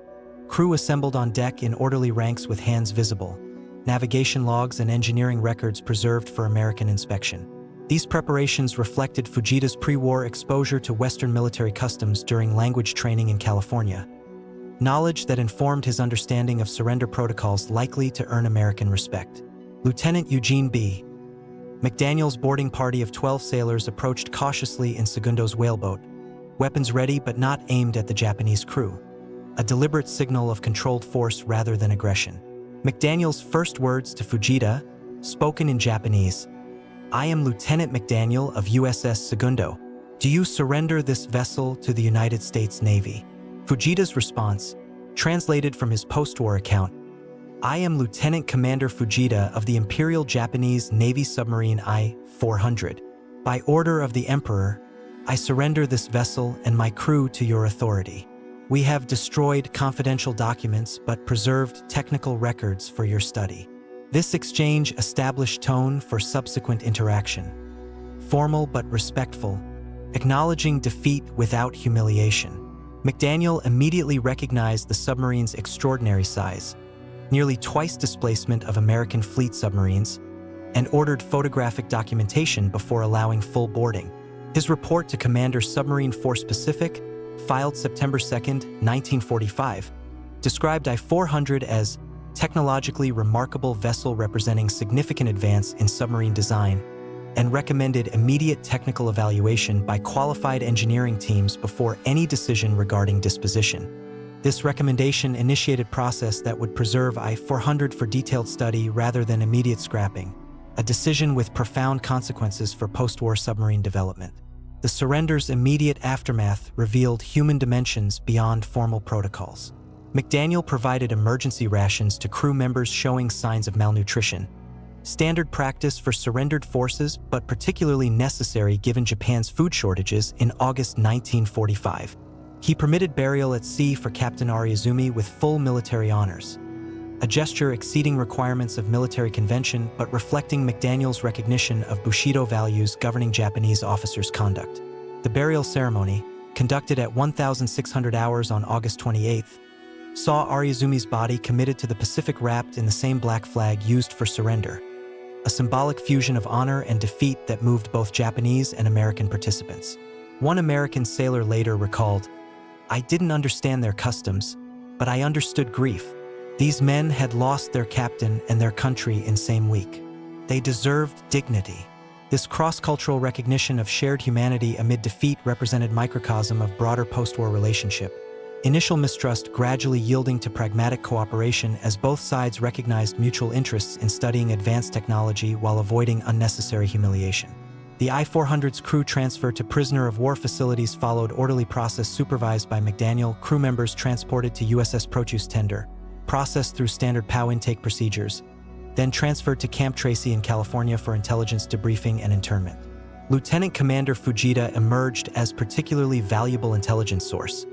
crew assembled on deck in orderly ranks with hands visible, navigation logs and engineering records preserved for American inspection. These preparations reflected Fujita's pre-war exposure to Western military customs during language training in California, knowledge that informed his understanding of surrender protocols likely to earn American respect. Lieutenant Eugene B. McDaniel's boarding party of 12 sailors approached cautiously in Segundo's whaleboat, weapons ready but not aimed at the Japanese crew, a deliberate signal of controlled force rather than aggression. McDaniel's first words to Fujita, spoken in Japanese, "I am Lieutenant McDaniel of USS Segundo. Do you surrender this vessel to the United States Navy?" Fujita's response, translated from his post-war account, "I am Lieutenant Commander Fujita of the Imperial Japanese Navy submarine I-400. By order of the Emperor, I surrender this vessel and my crew to your authority. We have destroyed confidential documents but preserved technical records for your study." This exchange established tone for subsequent interaction. Formal but respectful, acknowledging defeat without humiliation. McDaniel immediately recognized the submarine's extraordinary size, nearly twice displacement of American fleet submarines, and ordered photographic documentation before allowing full boarding. His report to Commander Submarine Force Pacific, filed September 2, 1945, described I-400 as technologically remarkable vessel representing significant advance in submarine design and recommended immediate technical evaluation by qualified engineering teams before any decision regarding disposition. This recommendation initiated process that would preserve I-400 for detailed study rather than immediate scrapping, a decision with profound consequences for post-war submarine development. The surrender's immediate aftermath revealed human dimensions beyond formal protocols. McDaniel provided emergency rations to crew members showing signs of malnutrition, standard practice for surrendered forces but particularly necessary given Japan's food shortages in August 1945. He permitted burial at sea for Captain Ariazumi with full military honors, a gesture exceeding requirements of military convention but reflecting McDaniel's recognition of Bushido values governing Japanese officers' conduct. The burial ceremony, conducted at 1,600 hours on August 28th, saw Ariazumi's body committed to the Pacific wrapped in the same black flag used for surrender, a symbolic fusion of honor and defeat that moved both Japanese and American participants. One American sailor later recalled, "I didn't understand their customs, but I understood grief. These men had lost their captain and their country in same week. They deserved dignity." This cross-cultural recognition of shared humanity amid defeat represented microcosm of broader post-war relationship, initial mistrust gradually yielding to pragmatic cooperation as both sides recognized mutual interests in studying advanced technology while avoiding unnecessary humiliation. The I-400's crew transfer to prisoner of war facilities followed orderly process supervised by McDaniel, crew members transported to USS Proteus tender, processed through standard POW intake procedures, then transferred to Camp Tracy in California for intelligence debriefing and internment. Lieutenant Commander Fujita emerged as particularly valuable intelligence source.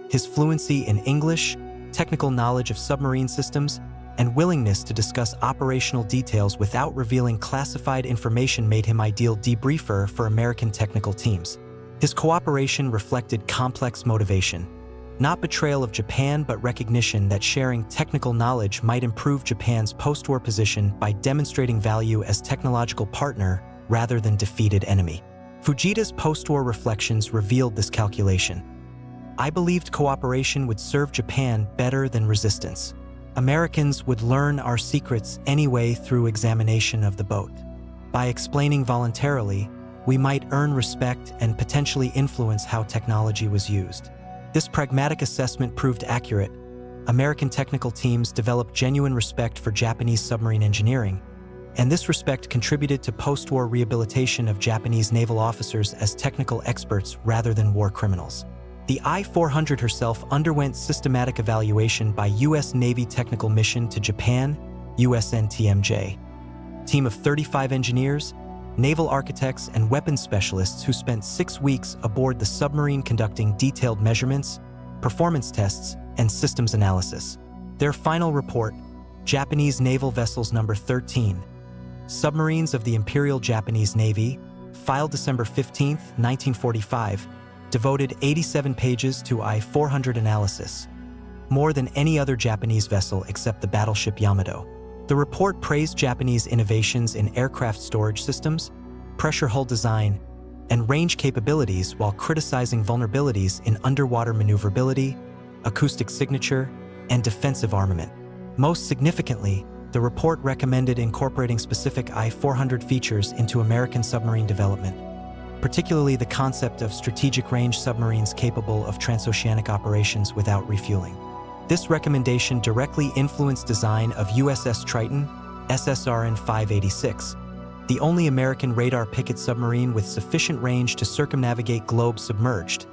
His fluency in English, technical knowledge of submarine systems, and willingness to discuss operational details without revealing classified information made him ideal debriefer for American technical teams. His cooperation reflected complex motivation, not betrayal of Japan but recognition that sharing technical knowledge might improve Japan's post-war position by demonstrating value as technological partner rather than defeated enemy. Fujita's post-war reflections revealed this calculation. I believed cooperation would serve Japan better than resistance. Americans would learn our secrets anyway through examination of the boat. By explaining voluntarily, we might earn respect and potentially influence how technology was used. This pragmatic assessment proved accurate. American technical teams developed genuine respect for Japanese submarine engineering, and this respect contributed to post-war rehabilitation of Japanese naval officers as technical experts rather than war criminals. The I-400 herself underwent systematic evaluation by U.S. Navy Technical Mission to Japan, USNTMJ. Team of 35 engineers, naval architects, and weapons specialists who spent 6 weeks aboard the submarine conducting detailed measurements, performance tests, and systems analysis. Their final report, Japanese Naval Vessels Number 13, Submarines of the Imperial Japanese Navy, filed December 15, 1945, devoted 87 pages to I-400 analysis, more than any other Japanese vessel except the battleship Yamato. The report praised Japanese innovations in aircraft storage systems, pressure hull design, and range capabilities while criticizing vulnerabilities in underwater maneuverability, acoustic signature, and defensive armament. Most significantly, the report recommended incorporating specific I-400 features into American submarine development, particularly the concept of strategic range submarines capable of transoceanic operations without refueling. This recommendation directly influenced design of USS Triton, SSRN 586, the only American radar picket submarine with sufficient range to circumnavigate globe submerged,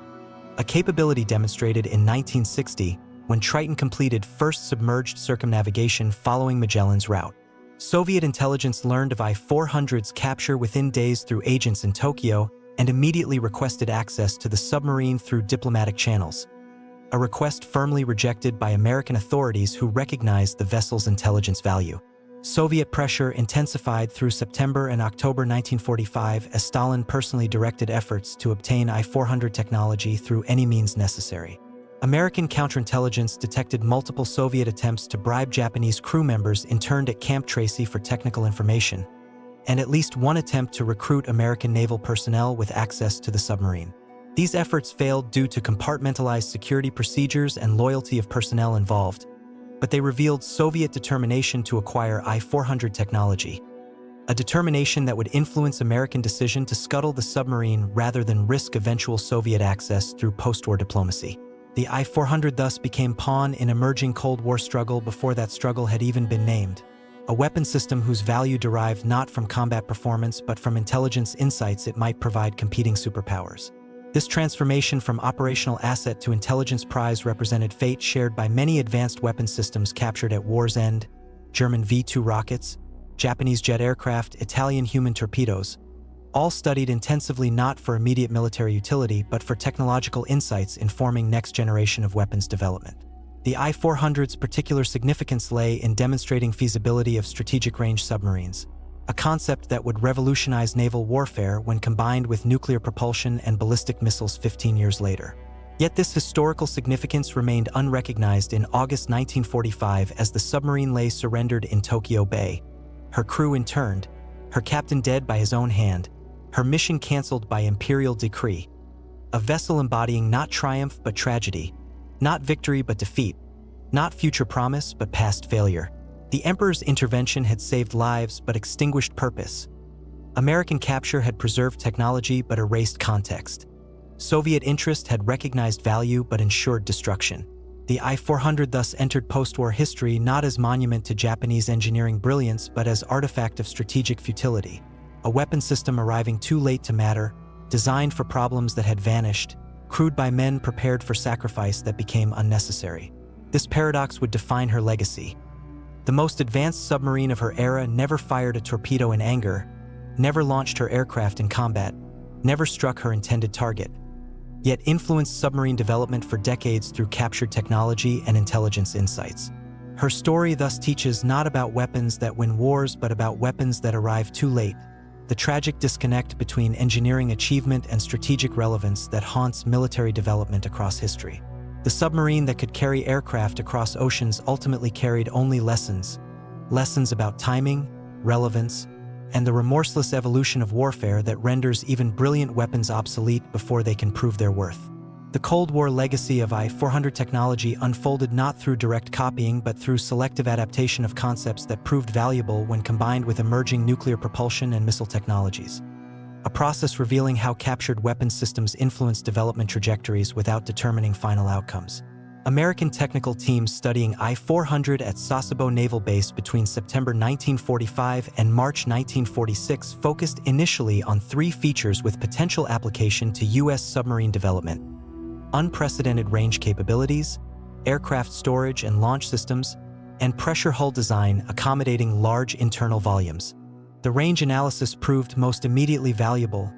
a capability demonstrated in 1960 when Triton completed first submerged circumnavigation following Magellan's route. Soviet intelligence learned of I-400's capture within days through agents in Tokyo and immediately requested access to the submarine through diplomatic channels, a request firmly rejected by American authorities who recognized the vessel's intelligence value. Soviet pressure intensified through September and October 1945 as Stalin personally directed efforts to obtain I-400 technology through any means necessary. American counterintelligence detected multiple Soviet attempts to bribe Japanese crew members interned at Camp Tracy for technical information, and at least one attempt to recruit American naval personnel with access to the submarine. These efforts failed due to compartmentalized security procedures and loyalty of personnel involved, but they revealed Soviet determination to acquire I-400 technology, a determination that would influence American decision to scuttle the submarine rather than risk eventual Soviet access through post-war diplomacy. The I-400 thus became pawn in emerging Cold War struggle before that struggle had even been named, a weapon system whose value derived not from combat performance but from intelligence insights it might provide competing superpowers. This transformation from operational asset to intelligence prize represented fate shared by many advanced weapon systems captured at war's end: German V-2 rockets, Japanese jet aircraft, Italian human torpedoes, all studied intensively not for immediate military utility but for technological insights informing next generation of weapons development. The I-400's particular significance lay in demonstrating feasibility of strategic range submarines, a concept that would revolutionize naval warfare when combined with nuclear propulsion and ballistic missiles 15 years later. Yet this historical significance remained unrecognized in August 1945 as the submarine lay surrendered in Tokyo Bay, her crew interned, her captain dead by his own hand, her mission canceled by imperial decree. A vessel embodying not triumph but tragedy, not victory but defeat, not future promise but past failure. The Emperor's intervention had saved lives but extinguished purpose. American capture had preserved technology but erased context. Soviet interest had recognized value but ensured destruction. The I-400 thus entered post-war history not as monument to Japanese engineering brilliance but as artifact of strategic futility, a weapon system arriving too late to matter, designed for problems that had vanished, crewed by men prepared for sacrifice that became unnecessary. This paradox would define her legacy. The most advanced submarine of her era never fired a torpedo in anger, never launched her aircraft in combat, never struck her intended target, yet influenced submarine development for decades through captured technology and intelligence insights. Her story thus teaches not about weapons that win wars but about weapons that arrive too late, the tragic disconnect between engineering achievement and strategic relevance that haunts military development across history. The submarine that could carry aircraft across oceans ultimately carried only lessons about timing, relevance, and the remorseless evolution of warfare that renders even brilliant weapons obsolete before they can prove their worth. The Cold War legacy of I-400 technology unfolded not through direct copying but through selective adaptation of concepts that proved valuable when combined with emerging nuclear propulsion and missile technologies. A process revealing how captured weapons systems influence development trajectories without determining final outcomes. American technical teams studying I-400 at Sasebo Naval Base between September 1945 and March 1946 focused initially on three features with potential application to U.S. submarine development: unprecedented range capabilities, aircraft storage and launch systems, and pressure hull design accommodating large internal volumes. The range analysis proved most immediately valuable.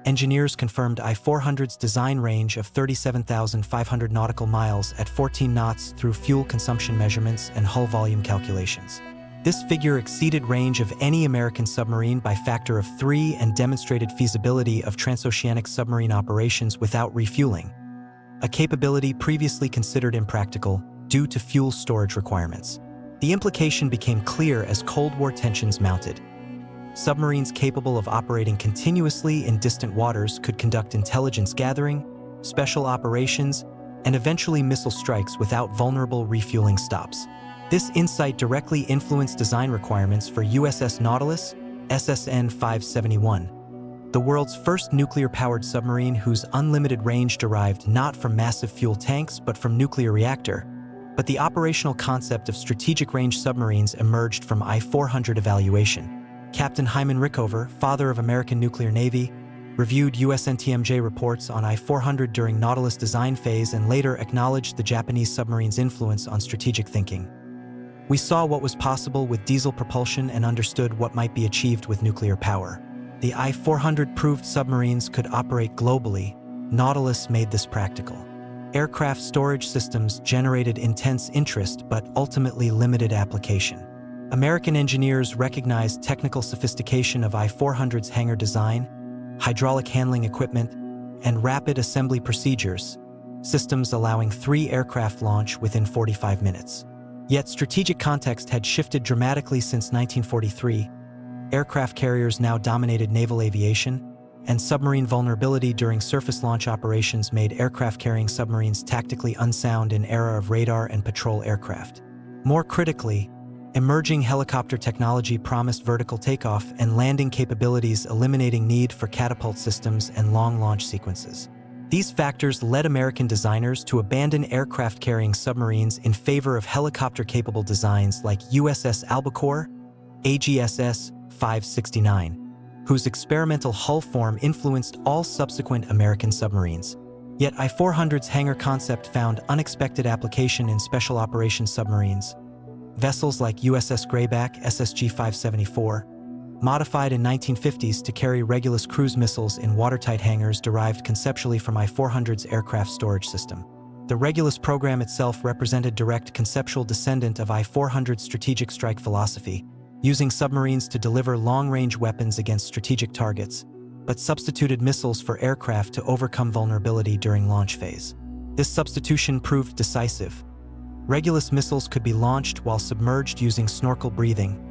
Engineers confirmed I-400's design range of 37,500 nautical miles at 14 knots through fuel consumption measurements and hull volume calculations. This figure exceeded range of any American submarine by factor of 3 and demonstrated feasibility of transoceanic submarine operations without refueling, a capability previously considered impractical due to fuel storage requirements. The implication became clear as Cold War tensions mounted. Submarines capable of operating continuously in distant waters could conduct intelligence gathering, special operations, and eventually missile strikes without vulnerable refueling stops. This insight directly influenced design requirements for USS Nautilus, SSN 571, the world's first nuclear-powered submarine whose unlimited range derived not from massive fuel tanks but from nuclear reactor. But the operational concept of strategic range submarines emerged from I-400 evaluation. Captain Hyman Rickover, father of American nuclear navy, reviewed USNTMJ reports on I-400 during Nautilus design phase and later acknowledged the Japanese submarine's influence on strategic thinking. We saw what was possible with diesel propulsion and understood what might be achieved with nuclear power. The I-400 proved submarines could operate globally. Nautilus made this practical. Aircraft storage systems generated intense interest but ultimately limited application. American engineers recognized technical sophistication of I-400's hangar design, hydraulic handling equipment, and rapid assembly procedures, systems allowing 3 aircraft launch within 45 minutes. Yet strategic context had shifted dramatically since 1943. Aircraft carriers now dominated naval aviation, and submarine vulnerability during surface launch operations made aircraft-carrying submarines tactically unsound in era of radar and patrol aircraft. More critically, emerging helicopter technology promised vertical takeoff and landing capabilities, eliminating need for catapult systems and long launch sequences. These factors led American designers to abandon aircraft-carrying submarines in favor of helicopter-capable designs like USS Albacore, AGSS 569, whose experimental hull form influenced all subsequent American submarines. Yet I-400's hangar concept found unexpected application in special operations submarines. Vessels like USS Grayback, SSG 574, modified in 1950s to carry Regulus cruise missiles in watertight hangars derived conceptually from I-400's aircraft storage system. The Regulus program itself represented direct conceptual descendant of I-400's strategic strike philosophy, using submarines to deliver long-range weapons against strategic targets, but substituted missiles for aircraft to overcome vulnerability during launch phase. This substitution proved decisive. Regulus missiles could be launched while submerged using snorkel breathing,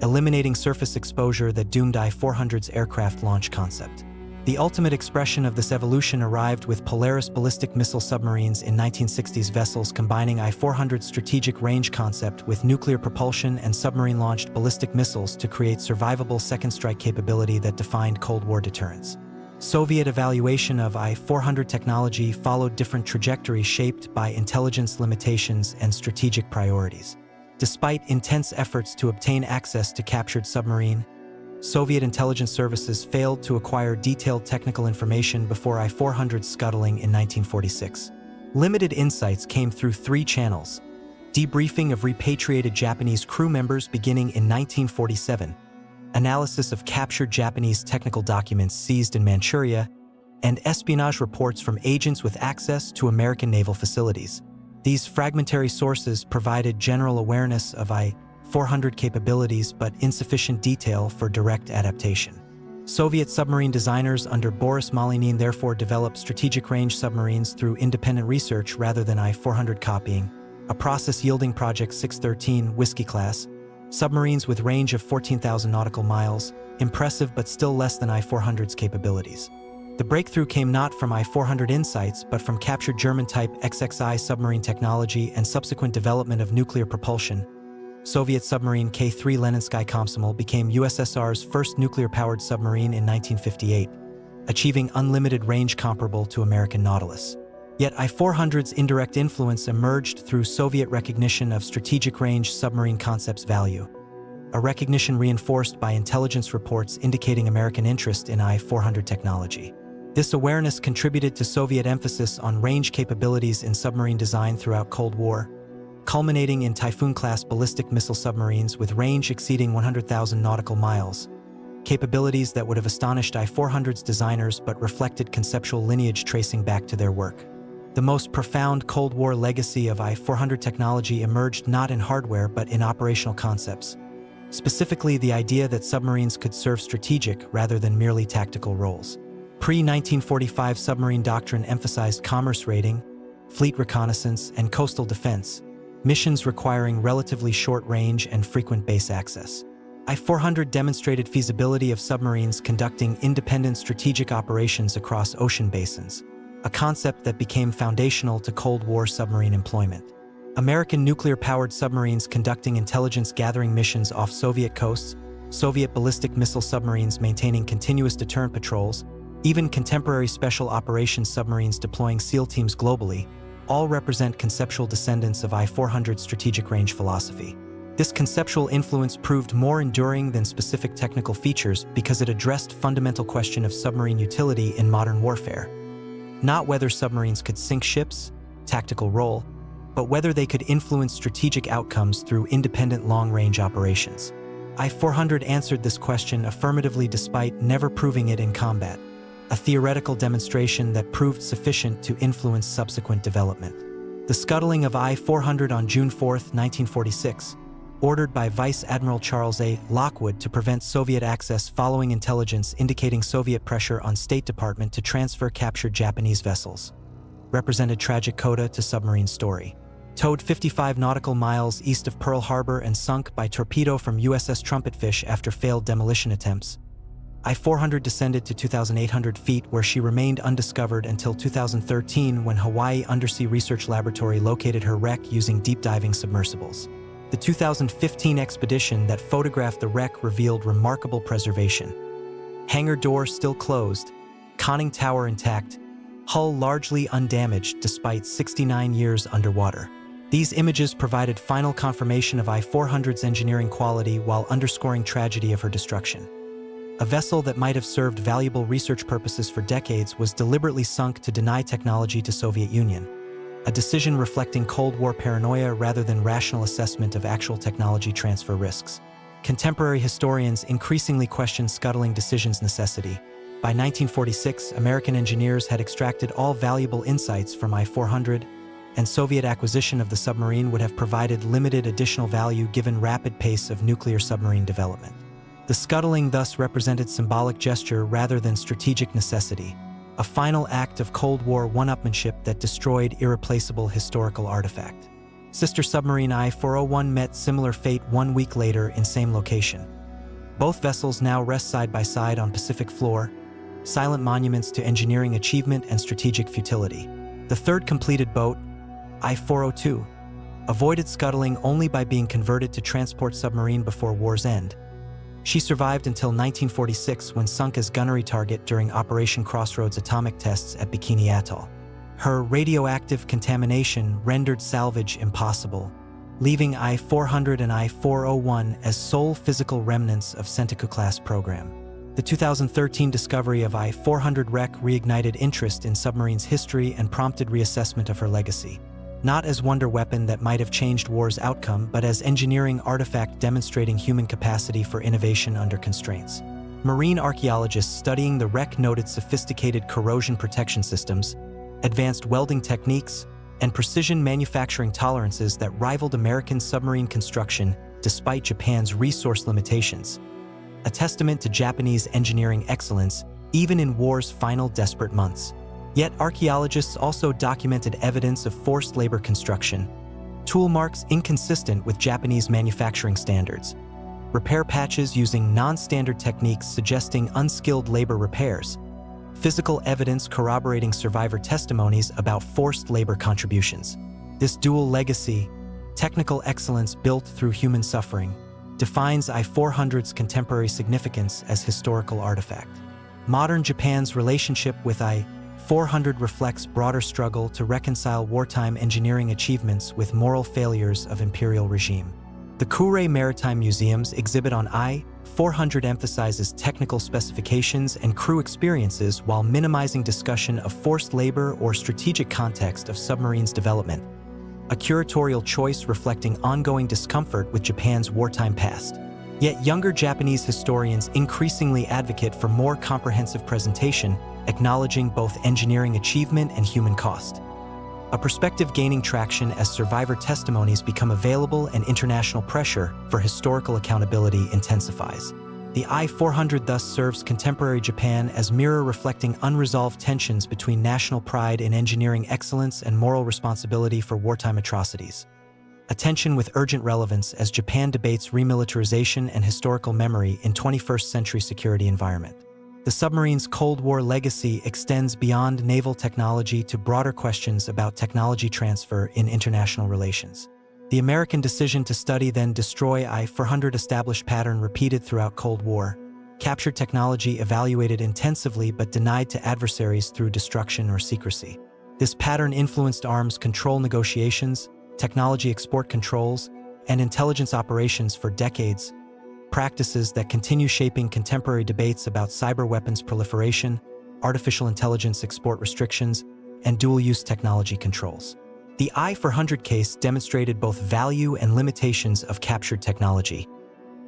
eliminating surface exposure that doomed I-400's aircraft launch concept. The ultimate expression of this evolution arrived with Polaris ballistic missile submarines in 1960s vessels combining I-400's strategic range concept with nuclear propulsion and submarine-launched ballistic missiles to create survivable second strike capability that defined Cold War deterrence. Soviet evaluation of I-400 technology followed different trajectories shaped by intelligence limitations and strategic priorities. Despite intense efforts to obtain access to captured submarine, Soviet intelligence services failed to acquire detailed technical information before I-400's scuttling in 1946. Limited insights came through three channels: debriefing of repatriated Japanese crew members beginning in 1947, analysis of captured Japanese technical documents seized in Manchuria, and espionage reports from agents with access to American naval facilities. These fragmentary sources provided general awareness of I-400 capabilities but insufficient detail for direct adaptation. Soviet submarine designers under Boris Malinin therefore developed strategic range submarines through independent research rather than I-400 copying, a process yielding Project 613 Whiskey class submarines with range of 14,000 nautical miles, impressive but still less than I-400's capabilities. The breakthrough came not from I-400 insights but from captured German-type XXI submarine technology and subsequent development of nuclear propulsion. Soviet submarine K-3 Leninsky Komsomol became USSR's first nuclear-powered submarine in 1958, achieving unlimited range comparable to American Nautilus. Yet I-400's indirect influence emerged through Soviet recognition of strategic range submarine concept's value, a recognition reinforced by intelligence reports indicating American interest in I-400 technology. This awareness contributed to Soviet emphasis on range capabilities in submarine design throughout Cold War, culminating in Typhoon-class ballistic missile submarines with range exceeding 100,000 nautical miles, capabilities that would have astonished I-400's designers but reflected conceptual lineage tracing back to their work. The most profound Cold War legacy of I-400 technology emerged not in hardware but in operational concepts, specifically the idea that submarines could serve strategic rather than merely tactical roles. Pre-1945 submarine doctrine emphasized commerce raiding, fleet reconnaissance, and coastal defense, missions requiring relatively short range and frequent base access. I-400 demonstrated feasibility of submarines conducting independent strategic operations across ocean basins, a concept that became foundational to Cold War submarine employment. American nuclear-powered submarines conducting intelligence-gathering missions off Soviet coasts, Soviet ballistic missile submarines maintaining continuous deterrent patrols, even contemporary special operations submarines deploying SEAL teams globally, all represent conceptual descendants of I-400's strategic range philosophy. This conceptual influence proved more enduring than specific technical features because it addressed fundamental question of submarine utility in modern warfare. Not whether submarines could sink ships, tactical role, but whether they could influence strategic outcomes through independent long-range operations. I-400 answered this question affirmatively despite never proving it in combat, a theoretical demonstration that proved sufficient to influence subsequent development. The scuttling of I-400 on June 4, 1946, ordered by Vice Admiral Charles A. Lockwood to prevent Soviet access following intelligence indicating Soviet pressure on State Department to transfer captured Japanese vessels, represented tragic coda to submarine story. Towed 55 nautical miles east of Pearl Harbor and sunk by torpedo from USS Trumpetfish after failed demolition attempts, I-400 descended to 2,800 feet where she remained undiscovered until 2013 when Hawaii Undersea Research Laboratory located her wreck using deep-diving submersibles. The 2015 expedition that photographed the wreck revealed remarkable preservation. Hangar door still closed, conning tower intact, hull largely undamaged despite 69 years underwater. These images provided final confirmation of I-400's engineering quality while underscoring tragedy of her destruction. A vessel that might have served valuable research purposes for decades was deliberately sunk to deny technology to Soviet Union, a decision reflecting Cold War paranoia rather than rational assessment of actual technology transfer risks. Contemporary historians increasingly question scuttling decisions' necessity. By 1946, American engineers had extracted all valuable insights from I-400, and Soviet acquisition of the submarine would have provided limited additional value given rapid pace of nuclear submarine development. The scuttling thus represented symbolic gesture rather than strategic necessity, a final act of Cold War one-upmanship that destroyed irreplaceable historical artifact. Sister submarine I-401 met similar fate 1 week later in same location. Both vessels now rest side by side on Pacific floor, silent monuments to engineering achievement and strategic futility. The third completed boat, I-402, avoided scuttling only by being converted to transport submarine before war's end. She survived until 1946 when sunk as gunnery target during Operation Crossroads atomic tests at Bikini Atoll. Her radioactive contamination rendered salvage impossible, leaving I-400 and I-401 as sole physical remnants of Sentoku-class program. The 2013 discovery of I-400 wreck reignited interest in submarines' history and prompted reassessment of her legacy. Not as wonder weapon that might have changed war's outcome, but as engineering artifact demonstrating human capacity for innovation under constraints. Marine archaeologists studying the wreck noted sophisticated corrosion protection systems, advanced welding techniques, and precision manufacturing tolerances that rivaled American submarine construction despite Japan's resource limitations. A testament to Japanese engineering excellence even in war's final desperate months. Yet archaeologists also documented evidence of forced labor construction, tool marks inconsistent with Japanese manufacturing standards, repair patches using non-standard techniques suggesting unskilled labor repairs, physical evidence corroborating survivor testimonies about forced labor contributions. This dual legacy, technical excellence built through human suffering, defines I-400's contemporary significance as historical artifact. Modern Japan's relationship with I-400 reflects broader struggle to reconcile wartime engineering achievements with moral failures of imperial regime. The Kure Maritime Museum's exhibit on I-400 emphasizes technical specifications and crew experiences while minimizing discussion of forced labor or strategic context of submarines' development, a curatorial choice reflecting ongoing discomfort with Japan's wartime past. Yet younger Japanese historians increasingly advocate for more comprehensive presentation, acknowledging both engineering achievement and human cost. A perspective gaining traction as survivor testimonies become available and international pressure for historical accountability intensifies. The I-400 thus serves contemporary Japan as mirror reflecting unresolved tensions between national pride in engineering excellence and moral responsibility for wartime atrocities. A tension with urgent relevance as Japan debates remilitarization and historical memory in 21st century security environment. The submarine's Cold War legacy extends beyond naval technology to broader questions about technology transfer in international relations. The American decision to study then destroy I-400 established pattern repeated throughout Cold War, captured technology evaluated intensively but denied to adversaries through destruction or secrecy. This pattern influenced arms control negotiations, technology export controls, and intelligence operations for decades, practices that continue shaping contemporary debates about cyber weapons proliferation, artificial intelligence export restrictions, and dual-use technology controls. The I-400 case demonstrated both value and limitations of captured technology.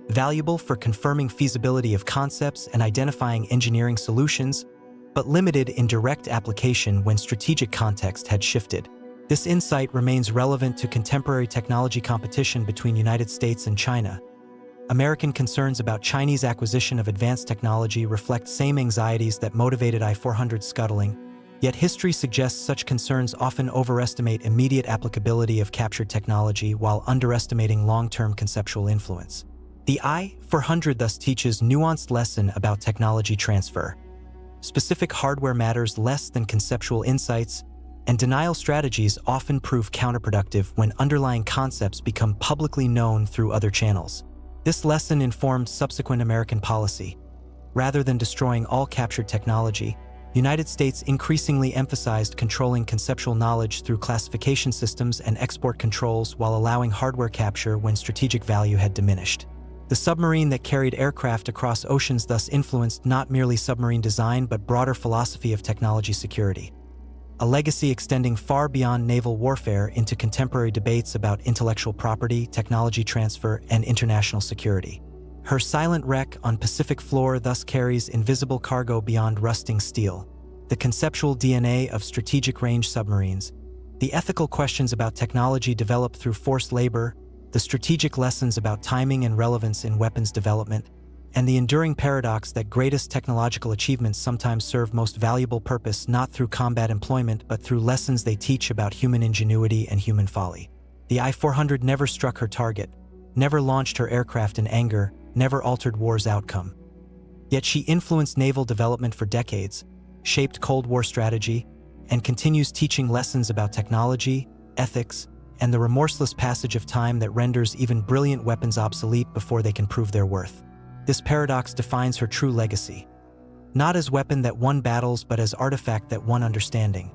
Valuable for confirming feasibility of concepts and identifying engineering solutions, but limited in direct application when strategic context had shifted. This insight remains relevant to contemporary technology competition between United States and China. American concerns about Chinese acquisition of advanced technology reflect same anxieties that motivated I-400 scuttling, yet history suggests such concerns often overestimate immediate applicability of captured technology while underestimating long-term conceptual influence. The I-400 thus teaches nuanced lesson about technology transfer. Specific hardware matters less than conceptual insights, and denial strategies often prove counterproductive when underlying concepts become publicly known through other channels. This lesson informed subsequent American policy. Rather than destroying all captured technology, the United States increasingly emphasized controlling conceptual knowledge through classification systems and export controls while allowing hardware capture when strategic value had diminished. The submarine that carried aircraft across oceans thus influenced not merely submarine design but broader philosophy of technology security. A legacy extending far beyond naval warfare into contemporary debates about intellectual property, technology transfer, and international security. Her silent wreck on Pacific floor thus carries invisible cargo beyond rusting steel, the conceptual DNA of strategic range submarines, the ethical questions about technology developed through forced labor, the strategic lessons about timing and relevance in weapons development, and the enduring paradox that greatest technological achievements sometimes serve most valuable purpose not through combat employment but through lessons they teach about human ingenuity and human folly. The I-400 never struck her target, never launched her aircraft in anger, never altered war's outcome. Yet she influenced naval development for decades, shaped Cold War strategy, and continues teaching lessons about technology, ethics, and the remorseless passage of time that renders even brilliant weapons obsolete before they can prove their worth. This paradox defines her true legacy. Not as weapon that won battles, but as artifact that won understanding.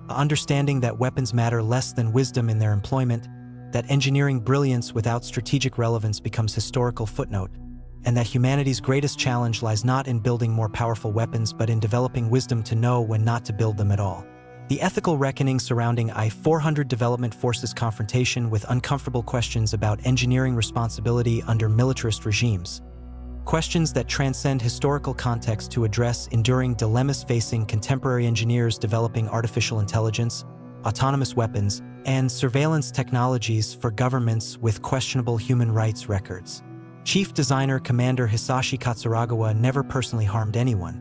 A understanding that weapons matter less than wisdom in their employment, that engineering brilliance without strategic relevance becomes historical footnote, and that humanity's greatest challenge lies not in building more powerful weapons but in developing wisdom to know when not to build them at all. The ethical reckoning surrounding I-400 development forces confrontation with uncomfortable questions about engineering responsibility under militarist regimes. Questions that transcend historical context to address enduring dilemmas facing contemporary engineers developing artificial intelligence, autonomous weapons, and surveillance technologies for governments with questionable human rights records. Chief Designer Commander Hisashi Katsuragawa never personally harmed anyone.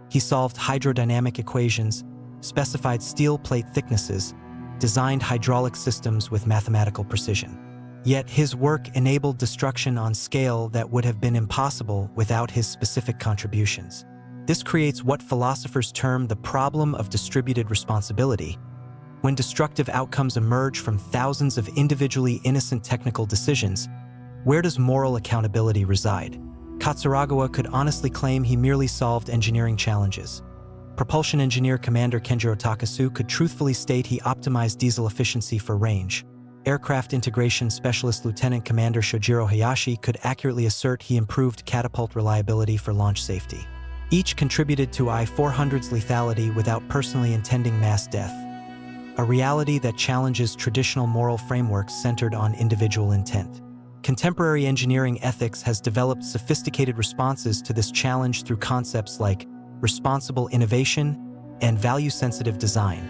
He solved hydrodynamic equations, specified steel plate thicknesses, designed hydraulic systems with mathematical precision. Yet his work enabled destruction on scale that would have been impossible without his specific contributions. This creates what philosophers term the problem of distributed responsibility. When destructive outcomes emerge from thousands of individually innocent technical decisions, where does moral accountability reside? Katsuragawa could honestly claim he merely solved engineering challenges. Propulsion engineer Commander Kenjiro Takasu could truthfully state he optimized diesel efficiency for range. Aircraft integration specialist Lieutenant Commander Shojiro Hayashi could accurately assert he improved catapult reliability for launch safety. Each contributed to I-400's lethality without personally intending mass death, a reality that challenges traditional moral frameworks centered on individual intent. Contemporary engineering ethics has developed sophisticated responses to this challenge through concepts like responsible innovation and value-sensitive design.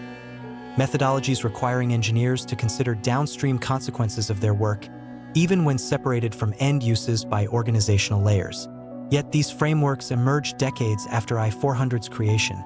Methodologies requiring engineers to consider downstream consequences of their work, even when separated from end uses by organizational layers. Yet these frameworks emerged decades after I-400's creation,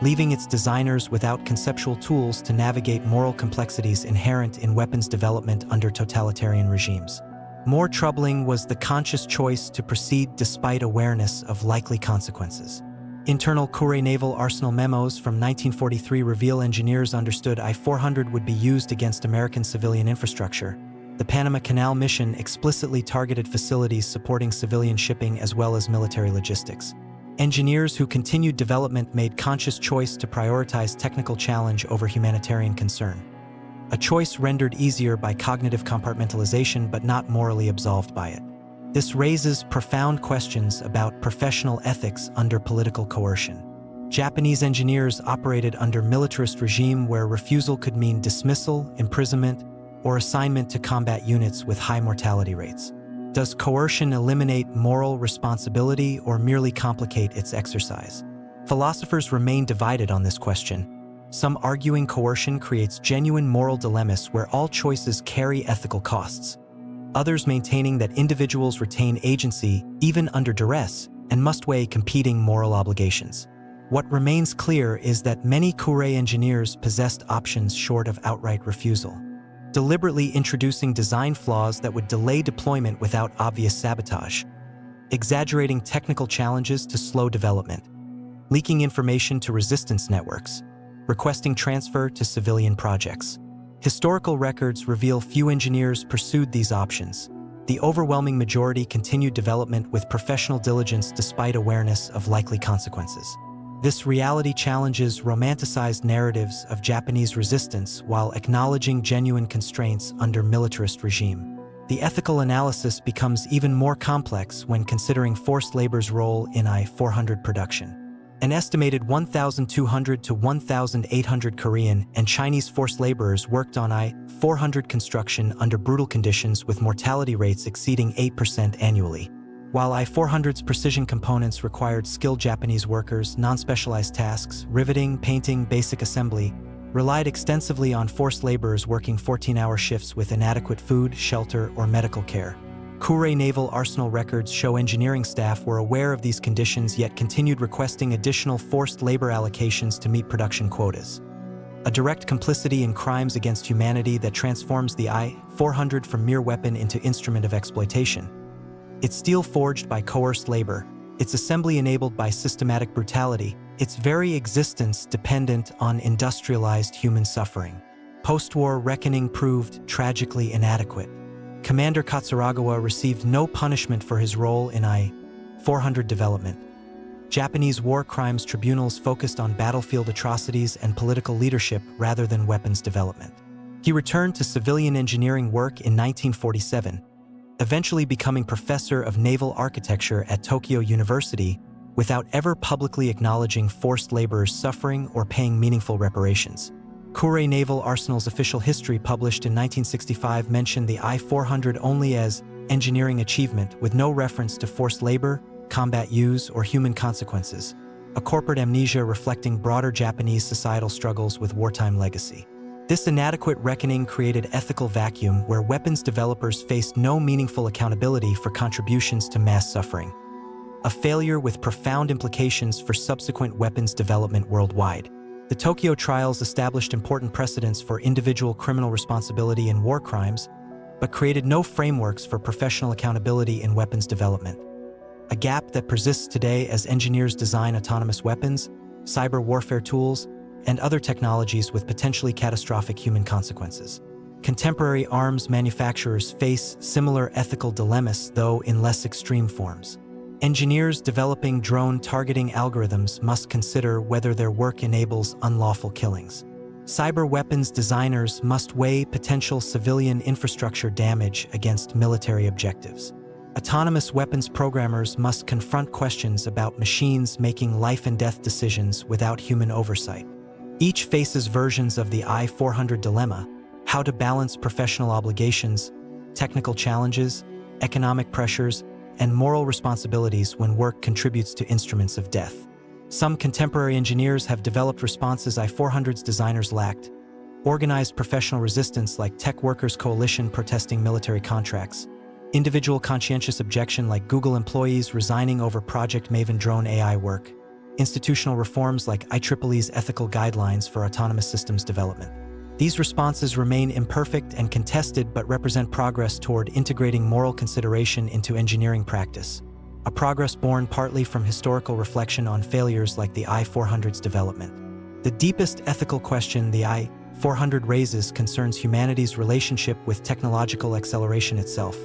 leaving its designers without conceptual tools to navigate moral complexities inherent in weapons development under totalitarian regimes. More troubling was the conscious choice to proceed despite awareness of likely consequences. Internal Kure Naval Arsenal memos from 1943 reveal engineers understood I-400 would be used against American civilian infrastructure. The Panama Canal mission explicitly targeted facilities supporting civilian shipping as well as military logistics. Engineers who continued development made conscious choice to prioritize technical challenge over humanitarian concern. A choice rendered easier by cognitive compartmentalization but not morally absolved by it. This raises profound questions about professional ethics under political coercion. Japanese engineers operated under militarist regime where refusal could mean dismissal, imprisonment, or assignment to combat units with high mortality rates. Does coercion eliminate moral responsibility or merely complicate its exercise? Philosophers remain divided on this question, some arguing coercion creates genuine moral dilemmas where all choices carry ethical costs. Others maintaining that individuals retain agency even under duress and must weigh competing moral obligations. What remains clear is that many Kure engineers possessed options short of outright refusal, deliberately introducing design flaws that would delay deployment without obvious sabotage, exaggerating technical challenges to slow development, leaking information to resistance networks, requesting transfer to civilian projects. Historical records reveal few engineers pursued these options. The overwhelming majority continued development with professional diligence despite awareness of likely consequences. This reality challenges romanticized narratives of Japanese resistance while acknowledging genuine constraints under militarist regime. The ethical analysis becomes even more complex when considering forced labor's role in I-400 production. An estimated 1,200 to 1,800 Korean and Chinese forced laborers worked on I-400 construction under brutal conditions with mortality rates exceeding 8% annually. While I-400's precision components required skilled Japanese workers, non-specialized tasks, riveting, painting, basic assembly, relied extensively on forced laborers working 14-hour shifts with inadequate food, shelter, or medical care. Kure Naval Arsenal records show engineering staff were aware of these conditions yet continued requesting additional forced labor allocations to meet production quotas. A direct complicity in crimes against humanity that transforms the I-400 from mere weapon into instrument of exploitation. Its steel forged by coerced labor, its assembly enabled by systematic brutality, its very existence dependent on industrialized human suffering. Post-war reckoning proved tragically inadequate. Commander Katsuragawa received no punishment for his role in I-400 development. Japanese war crimes tribunals focused on battlefield atrocities and political leadership rather than weapons development. He returned to civilian engineering work in 1947, eventually becoming professor of naval architecture at Tokyo University without ever publicly acknowledging forced laborers' suffering or paying meaningful reparations. Kure Naval Arsenal's official history published in 1965 mentioned the I-400 only as engineering achievement with no reference to forced labor, combat use, or human consequences, a corporate amnesia reflecting broader Japanese societal struggles with wartime legacy. This inadequate reckoning created an ethical vacuum where weapons developers faced no meaningful accountability for contributions to mass suffering, a failure with profound implications for subsequent weapons development worldwide. The Tokyo trials established important precedents for individual criminal responsibility in war crimes, but created no frameworks for professional accountability in weapons development, a gap that persists today as engineers design autonomous weapons, cyber warfare tools, and other technologies with potentially catastrophic human consequences. Contemporary arms manufacturers face similar ethical dilemmas, though in less extreme forms. Engineers developing drone targeting algorithms must consider whether their work enables unlawful killings. Cyber weapons designers must weigh potential civilian infrastructure damage against military objectives. Autonomous weapons programmers must confront questions about machines making life-and-death decisions without human oversight. Each faces versions of the I-400 dilemma: how to balance professional obligations, technical challenges, economic pressures, and moral responsibilities when work contributes to instruments of death. Some contemporary engineers have developed responses I-400's designers lacked: organized professional resistance like Tech Workers Coalition protesting military contracts, individual conscientious objection like Google employees resigning over Project Maven drone AI work, institutional reforms like IEEE's ethical guidelines for autonomous systems development. These responses remain imperfect and contested but represent progress toward integrating moral consideration into engineering practice, a progress born partly from historical reflection on failures like the I-400's development. The deepest ethical question the I-400 raises concerns humanity's relationship with technological acceleration itself.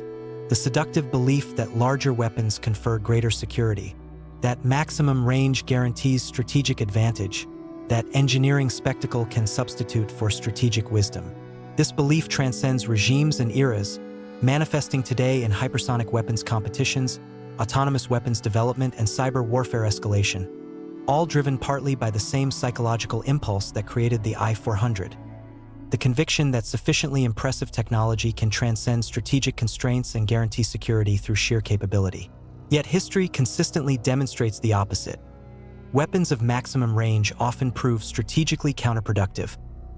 The seductive belief that larger weapons confer greater security, that maximum range guarantees strategic advantage, that engineering spectacle can substitute for strategic wisdom. This belief transcends regimes and eras, manifesting today in hypersonic weapons competitions, autonomous weapons development, and cyber warfare escalation, all driven partly by the same psychological impulse that created the I-400. The conviction that sufficiently impressive technology can transcend strategic constraints and guarantee security through sheer capability. Yet history consistently demonstrates the opposite. Weapons of maximum range often prove strategically counterproductive,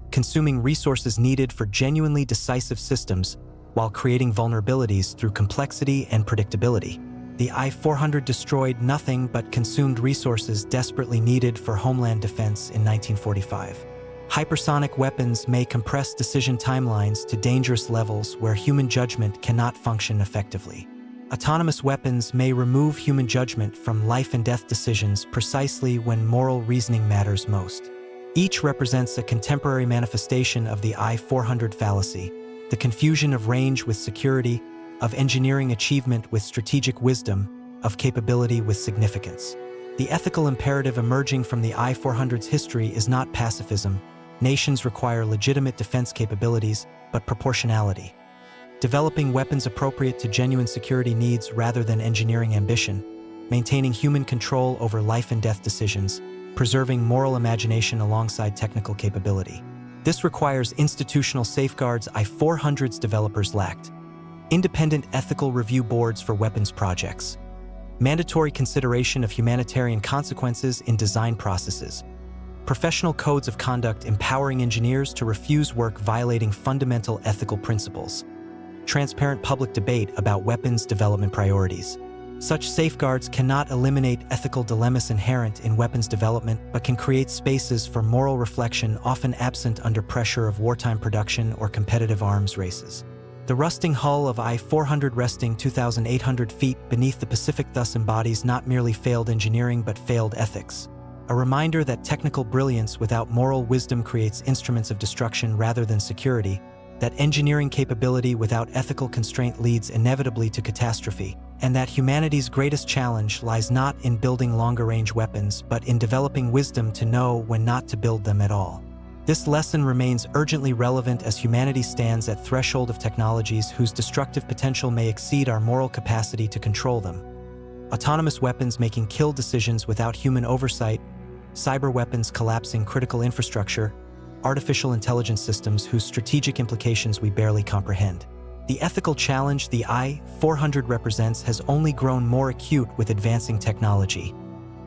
consuming resources needed for genuinely decisive systems while creating vulnerabilities through complexity and predictability. The I-400 destroyed nothing but consumed resources desperately needed for homeland defense in 1945. Hypersonic weapons may compress decision timelines to dangerous levels where human judgment cannot function effectively. Autonomous weapons may remove human judgment from life and death decisions precisely when moral reasoning matters most. Each represents a contemporary manifestation of the I-400 fallacy, the confusion of range with security, of engineering achievement with strategic wisdom, of capability with significance. The ethical imperative emerging from the I-400's history is not pacifism. Nations require legitimate defense capabilities, but proportionality. Developing weapons appropriate to genuine security needs rather than engineering ambition, maintaining human control over life and death decisions, preserving moral imagination alongside technical capability. This requires institutional safeguards I-400's developers lacked: independent ethical review boards for weapons projects, mandatory consideration of humanitarian consequences in design processes, professional codes of conduct empowering engineers to refuse work violating fundamental ethical principles, transparent public debate about weapons development priorities. Such safeguards cannot eliminate ethical dilemmas inherent in weapons development, but can create spaces for moral reflection often absent under pressure of wartime production or competitive arms races. The rusting hull of I-400 resting 2,800 feet beneath the Pacific thus embodies not merely failed engineering but failed ethics, a reminder that technical brilliance without moral wisdom creates instruments of destruction rather than security, that engineering capability without ethical constraint leads inevitably to catastrophe, and that humanity's greatest challenge lies not in building longer-range weapons but in developing wisdom to know when not to build them at all. This lesson remains urgently relevant as humanity stands at threshold of technologies whose destructive potential may exceed our moral capacity to control them. Autonomous weapons making kill decisions without human oversight, cyber weapons collapsing critical infrastructure, artificial intelligence systems whose strategic implications we barely comprehend. The ethical challenge the I-400 represents has only grown more acute with advancing technology,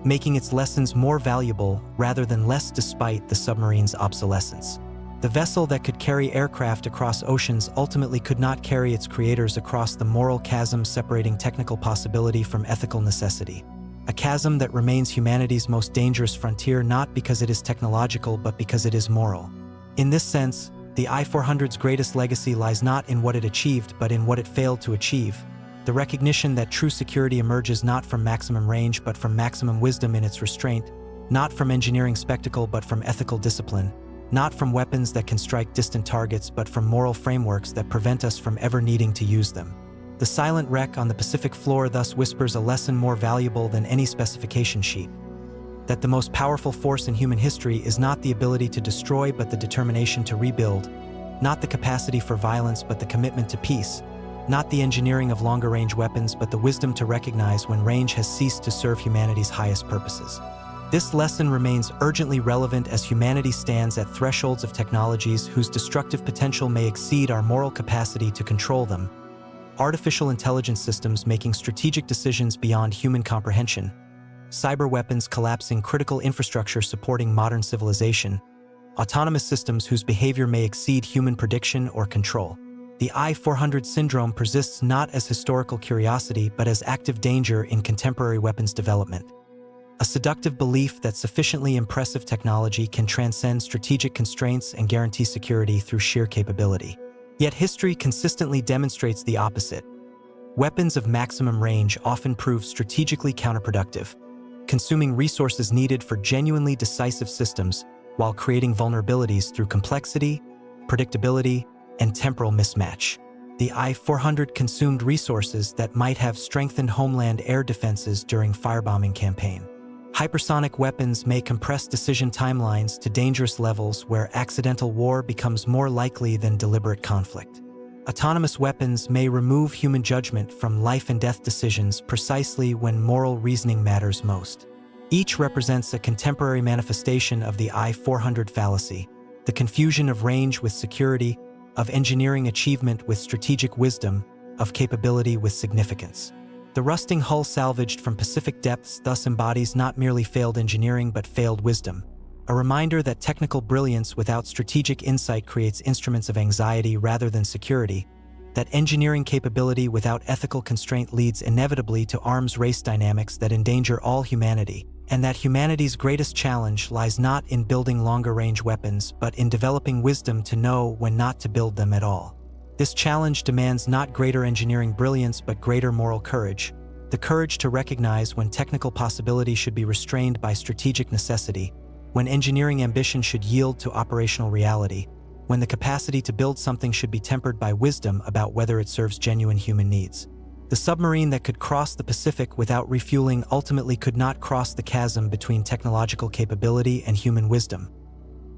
making its lessons more valuable rather than less despite the submarine's obsolescence. The vessel that could carry aircraft across oceans ultimately could not carry its creators across the moral chasm separating technical possibility from ethical necessity. A chasm that remains humanity's most dangerous frontier not because it is technological but because it is moral. In this sense, the I-400's greatest legacy lies not in what it achieved but in what it failed to achieve. The recognition that true security emerges not from maximum range but from maximum wisdom in its restraint, not from engineering spectacle but from ethical discipline, not from weapons that can strike distant targets but from moral frameworks that prevent us from ever needing to use them. The silent wreck on the Pacific floor thus whispers a lesson more valuable than any specification sheet: that the most powerful force in human history is not the ability to destroy but the determination to rebuild, not the capacity for violence but the commitment to peace, not the engineering of longer-range weapons but the wisdom to recognize when range has ceased to serve humanity's highest purposes. This lesson remains urgently relevant as humanity stands at thresholds of technologies whose destructive potential may exceed our moral capacity to control them. Artificial intelligence systems making strategic decisions beyond human comprehension, cyber weapons collapsing critical infrastructure supporting modern civilization, autonomous systems whose behavior may exceed human prediction or control. The I-400 syndrome persists not as historical curiosity but as active danger in contemporary weapons development. A seductive belief that sufficiently impressive technology can transcend strategic constraints and guarantee security through sheer capability. Yet history consistently demonstrates the opposite. Weapons of maximum range often prove strategically counterproductive, consuming resources needed for genuinely decisive systems while creating vulnerabilities through complexity, predictability, and temporal mismatch. The I-400 consumed resources that might have strengthened homeland air defenses during firebombing campaign. Hypersonic weapons may compress decision timelines to dangerous levels where accidental war becomes more likely than deliberate conflict. Autonomous weapons may remove human judgment from life and death decisions precisely when moral reasoning matters most. Each represents a contemporary manifestation of the I-400 fallacy, the confusion of range with security, of engineering achievement with strategic wisdom, of capability with significance. The rusting hull salvaged from Pacific depths thus embodies not merely failed engineering but failed wisdom, a reminder that technical brilliance without strategic insight creates instruments of anxiety rather than security, that engineering capability without ethical constraint leads inevitably to arms race dynamics that endanger all humanity, and that humanity's greatest challenge lies not in building longer-range weapons but in developing wisdom to know when not to build them at all. This challenge demands not greater engineering brilliance but greater moral courage, the courage to recognize when technical possibility should be restrained by strategic necessity, when engineering ambition should yield to operational reality, when the capacity to build something should be tempered by wisdom about whether it serves genuine human needs. The submarine that could cross the Pacific without refueling ultimately could not cross the chasm between technological capability and human wisdom.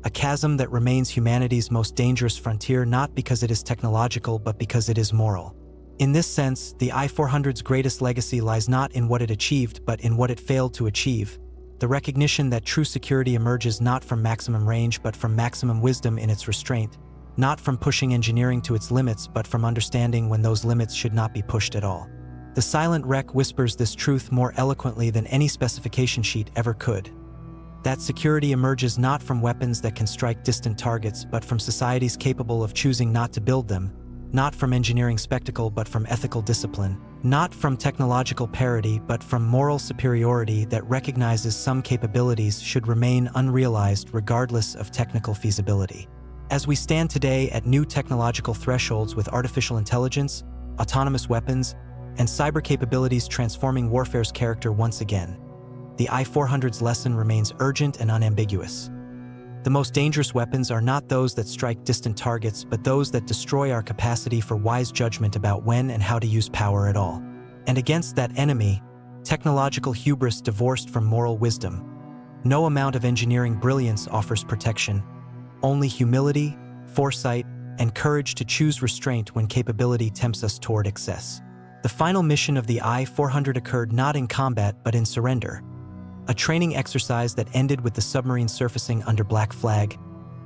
A chasm that remains humanity's most dangerous frontier not because it is technological but because it is moral. In this sense, the I-400's greatest legacy lies not in what it achieved but in what it failed to achieve, the recognition that true security emerges not from maximum range but from maximum wisdom in its restraint, not from pushing engineering to its limits but from understanding when those limits should not be pushed at all. The silent wreck whispers this truth more eloquently than any specification sheet ever could. That security emerges not from weapons that can strike distant targets but from societies capable of choosing not to build them, not from engineering spectacle but from ethical discipline, not from technological parity but from moral superiority that recognizes some capabilities should remain unrealized regardless of technical feasibility. As we stand today at new technological thresholds with artificial intelligence, autonomous weapons, and cyber capabilities transforming warfare's character once again, the I-400's lesson remains urgent and unambiguous. The most dangerous weapons are not those that strike distant targets, but those that destroy our capacity for wise judgment about when and how to use power at all. And against that enemy, technological hubris divorced from moral wisdom, no amount of engineering brilliance offers protection, only humility, foresight, and courage to choose restraint when capability tempts us toward excess. The final mission of the I-400 occurred not in combat but in surrender, a training exercise that ended with the submarine surfacing under black flag,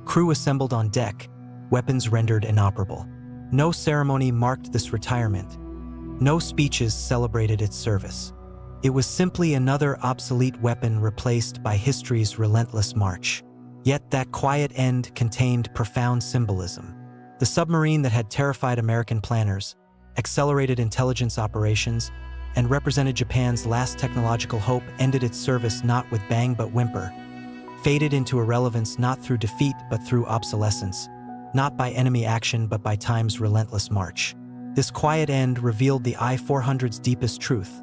crew assembled on deck, weapons rendered inoperable. No ceremony marked this retirement. No speeches celebrated its service. It was simply another obsolete weapon replaced by history's relentless march. Yet that quiet end contained profound symbolism. The submarine that had terrified American planners, accelerated intelligence operations, and represented Japan's last technological hope ended its service not with bang but whimper, faded into irrelevance not through defeat but through obsolescence, not by enemy action but by time's relentless march. This quiet end revealed the I-400's deepest truth.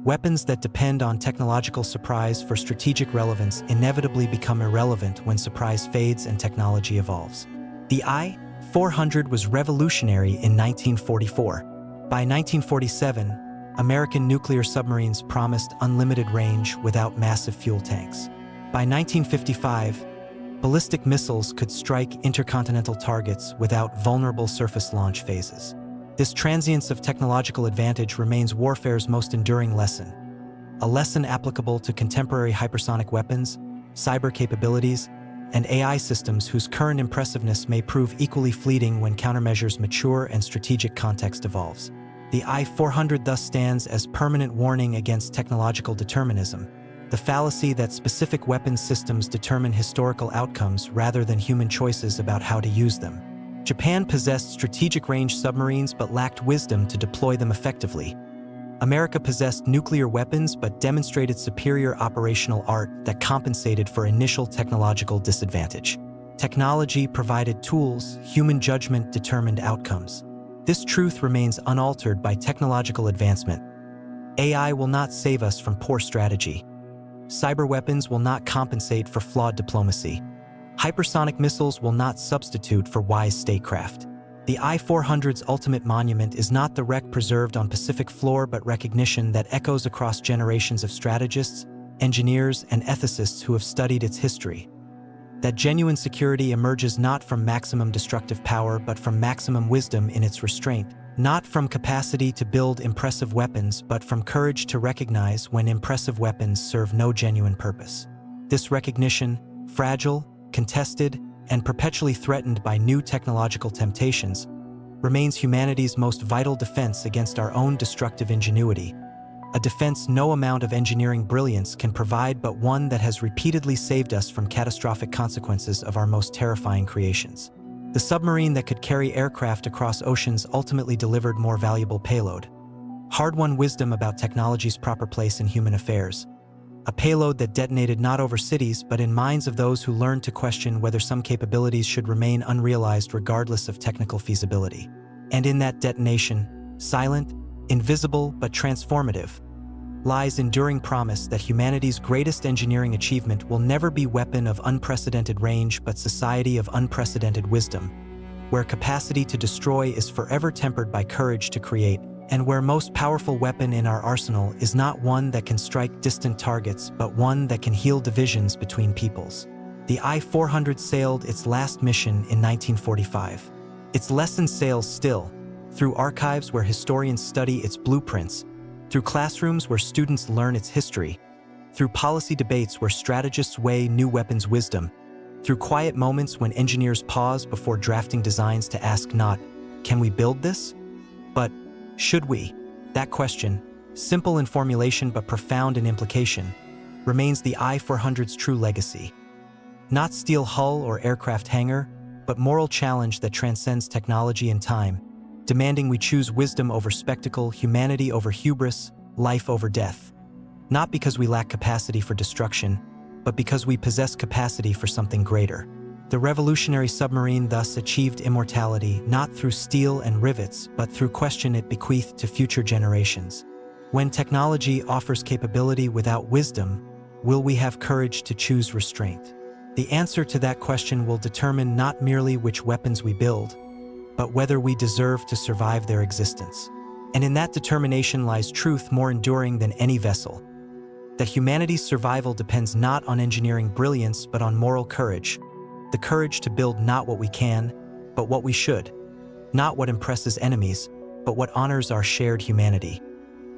Weapons that depend on technological surprise for strategic relevance inevitably become irrelevant when surprise fades and technology evolves. The I-400 was revolutionary in 1944. By 1947, American nuclear submarines promised unlimited range without massive fuel tanks. By 1955, ballistic missiles could strike intercontinental targets without vulnerable surface launch phases. This transience of technological advantage remains warfare's most enduring lesson, a lesson applicable to contemporary hypersonic weapons, cyber capabilities, and AI systems whose current impressiveness may prove equally fleeting when countermeasures mature and strategic context evolves. The I-400 thus stands as permanent warning against technological determinism, the fallacy that specific weapons systems determine historical outcomes rather than human choices about how to use them. Japan possessed strategic-range submarines but lacked wisdom to deploy them effectively. America possessed nuclear weapons but demonstrated superior operational art that compensated for initial technological disadvantage. Technology provided tools, human judgment determined outcomes. This truth remains unaltered by technological advancement. AI will not save us from poor strategy. Cyber weapons will not compensate for flawed diplomacy. Hypersonic missiles will not substitute for wise statecraft. The I-400's ultimate monument is not the wreck preserved on Pacific floor but recognition that echoes across generations of strategists, engineers, and ethicists who have studied its history. That genuine security emerges not from maximum destructive power but from maximum wisdom in its restraint, not from capacity to build impressive weapons but from courage to recognize when impressive weapons serve no genuine purpose. This recognition, fragile, contested, and perpetually threatened by new technological temptations, remains humanity's most vital defense against our own destructive ingenuity, a defense no amount of engineering brilliance can provide but one that has repeatedly saved us from catastrophic consequences of our most terrifying creations. The submarine that could carry aircraft across oceans ultimately delivered more valuable payload, hard-won wisdom about technology's proper place in human affairs, a payload that detonated not over cities but in minds of those who learned to question whether some capabilities should remain unrealized regardless of technical feasibility. And in that detonation, silent, invisible but transformative, lies enduring promise that humanity's greatest engineering achievement will never be weapon of unprecedented range but society of unprecedented wisdom, where capacity to destroy is forever tempered by courage to create, and where most powerful weapon in our arsenal is not one that can strike distant targets but one that can heal divisions between peoples. The I-400 sailed its last mission in 1945. Its lesson sails still, through archives where historians study its blueprints, through classrooms where students learn its history, through policy debates where strategists weigh new weapons wisdom, through quiet moments when engineers pause before drafting designs to ask not, "Can we build this?" but "Should we?" That question, simple in formulation but profound in implication, remains the I-400's true legacy. Not steel hull or aircraft hangar, but moral challenge that transcends technology and time, demanding we choose wisdom over spectacle, humanity over hubris, life over death. Not because we lack capacity for destruction, but because we possess capacity for something greater. The revolutionary submarine thus achieved immortality not through steel and rivets, but through question it bequeathed to future generations. When technology offers capability without wisdom, will we have courage to choose restraint? The answer to that question will determine not merely which weapons we build, but whether we deserve to survive their existence. And in that determination lies truth more enduring than any vessel. That humanity's survival depends not on engineering brilliance but on moral courage. The courage to build not what we can, but what we should. Not what impresses enemies, but what honors our shared humanity.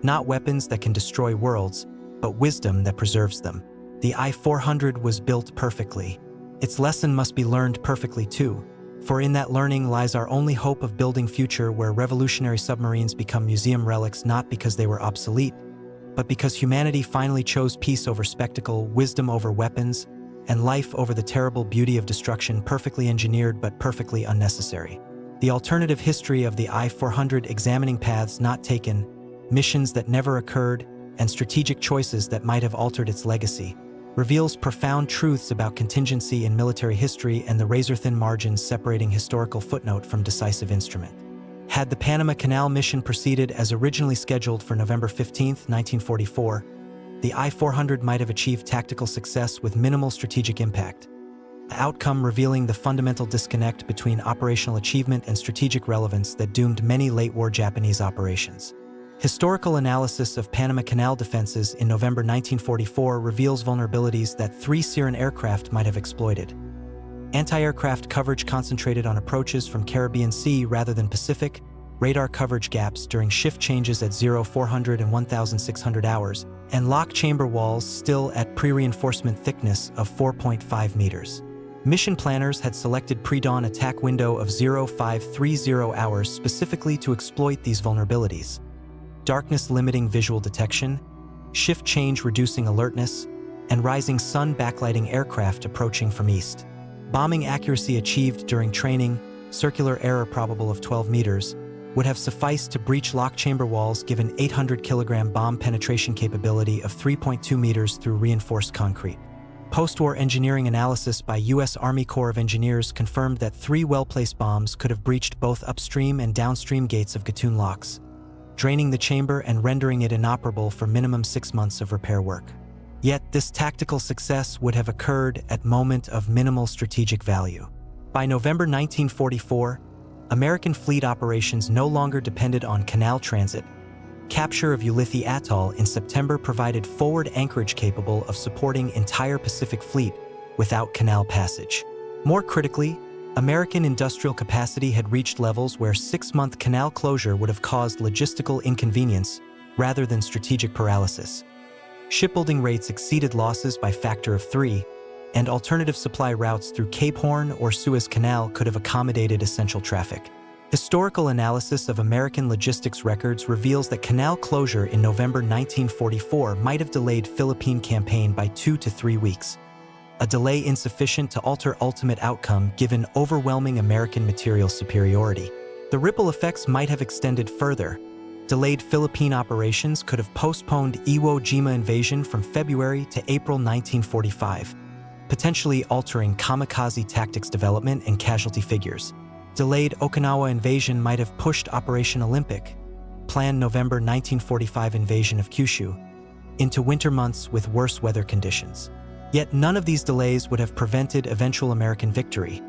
Not weapons that can destroy worlds, but wisdom that preserves them. The I-400 was built perfectly. Its lesson must be learned perfectly too, for in that learning lies our only hope of building future where revolutionary submarines become museum relics not because they were obsolete, but because humanity finally chose peace over spectacle, wisdom over weapons, and life over the terrible beauty of destruction, perfectly engineered but perfectly unnecessary. The alternative history of the I-400, examining paths not taken, missions that never occurred, and strategic choices that might have altered its legacy, reveals profound truths about contingency in military history and the razor-thin margins separating historical footnote from decisive instrument. Had the Panama Canal mission proceeded as originally scheduled for November 15, 1944, the I-400 might have achieved tactical success with minimal strategic impact, the outcome revealing the fundamental disconnect between operational achievement and strategic relevance that doomed many late-war Japanese operations. Historical analysis of Panama Canal defenses in November 1944 reveals vulnerabilities that 3 Syrian aircraft might have exploited. Anti-aircraft coverage concentrated on approaches from Caribbean Sea rather than Pacific, radar coverage gaps during shift changes at 0400 and 1600 hours, and lock chamber walls still at pre-reinforcement thickness of 4.5 meters. Mission planners had selected pre-dawn attack window of 0530 hours specifically to exploit these vulnerabilities. Darkness limiting visual detection, shift change reducing alertness, and rising sun backlighting aircraft approaching from east. Bombing accuracy achieved during training, circular error probable of 12 meters, would have sufficed to breach lock chamber walls given 800-kilogram bomb penetration capability of 3.2 meters through reinforced concrete. Post-war engineering analysis by U.S. Army Corps of Engineers confirmed that 3 well-placed bombs could have breached both upstream and downstream gates of Gatun locks, draining the chamber and rendering it inoperable for minimum 6 months of repair work. Yet this tactical success would have occurred at moment of minimal strategic value. By November 1944, American fleet operations no longer depended on canal transit. Capture of Ulithi Atoll in September provided forward anchorage capable of supporting entire Pacific Fleet without canal passage. More critically, American industrial capacity had reached levels where 6-month canal closure would have caused logistical inconvenience rather than strategic paralysis. Shipbuilding rates exceeded losses by factor of 3, and alternative supply routes through Cape Horn or Suez Canal could have accommodated essential traffic. Historical analysis of American logistics records reveals that canal closure in November 1944 might have delayed Philippine campaign by 2 to 3 weeks. A delay insufficient to alter ultimate outcome given overwhelming American material superiority. The ripple effects might have extended further. Delayed Philippine operations could have postponed Iwo Jima invasion from February to April 1945, potentially altering kamikaze tactics development and casualty figures. Delayed Okinawa invasion might have pushed Operation Olympic, planned November 1945 invasion of Kyushu, into winter months with worse weather conditions. Yet none of these delays would have prevented eventual American victory.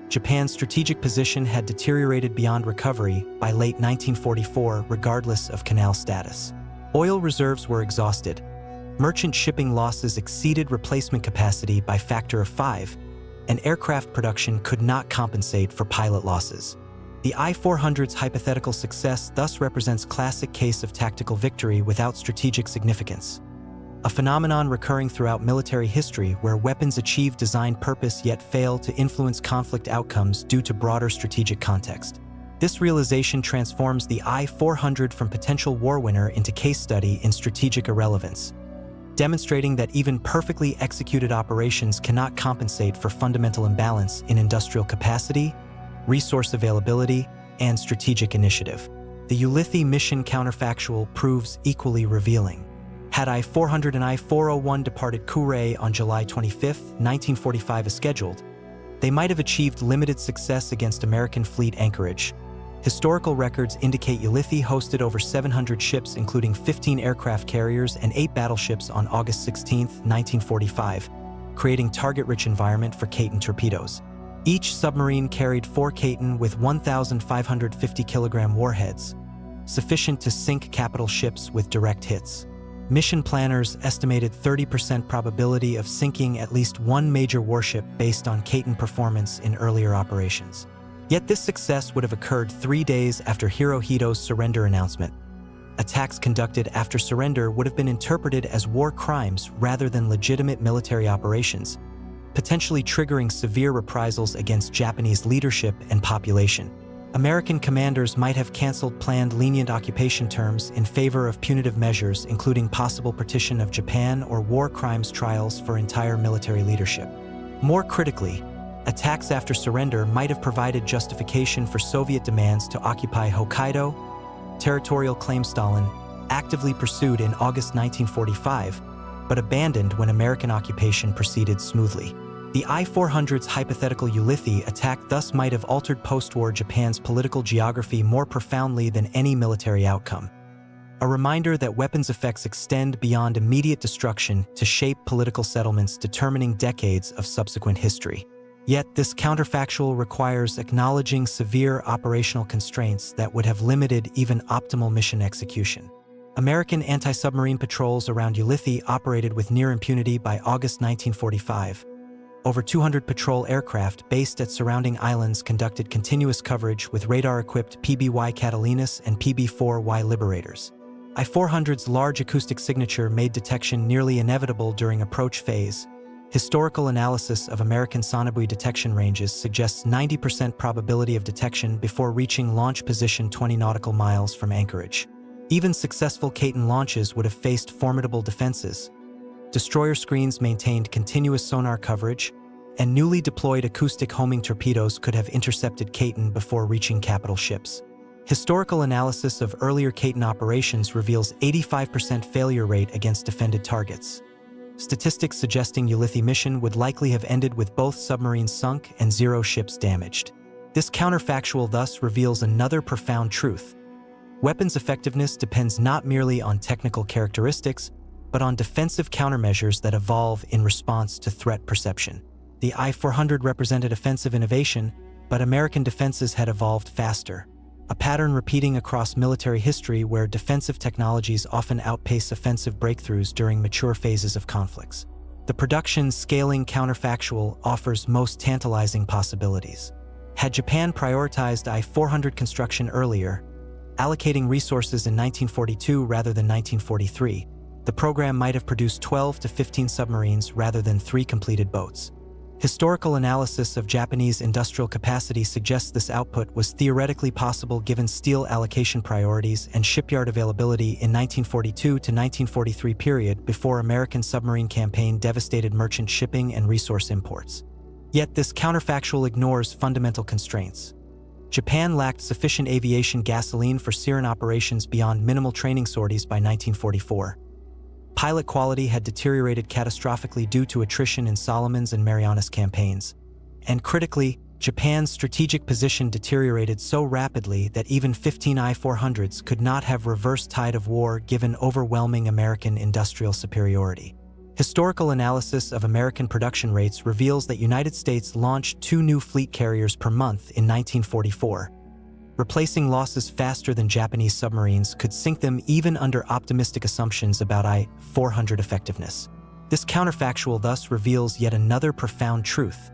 Japan's strategic position had deteriorated beyond recovery by late 1944 regardless of canal status. Oil reserves were exhausted. Merchant shipping losses exceeded replacement capacity by factor of 5, and aircraft production could not compensate for pilot losses. The I-400's hypothetical success thus represents classic case of tactical victory without strategic significance. A phenomenon recurring throughout military history where weapons achieve designed purpose yet fail to influence conflict outcomes due to broader strategic context. This realization transforms the I-400 from potential war winner into case study in strategic irrelevance, demonstrating that even perfectly executed operations cannot compensate for fundamental imbalance in industrial capacity, resource availability, and strategic initiative. The Ulithi mission counterfactual proves equally revealing. Had I-400 and I-401 departed Kure on July 25, 1945 as scheduled, they might have achieved limited success against American fleet anchorage. Historical records indicate Ulithi hosted over 700 ships including 15 aircraft carriers and 8 battleships on August 16, 1945, creating target-rich environment for Caton torpedoes. Each submarine carried 4 Caton with 1,550 kilogram warheads, sufficient to sink capital ships with direct hits. Mission planners estimated 30% probability of sinking at least one major warship based on Caton performance in earlier operations. Yet this success would have occurred 3 days after Hirohito's surrender announcement. Attacks conducted after surrender would have been interpreted as war crimes rather than legitimate military operations, potentially triggering severe reprisals against Japanese leadership and population. American commanders might have canceled planned lenient occupation terms in favor of punitive measures, including possible partition of Japan or war crimes trials for entire military leadership. More critically, attacks after surrender might have provided justification for Soviet demands to occupy Hokkaido, territorial claim Stalin actively pursued in August 1945, but abandoned when American occupation proceeded smoothly. The I-400's hypothetical Ulithi attack thus might have altered post-war Japan's political geography more profoundly than any military outcome. A reminder that weapons effects extend beyond immediate destruction to shape political settlements determining decades of subsequent history. Yet this counterfactual requires acknowledging severe operational constraints that would have limited even optimal mission execution. American anti-submarine patrols around Ulithi operated with near impunity by August 1945. Over 200 patrol aircraft based at surrounding islands conducted continuous coverage with radar-equipped PBY Catalinus and PB-4Y Liberators. I-400's large acoustic signature made detection nearly inevitable during approach phase. Historical analysis of American sonobuoy detection ranges suggests 90% probability of detection before reaching launch position 20 nautical miles from anchorage. Even successful Caton launches would have faced formidable defenses. Destroyer screens maintained continuous sonar coverage, and newly deployed acoustic homing torpedoes could have intercepted Caton before reaching capital ships. Historical analysis of earlier Caton operations reveals 85% failure rate against defended targets. Statistics suggesting Ulithi mission would likely have ended with both submarines sunk and 0 ships damaged. This counterfactual thus reveals another profound truth. Weapons effectiveness depends not merely on technical characteristics, but on defensive countermeasures that evolve in response to threat perception. The I-400 represented offensive innovation, but American defenses had evolved faster. A pattern repeating across military history where defensive technologies often outpace offensive breakthroughs during mature phases of conflicts. The production scaling counterfactual offers most tantalizing possibilities. Had Japan prioritized I-400 construction earlier, allocating resources in 1942 rather than 1943, the program might have produced 12 to 15 submarines rather than 3 completed boats. Historical analysis of Japanese industrial capacity suggests this output was theoretically possible given steel allocation priorities and shipyard availability in 1942 to 1943 period before American submarine campaign devastated merchant shipping and resource imports. Yet this counterfactual ignores fundamental constraints. Japan lacked sufficient aviation gasoline for Siren operations beyond minimal training sorties by 1944. Pilot quality had deteriorated catastrophically due to attrition in Solomon's and Marianas campaigns. And critically, Japan's strategic position deteriorated so rapidly that even 15 I-400s could not have reversed tide of war given overwhelming American industrial superiority. Historical analysis of American production rates reveals that United States launched 2 new fleet carriers per month in 1944. Replacing losses faster than Japanese submarines could sink them even under optimistic assumptions about I-400 effectiveness. This counterfactual thus reveals yet another profound truth.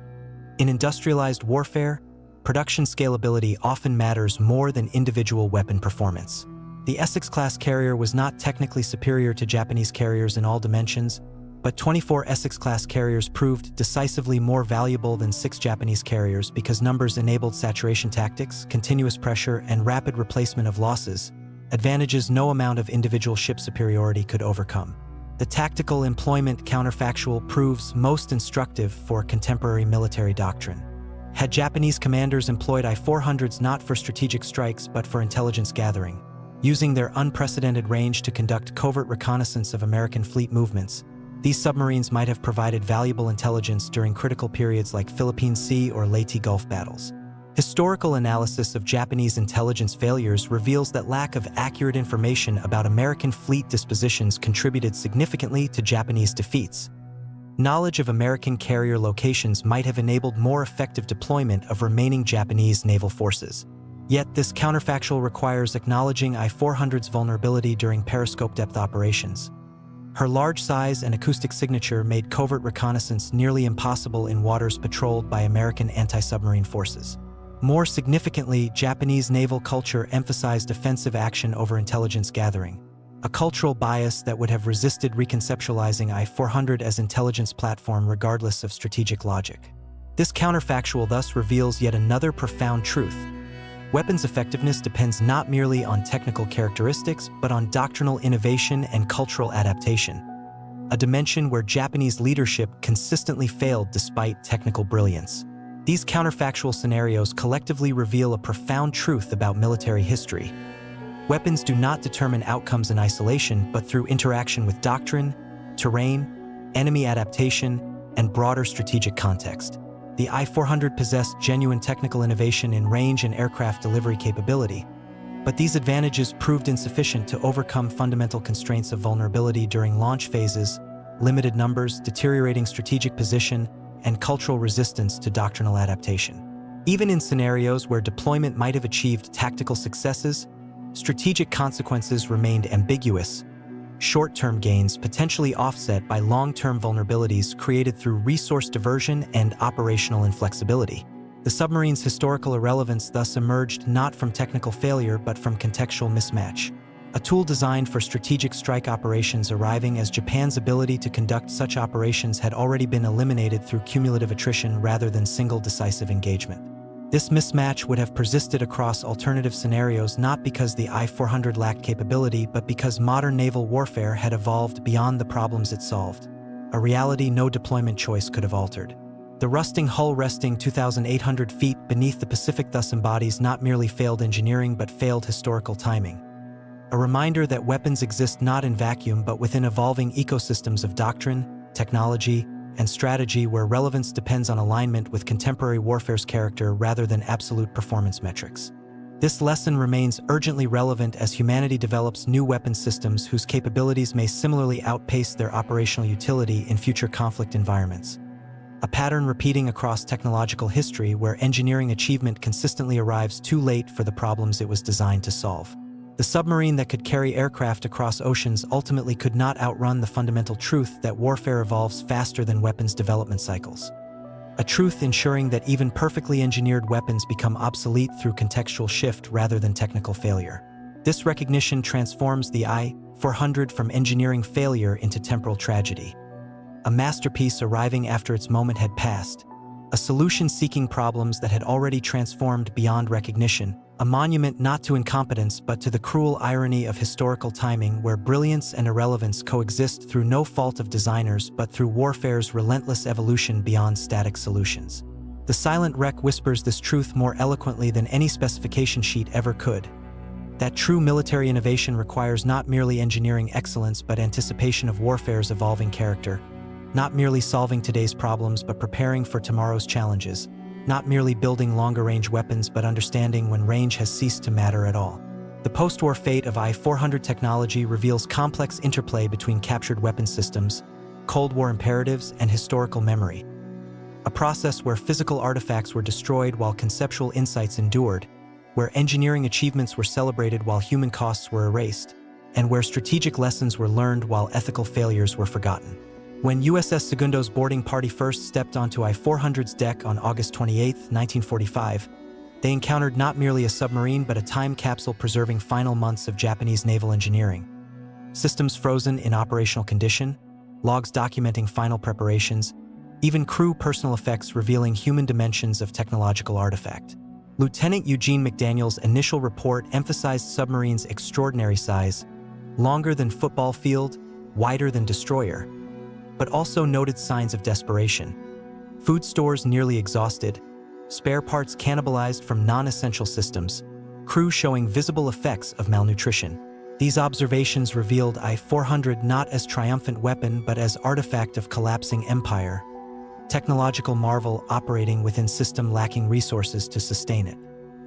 In industrialized warfare, production scalability often matters more than individual weapon performance. The Essex-class carrier was not technically superior to Japanese carriers in all dimensions, but 24 Essex-class carriers proved decisively more valuable than 6 Japanese carriers because numbers enabled saturation tactics, continuous pressure, and rapid replacement of losses, advantages no amount of individual ship superiority could overcome. The tactical employment counterfactual proves most instructive for contemporary military doctrine. Had Japanese commanders employed I-400s not for strategic strikes but for intelligence gathering, using their unprecedented range to conduct covert reconnaissance of American fleet movements, these submarines might have provided valuable intelligence during critical periods like Philippine Sea or Leyte Gulf battles. Historical analysis of Japanese intelligence failures reveals that lack of accurate information about American fleet dispositions contributed significantly to Japanese defeats. Knowledge of American carrier locations might have enabled more effective deployment of remaining Japanese naval forces. Yet this counterfactual requires acknowledging I-400's vulnerability during periscope depth operations. Her large size and acoustic signature made covert reconnaissance nearly impossible in waters patrolled by American anti-submarine forces. More significantly, Japanese naval culture emphasized offensive action over intelligence gathering, a cultural bias that would have resisted reconceptualizing I-400 as intelligence platform regardless of strategic logic. This counterfactual thus reveals yet another profound truth. Weapons effectiveness depends not merely on technical characteristics, but on doctrinal innovation and cultural adaptation, a dimension where Japanese leadership consistently failed despite technical brilliance. These counterfactual scenarios collectively reveal a profound truth about military history. Weapons do not determine outcomes in isolation, but through interaction with doctrine, terrain, enemy adaptation, and broader strategic context. The I-400 possessed genuine technical innovation in range and aircraft delivery capability, but these advantages proved insufficient to overcome fundamental constraints of vulnerability during launch phases, limited numbers, deteriorating strategic position, and cultural resistance to doctrinal adaptation. Even in scenarios where deployment might have achieved tactical successes, strategic consequences remained ambiguous, short-term gains potentially offset by long-term vulnerabilities created through resource diversion and operational inflexibility. The submarine's historical irrelevance thus emerged not from technical failure but from contextual mismatch, a tool designed for strategic strike operations arriving as Japan's ability to conduct such operations had already been eliminated through cumulative attrition rather than single decisive engagement. This mismatch would have persisted across alternative scenarios not because the I-400 lacked capability, but because modern naval warfare had evolved beyond the problems it solved, a reality no deployment choice could have altered. The rusting hull resting 2,800 feet beneath the Pacific thus embodies not merely failed engineering but failed historical timing, a reminder that weapons exist not in vacuum but within evolving ecosystems of doctrine, technology, and strategy where relevance depends on alignment with contemporary warfare's character rather than absolute performance metrics. This lesson remains urgently relevant as humanity develops new weapon systems whose capabilities may similarly outpace their operational utility in future conflict environments, a pattern repeating across technological history where engineering achievement consistently arrives too late for the problems it was designed to solve. The submarine that could carry aircraft across oceans ultimately could not outrun the fundamental truth that warfare evolves faster than weapons development cycles. A truth ensuring that even perfectly engineered weapons become obsolete through contextual shift rather than technical failure. This recognition transforms the I-400 from engineering failure into temporal tragedy, a masterpiece arriving after its moment had passed, a solution seeking problems that had already transformed beyond recognition, a monument not to incompetence but to the cruel irony of historical timing where brilliance and irrelevance coexist through no fault of designers but through warfare's relentless evolution beyond static solutions. The silent wreck whispers this truth more eloquently than any specification sheet ever could. That true military innovation requires not merely engineering excellence but anticipation of warfare's evolving character, not merely solving today's problems but preparing for tomorrow's challenges, not merely building longer-range weapons but understanding when range has ceased to matter at all. The post-war fate of I-400 technology reveals complex interplay between captured weapon systems, Cold War imperatives, and historical memory. A process where physical artifacts were destroyed while conceptual insights endured, where engineering achievements were celebrated while human costs were erased, and where strategic lessons were learned while ethical failures were forgotten. When USS Segundo's boarding party first stepped onto I-400's deck on August 28, 1945, they encountered not merely a submarine but a time capsule preserving final months of Japanese naval engineering. Systems frozen in operational condition, logs documenting final preparations, even crew personal effects revealing human dimensions of technological artifact. Lieutenant Eugene McDaniel's initial report emphasized submarine's extraordinary size, longer than football field, wider than destroyer, but also noted signs of desperation. Food stores nearly exhausted, spare parts cannibalized from non-essential systems, crew showing visible effects of malnutrition. These observations revealed I-400 not as triumphant weapon but as artifact of collapsing empire, technological marvel operating within system lacking resources to sustain it.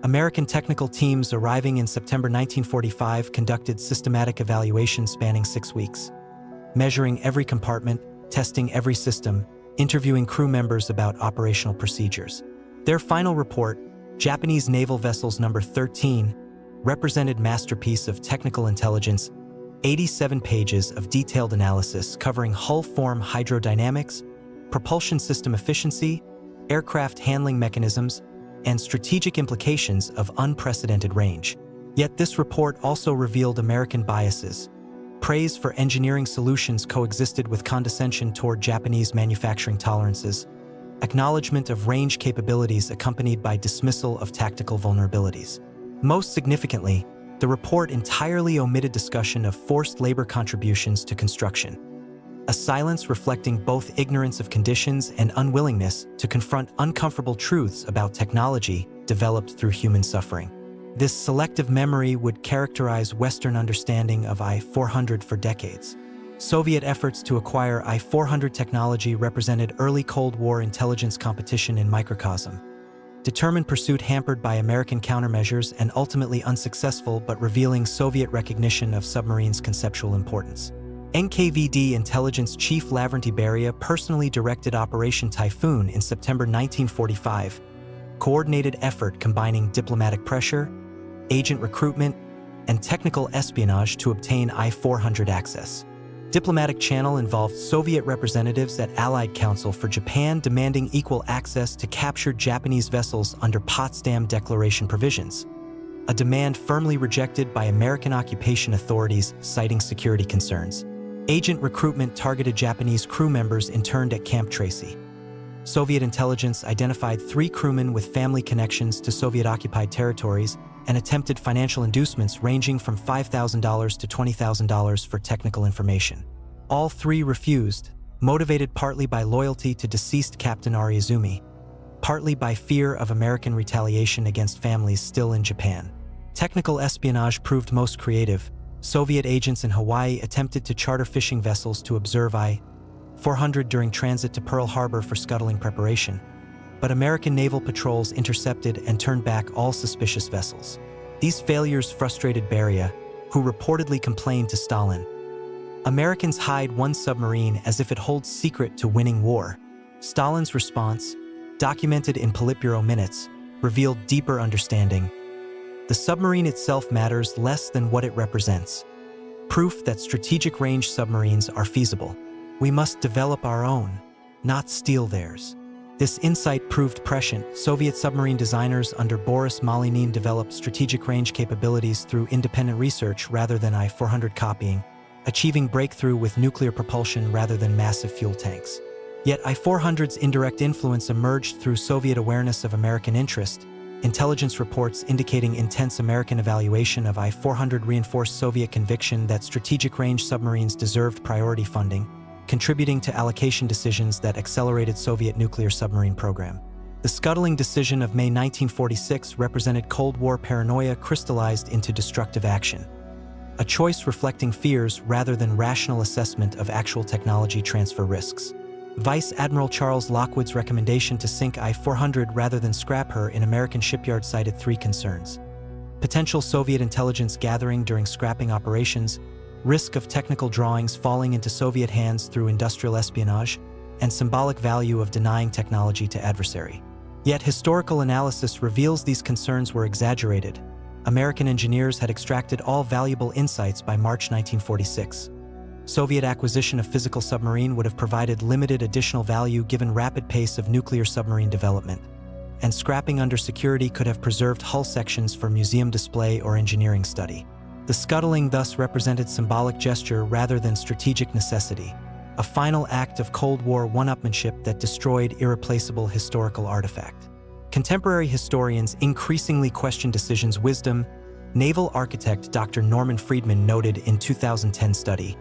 American technical teams arriving in September 1945 conducted systematic evaluations spanning 6 weeks, measuring every compartment, testing every system, interviewing crew members about operational procedures. Their final report, Japanese naval vessels number 13 represented masterpiece of technical intelligence, 87 pages of detailed analysis covering hull form hydrodynamics, propulsion system efficiency, aircraft handling mechanisms, and strategic implications of unprecedented range. Yet this report also revealed American biases. Praise for engineering solutions coexisted with condescension toward Japanese manufacturing tolerances, acknowledgement of range capabilities accompanied by dismissal of tactical vulnerabilities. Most significantly, the report entirely omitted discussion of forced labor contributions to construction, a silence reflecting both ignorance of conditions and unwillingness to confront uncomfortable truths about technology developed through human suffering. This selective memory would characterize Western understanding of I-400 for decades. Soviet efforts to acquire I-400 technology represented early Cold War intelligence competition in microcosm. Determined pursuit hampered by American countermeasures and ultimately unsuccessful but revealing Soviet recognition of submarines' conceptual importance. NKVD intelligence chief Lavrentiy Beria personally directed Operation Typhoon in September 1945, coordinated effort combining diplomatic pressure, agent recruitment, and technical espionage to obtain I-400 access. Diplomatic channel involved Soviet representatives at Allied Council for Japan demanding equal access to captured Japanese vessels under Potsdam Declaration provisions, a demand firmly rejected by American occupation authorities citing security concerns. Agent recruitment targeted Japanese crew members interned at Camp Tracy. Soviet intelligence identified 3 crewmen with family connections to Soviet-occupied territories and attempted financial inducements ranging from $5,000 to $20,000 for technical information. All 3 refused, motivated partly by loyalty to deceased Captain Ariazumi, partly by fear of American retaliation against families still in Japan. Technical espionage proved most creative. Soviet agents in Hawaii attempted to charter fishing vessels to observe I-400 during transit to Pearl Harbor for scuttling preparation, but American naval patrols intercepted and turned back all suspicious vessels. These failures frustrated Beria, who reportedly complained to Stalin. Americans hide one submarine as if it holds secret to winning war. Stalin's response, documented in Politburo minutes, revealed deeper understanding. The submarine itself matters less than what it represents. Proof that strategic range submarines are feasible. We must develop our own, not steal theirs. This insight proved prescient. Soviet submarine designers under Boris Malinin developed strategic range capabilities through independent research rather than I-400 copying, achieving breakthrough with nuclear propulsion rather than massive fuel tanks. Yet I-400's indirect influence emerged through Soviet awareness of American interest. Intelligence reports indicating intense American evaluation of I-400 reinforced Soviet conviction that strategic range submarines deserved priority funding, contributing to allocation decisions that accelerated Soviet nuclear submarine program. The scuttling decision of May 1946 represented Cold War paranoia crystallized into destructive action, a choice reflecting fears rather than rational assessment of actual technology transfer risks. Vice Admiral Charles Lockwood's recommendation to sink I-400 rather than scrap her in American shipyard cited 3 concerns: potential Soviet intelligence gathering during scrapping operations, risk of technical drawings falling into Soviet hands through industrial espionage, and symbolic value of denying technology to adversary. Yet historical analysis reveals these concerns were exaggerated. American engineers had extracted all valuable insights by March 1946. Soviet acquisition of physical submarine would have provided limited additional value given rapid pace of nuclear submarine development, and scrapping under security could have preserved hull sections for museum display or engineering study. The scuttling thus represented symbolic gesture rather than strategic necessity, a final act of Cold War one-upmanship that destroyed irreplaceable historical artifact. Contemporary historians increasingly question decisions' wisdom. Naval architect Dr. Norman Friedman noted in 2010 study,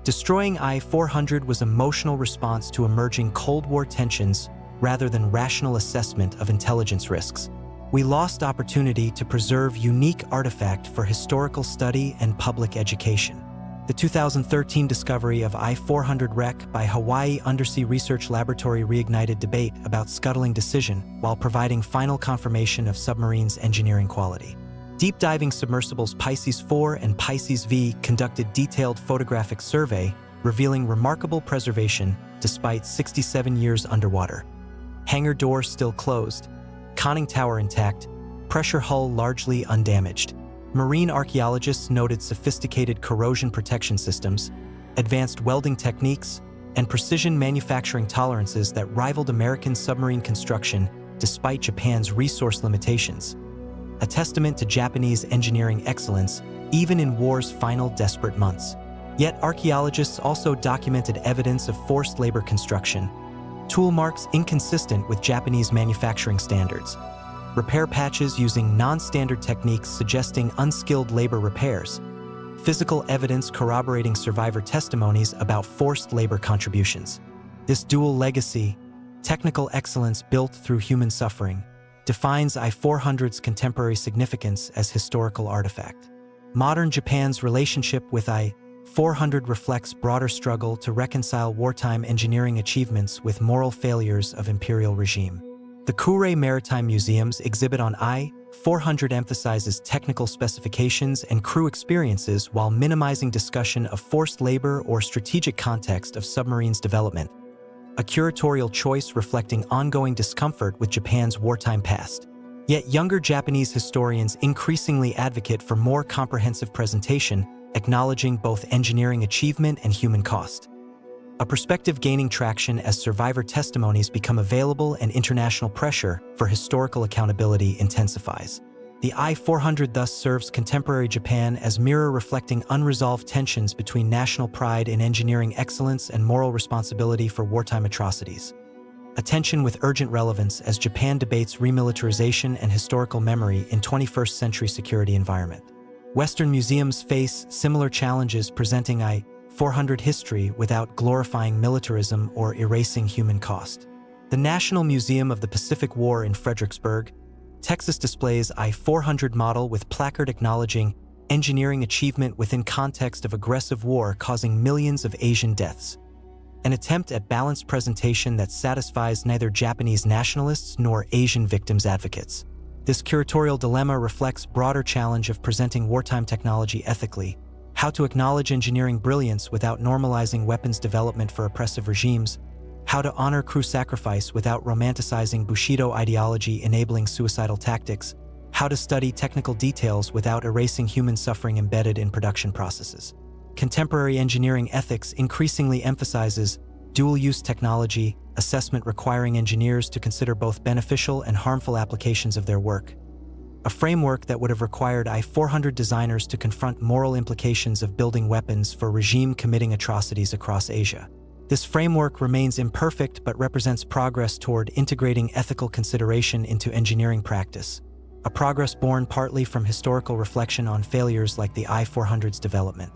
destroying I-400 was emotional response to emerging Cold War tensions rather than rational assessment of intelligence risks. We lost opportunity to preserve unique artifact for historical study and public education. The 2013 discovery of I-400 wreck by Hawaii Undersea Research Laboratory reignited debate about scuttling decision while providing final confirmation of submarines' engineering quality. Deep-diving submersibles Pisces 4 and Pisces V conducted detailed photographic survey, revealing remarkable preservation despite 67 years underwater. Hangar doors still closed. conning tower intact, pressure hull largely undamaged. Marine archaeologists noted sophisticated corrosion protection systems, advanced welding techniques, and precision manufacturing tolerances that rivaled American submarine construction despite Japan's resource limitations. A testament to Japanese engineering excellence even in war's final desperate months. Yet archaeologists also documented evidence of forced labor construction, tool marks inconsistent with Japanese manufacturing standards, repair patches using non-standard techniques suggesting unskilled labor repairs, physical evidence corroborating survivor testimonies about forced labor contributions. This dual legacy, technical excellence built through human suffering, defines I-400's contemporary significance as historical artifact. Modern Japan's relationship with I-400 reflects broader struggle to reconcile wartime engineering achievements with moral failures of imperial regime. The Kure Maritime Museum's exhibit on I-400 emphasizes technical specifications and crew experiences while minimizing discussion of forced labor or strategic context of submarines' development, a curatorial choice reflecting ongoing discomfort with Japan's wartime past. Yet younger Japanese historians increasingly advocate for more comprehensive presentation, acknowledging both engineering achievement and human cost. A perspective gaining traction as survivor testimonies become available and international pressure for historical accountability intensifies. The I-400 thus serves contemporary Japan as mirror reflecting unresolved tensions between national pride in engineering excellence and moral responsibility for wartime atrocities. A tension with urgent relevance as Japan debates remilitarization and historical memory in 21st century security environment. Western museums face similar challenges presenting I-400 history without glorifying militarism or erasing human cost. The National Museum of the Pacific War in Fredericksburg, Texas displays I-400 model with placard acknowledging engineering achievement within context of aggressive war causing millions of Asian deaths. An attempt at balanced presentation that satisfies neither Japanese nationalists nor Asian victims' advocates. This curatorial dilemma reflects broader challenge of presenting wartime technology ethically, how to acknowledge engineering brilliance without normalizing weapons development for oppressive regimes, how to honor crew sacrifice without romanticizing Bushido ideology enabling suicidal tactics, how to study technical details without erasing human suffering embedded in production processes. Contemporary engineering ethics increasingly emphasizes dual-use technology, assessment requiring engineers to consider both beneficial and harmful applications of their work. A framework that would have required I-400 designers to confront moral implications of building weapons for regime committing atrocities across Asia. This framework remains imperfect but represents progress toward integrating ethical consideration into engineering practice, a progress born partly from historical reflection on failures like the I-400's development.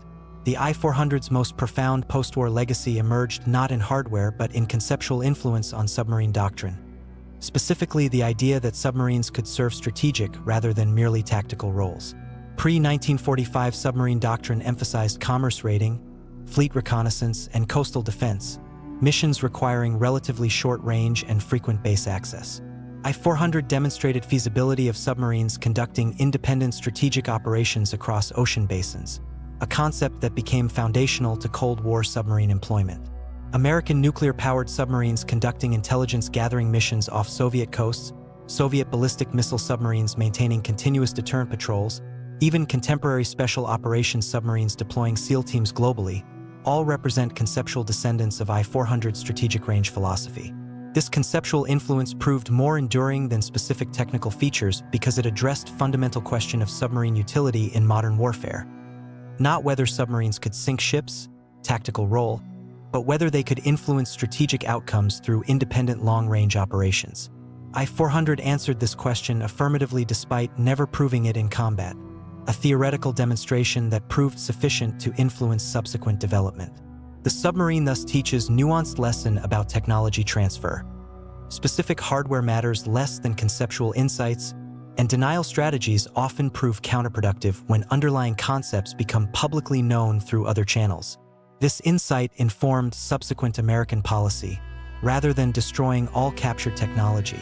The I-400's most profound post-war legacy emerged not in hardware but in conceptual influence on submarine doctrine. Specifically, the idea that submarines could serve strategic rather than merely tactical roles. Pre-1945 submarine doctrine emphasized commerce raiding, fleet reconnaissance, and coastal defense, missions requiring relatively short range and frequent base access. I-400 demonstrated feasibility of submarines conducting independent strategic operations across ocean basins, a concept that became foundational to Cold War submarine employment. American nuclear-powered submarines conducting intelligence-gathering missions off Soviet coasts, Soviet ballistic missile submarines maintaining continuous deterrent patrols, even contemporary special operations submarines deploying SEAL teams globally, all represent conceptual descendants of I-400's strategic range philosophy. This conceptual influence proved more enduring than specific technical features because it addressed fundamental question of submarine utility in modern warfare. Not whether submarines could sink ships, tactical role, but whether they could influence strategic outcomes through independent long-range operations. I-400 answered this question affirmatively despite never proving it in combat, a theoretical demonstration that proved sufficient to influence subsequent development. The submarine thus teaches nuanced lesson about technology transfer. Specific hardware matters less than conceptual insights, and denial strategies often prove counterproductive when underlying concepts become publicly known through other channels. This insight informed subsequent American policy. Rather than destroying all captured technology,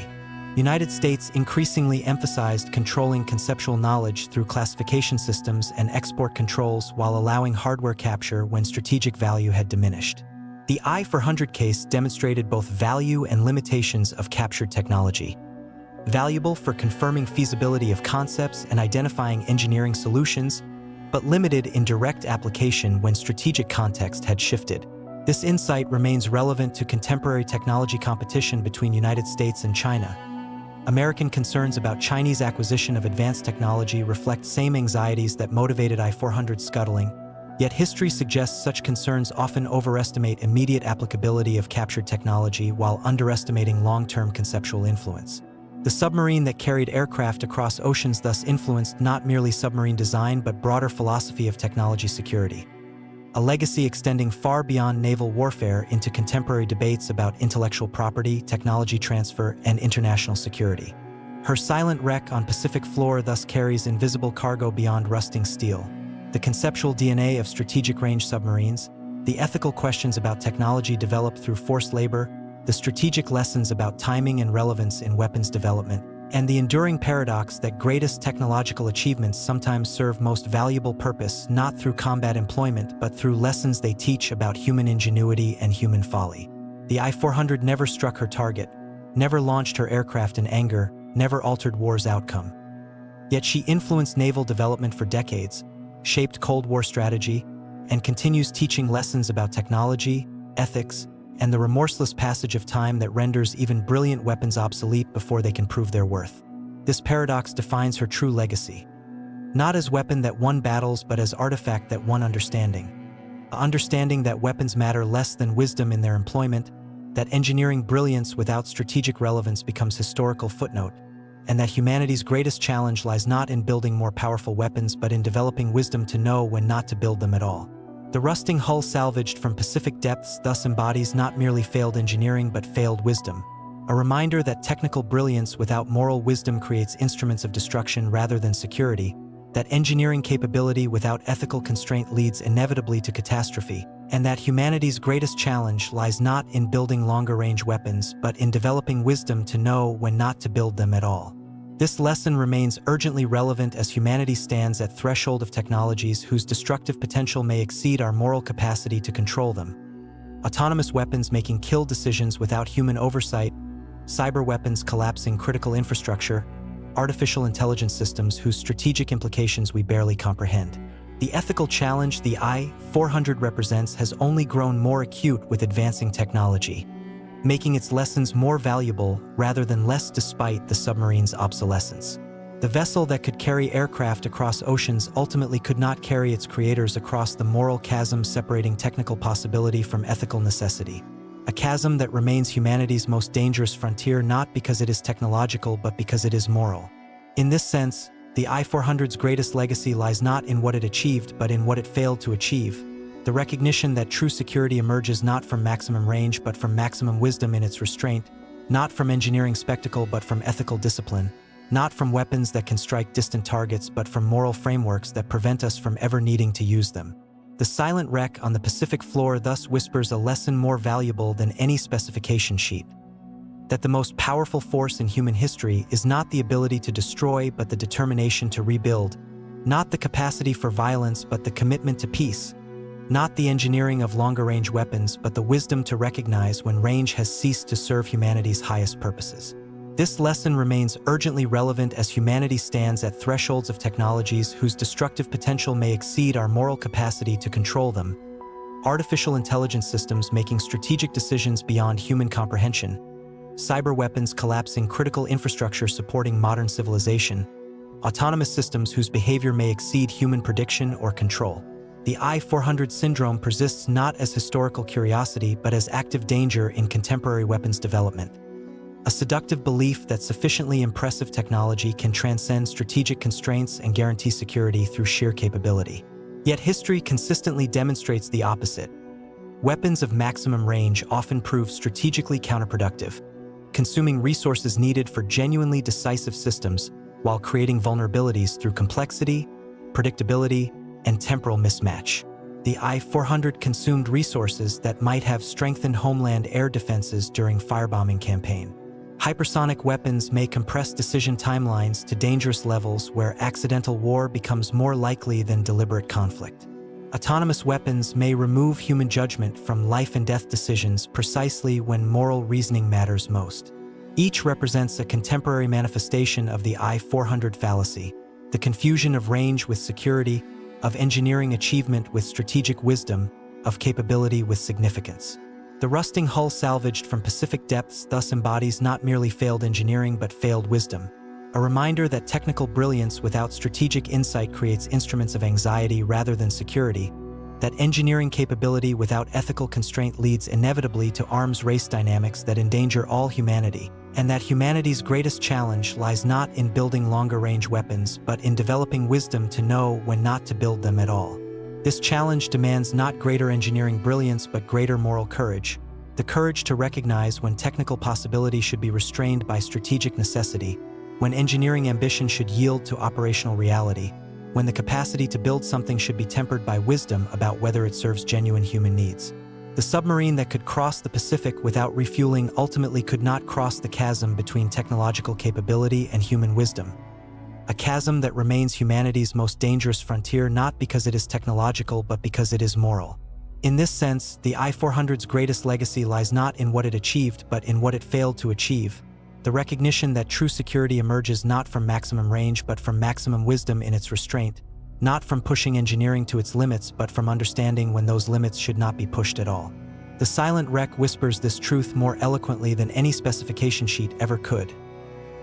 United States increasingly emphasized controlling conceptual knowledge through classification systems and export controls while allowing hardware capture when strategic value had diminished. The I-400 case demonstrated both value and limitations of captured technology. valuable for confirming feasibility of concepts and identifying engineering solutions, but limited in direct application when strategic context had shifted. This insight remains relevant to contemporary technology competition between United States and China. American concerns about Chinese acquisition of advanced technology reflect same anxieties that motivated I-400 scuttling, yet history suggests such concerns often overestimate immediate applicability of captured technology while underestimating long-term conceptual influence. The submarine that carried aircraft across oceans thus influenced not merely submarine design but broader philosophy of technology security, a legacy extending far beyond naval warfare into contemporary debates about intellectual property, technology transfer, and international security. Her silent wreck on Pacific floor thus carries invisible cargo beyond rusting steel. The conceptual DNA of strategic range submarines, the ethical questions about technology developed through forced labor, the strategic lessons about timing and relevance in weapons development, and the enduring paradox that greatest technological achievements sometimes serve most valuable purpose not through combat employment but through lessons they teach about human ingenuity and human folly. The I-400 never struck her target, never launched her aircraft in anger, never altered war's outcome. Yet she influenced naval development for decades, shaped Cold War strategy, and continues teaching lessons about technology, ethics, and the remorseless passage of time that renders even brilliant weapons obsolete before they can prove their worth. This paradox defines her true legacy. Not as weapon that won battles, but as artifact that won understanding. An understanding that weapons matter less than wisdom in their employment, that engineering brilliance without strategic relevance becomes historical footnote, and that humanity's greatest challenge lies not in building more powerful weapons but in developing wisdom to know when not to build them at all. The rusting hull salvaged from Pacific depths thus embodies not merely failed engineering but failed wisdom, a reminder that technical brilliance without moral wisdom creates instruments of destruction rather than security, that engineering capability without ethical constraint leads inevitably to catastrophe, and that humanity's greatest challenge lies not in building longer-range weapons but in developing wisdom to know when not to build them at all. This lesson remains urgently relevant as humanity stands at threshold of technologies whose destructive potential may exceed our moral capacity to control them. Autonomous weapons making kill decisions without human oversight, cyber weapons collapsing critical infrastructure, artificial intelligence systems whose strategic implications we barely comprehend. The ethical challenge the I-400 represents has only grown more acute with advancing technology, making its lessons more valuable rather than less despite the submarine's obsolescence. The vessel that could carry aircraft across oceans ultimately could not carry its creators across the moral chasm separating technical possibility from ethical necessity. A chasm that remains humanity's most dangerous frontier not because it is technological but because it is moral. In this sense, the I-400's greatest legacy lies not in what it achieved but in what it failed to achieve. The recognition that true security emerges not from maximum range but from maximum wisdom in its restraint, not from engineering spectacle but from ethical discipline, not from weapons that can strike distant targets but from moral frameworks that prevent us from ever needing to use them. The silent wreck on the Pacific floor thus whispers a lesson more valuable than any specification sheet. That the most powerful force in human history is not the ability to destroy but the determination to rebuild, not the capacity for violence but the commitment to peace, not the engineering of longer-range weapons but the wisdom to recognize when range has ceased to serve humanity's highest purposes. This lesson remains urgently relevant as humanity stands at thresholds of technologies whose destructive potential may exceed our moral capacity to control them. Artificial intelligence systems making strategic decisions beyond human comprehension, cyber weapons collapsing critical infrastructure supporting modern civilization, autonomous systems whose behavior may exceed human prediction or control. The I-400 syndrome persists not as historical curiosity but as active danger in contemporary weapons development. A seductive belief that sufficiently impressive technology can transcend strategic constraints and guarantee security through sheer capability. Yet history consistently demonstrates the opposite. Weapons of maximum range often prove strategically counterproductive, consuming resources needed for genuinely decisive systems while creating vulnerabilities through complexity, predictability, and temporal mismatch. The I-400 consumed resources that might have strengthened homeland air defenses during firebombing campaign. Hypersonic weapons may compress decision timelines to dangerous levels where accidental war becomes more likely than deliberate conflict. Autonomous weapons may remove human judgment from life and death decisions precisely when moral reasoning matters most. Each represents a contemporary manifestation of the I-400 fallacy, the confusion of range with security, of engineering achievement with strategic wisdom, of capability with significance. The rusting hull salvaged from Pacific depths thus embodies not merely failed engineering but failed wisdom, a reminder that technical brilliance without strategic insight creates instruments of anxiety rather than security, that engineering capability without ethical constraint leads inevitably to arms race dynamics that endanger all humanity, and that humanity's greatest challenge lies not in building longer-range weapons but in developing wisdom to know when not to build them at all. This challenge demands not greater engineering brilliance but greater moral courage, the courage to recognize when technical possibility should be restrained by strategic necessity, when engineering ambition should yield to operational reality, when the capacity to build something should be tempered by wisdom about whether it serves genuine human needs. The submarine that could cross the Pacific without refueling ultimately could not cross the chasm between technological capability and human wisdom. A chasm that remains humanity's most dangerous frontier not because it is technological but because it is moral. In this sense, the I-400's greatest legacy lies not in what it achieved but in what it failed to achieve, the recognition that true security emerges not from maximum range but from maximum wisdom in its restraint, not from pushing engineering to its limits but from understanding when those limits should not be pushed at all. The silent wreck whispers this truth more eloquently than any specification sheet ever could.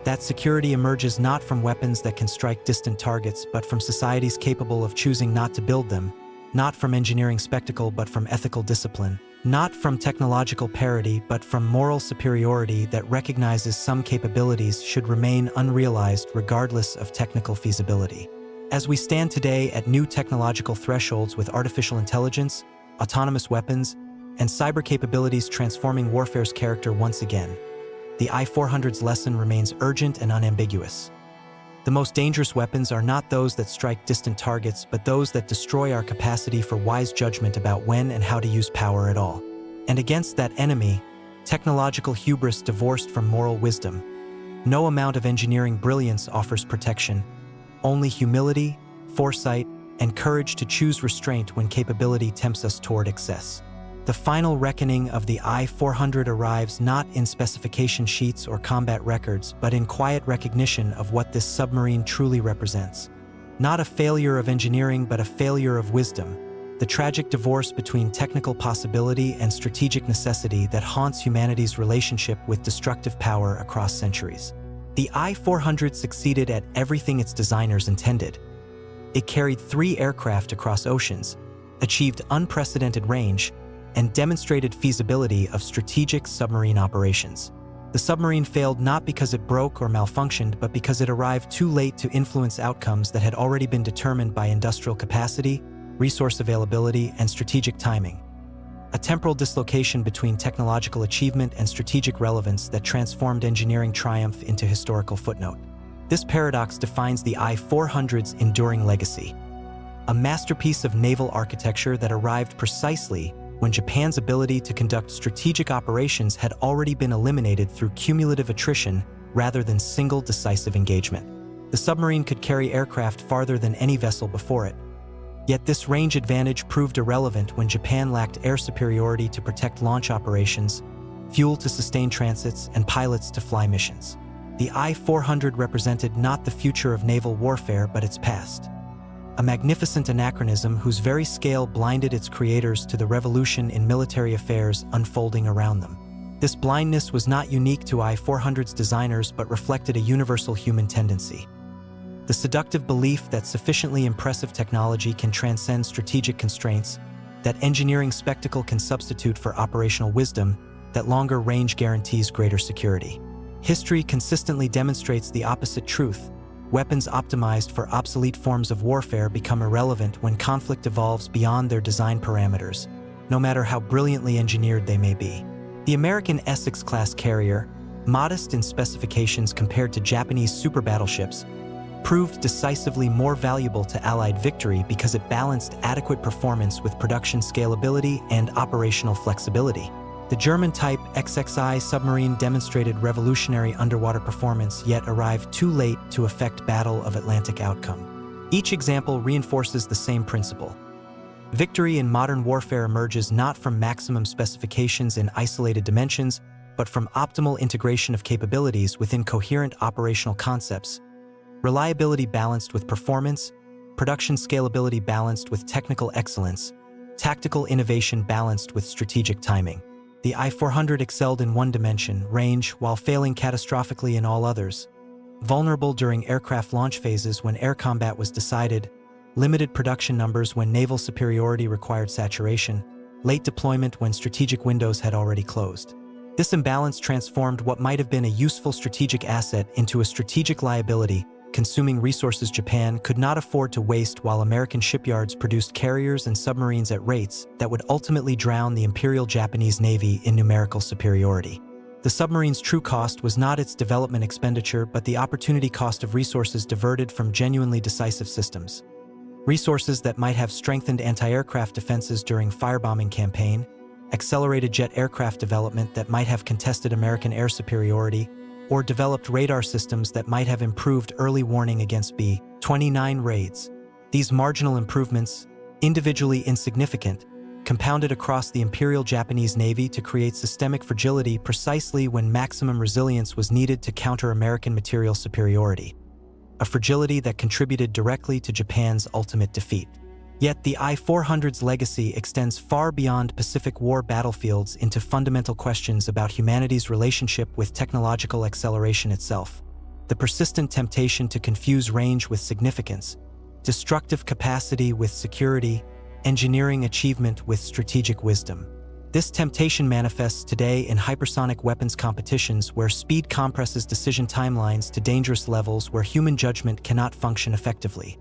That security emerges not from weapons that can strike distant targets but from societies capable of choosing not to build them, not from engineering spectacle but from ethical discipline, not from technological parity but from moral superiority that recognizes some capabilities should remain unrealized regardless of technical feasibility. As we stand today at new technological thresholds with artificial intelligence, autonomous weapons, and cyber capabilities transforming warfare's character once again, the I-400's lesson remains urgent and unambiguous. The most dangerous weapons are not those that strike distant targets, but those that destroy our capacity for wise judgment about when and how to use power at all. And against that enemy, technological hubris divorced from moral wisdom, no amount of engineering brilliance offers protection, only humility, foresight, and courage to choose restraint when capability tempts us toward excess. The final reckoning of the I-400 arrives not in specification sheets or combat records, but in quiet recognition of what this submarine truly represents. Not a failure of engineering, but a failure of wisdom, the tragic divorce between technical possibility and strategic necessity that haunts humanity's relationship with destructive power across centuries. The I-400 succeeded at everything its designers intended. It carried 3 aircraft across oceans, achieved unprecedented range, and demonstrated feasibility of strategic submarine operations. The submarine failed not because it broke or malfunctioned, but because it arrived too late to influence outcomes that had already been determined by industrial capacity, resource availability, and strategic timing. A temporal dislocation between technological achievement and strategic relevance that transformed engineering triumph into historical footnote. This paradox defines the I-400's enduring legacy. A masterpiece of naval architecture that arrived precisely when Japan's ability to conduct strategic operations had already been eliminated through cumulative attrition rather than single decisive engagement. The submarine could carry aircraft farther than any vessel before it. Yet this range advantage proved irrelevant when Japan lacked air superiority to protect launch operations, fuel to sustain transits, and pilots to fly missions. The I-400 represented not the future of naval warfare but its past. A magnificent anachronism whose very scale blinded its creators to the revolution in military affairs unfolding around them. This blindness was not unique to I-400's designers but reflected a universal human tendency. The seductive belief that sufficiently impressive technology can transcend strategic constraints, that engineering spectacle can substitute for operational wisdom, that longer range guarantees greater security. History consistently demonstrates the opposite truth. Weapons optimized for obsolete forms of warfare become irrelevant when conflict evolves beyond their design parameters, no matter how brilliantly engineered they may be. The American Essex-class carrier, modest in specifications compared to Japanese super battleships, proved decisively more valuable to Allied victory because it balanced adequate performance with production scalability and operational flexibility. The German-type XXI submarine demonstrated revolutionary underwater performance yet arrived too late to affect Battle of Atlantic outcome. Each example reinforces the same principle. Victory in modern warfare emerges not from maximum specifications in isolated dimensions, but from optimal integration of capabilities within coherent operational concepts, reliability balanced with performance, production scalability balanced with technical excellence, tactical innovation balanced with strategic timing. The I-400 excelled in one dimension, range, while failing catastrophically in all others. Vulnerable during aircraft launch phases when air combat was decided, limited production numbers when naval superiority required saturation, late deployment when strategic windows had already closed. This imbalance transformed what might have been a useful strategic asset into a strategic liability, consuming resources Japan could not afford to waste, while American shipyards produced carriers and submarines at rates that would ultimately drown the Imperial Japanese Navy in numerical superiority. The submarine's true cost was not its development expenditure, but the opportunity cost of resources diverted from genuinely decisive systems. Resources that might have strengthened anti-aircraft defenses during firebombing campaign, accelerated jet aircraft development that might have contested American air superiority, or developed radar systems that might have improved early warning against B-29 raids. These marginal improvements, individually insignificant, compounded across the Imperial Japanese Navy to create systemic fragility precisely when maximum resilience was needed to counter American material superiority. A fragility that contributed directly to Japan's ultimate defeat. Yet the I-400's legacy extends far beyond Pacific War battlefields into fundamental questions about humanity's relationship with technological acceleration itself. The persistent temptation to confuse range with significance, destructive capacity with security, engineering achievement with strategic wisdom. This temptation manifests today in hypersonic weapons competitions where speed compresses decision timelines to dangerous levels where human judgment cannot function effectively.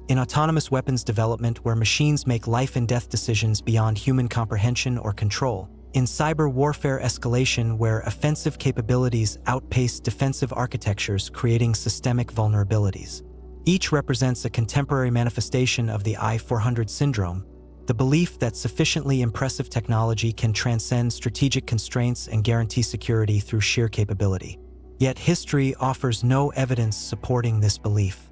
In autonomous weapons development where machines make life and death decisions beyond human comprehension or control. In cyber warfare escalation where offensive capabilities outpace defensive architectures, creating systemic vulnerabilities. Each represents a contemporary manifestation of the I-400 syndrome, the belief that sufficiently impressive technology can transcend strategic constraints and guarantee security through sheer capability. Yet history offers no evidence supporting this belief.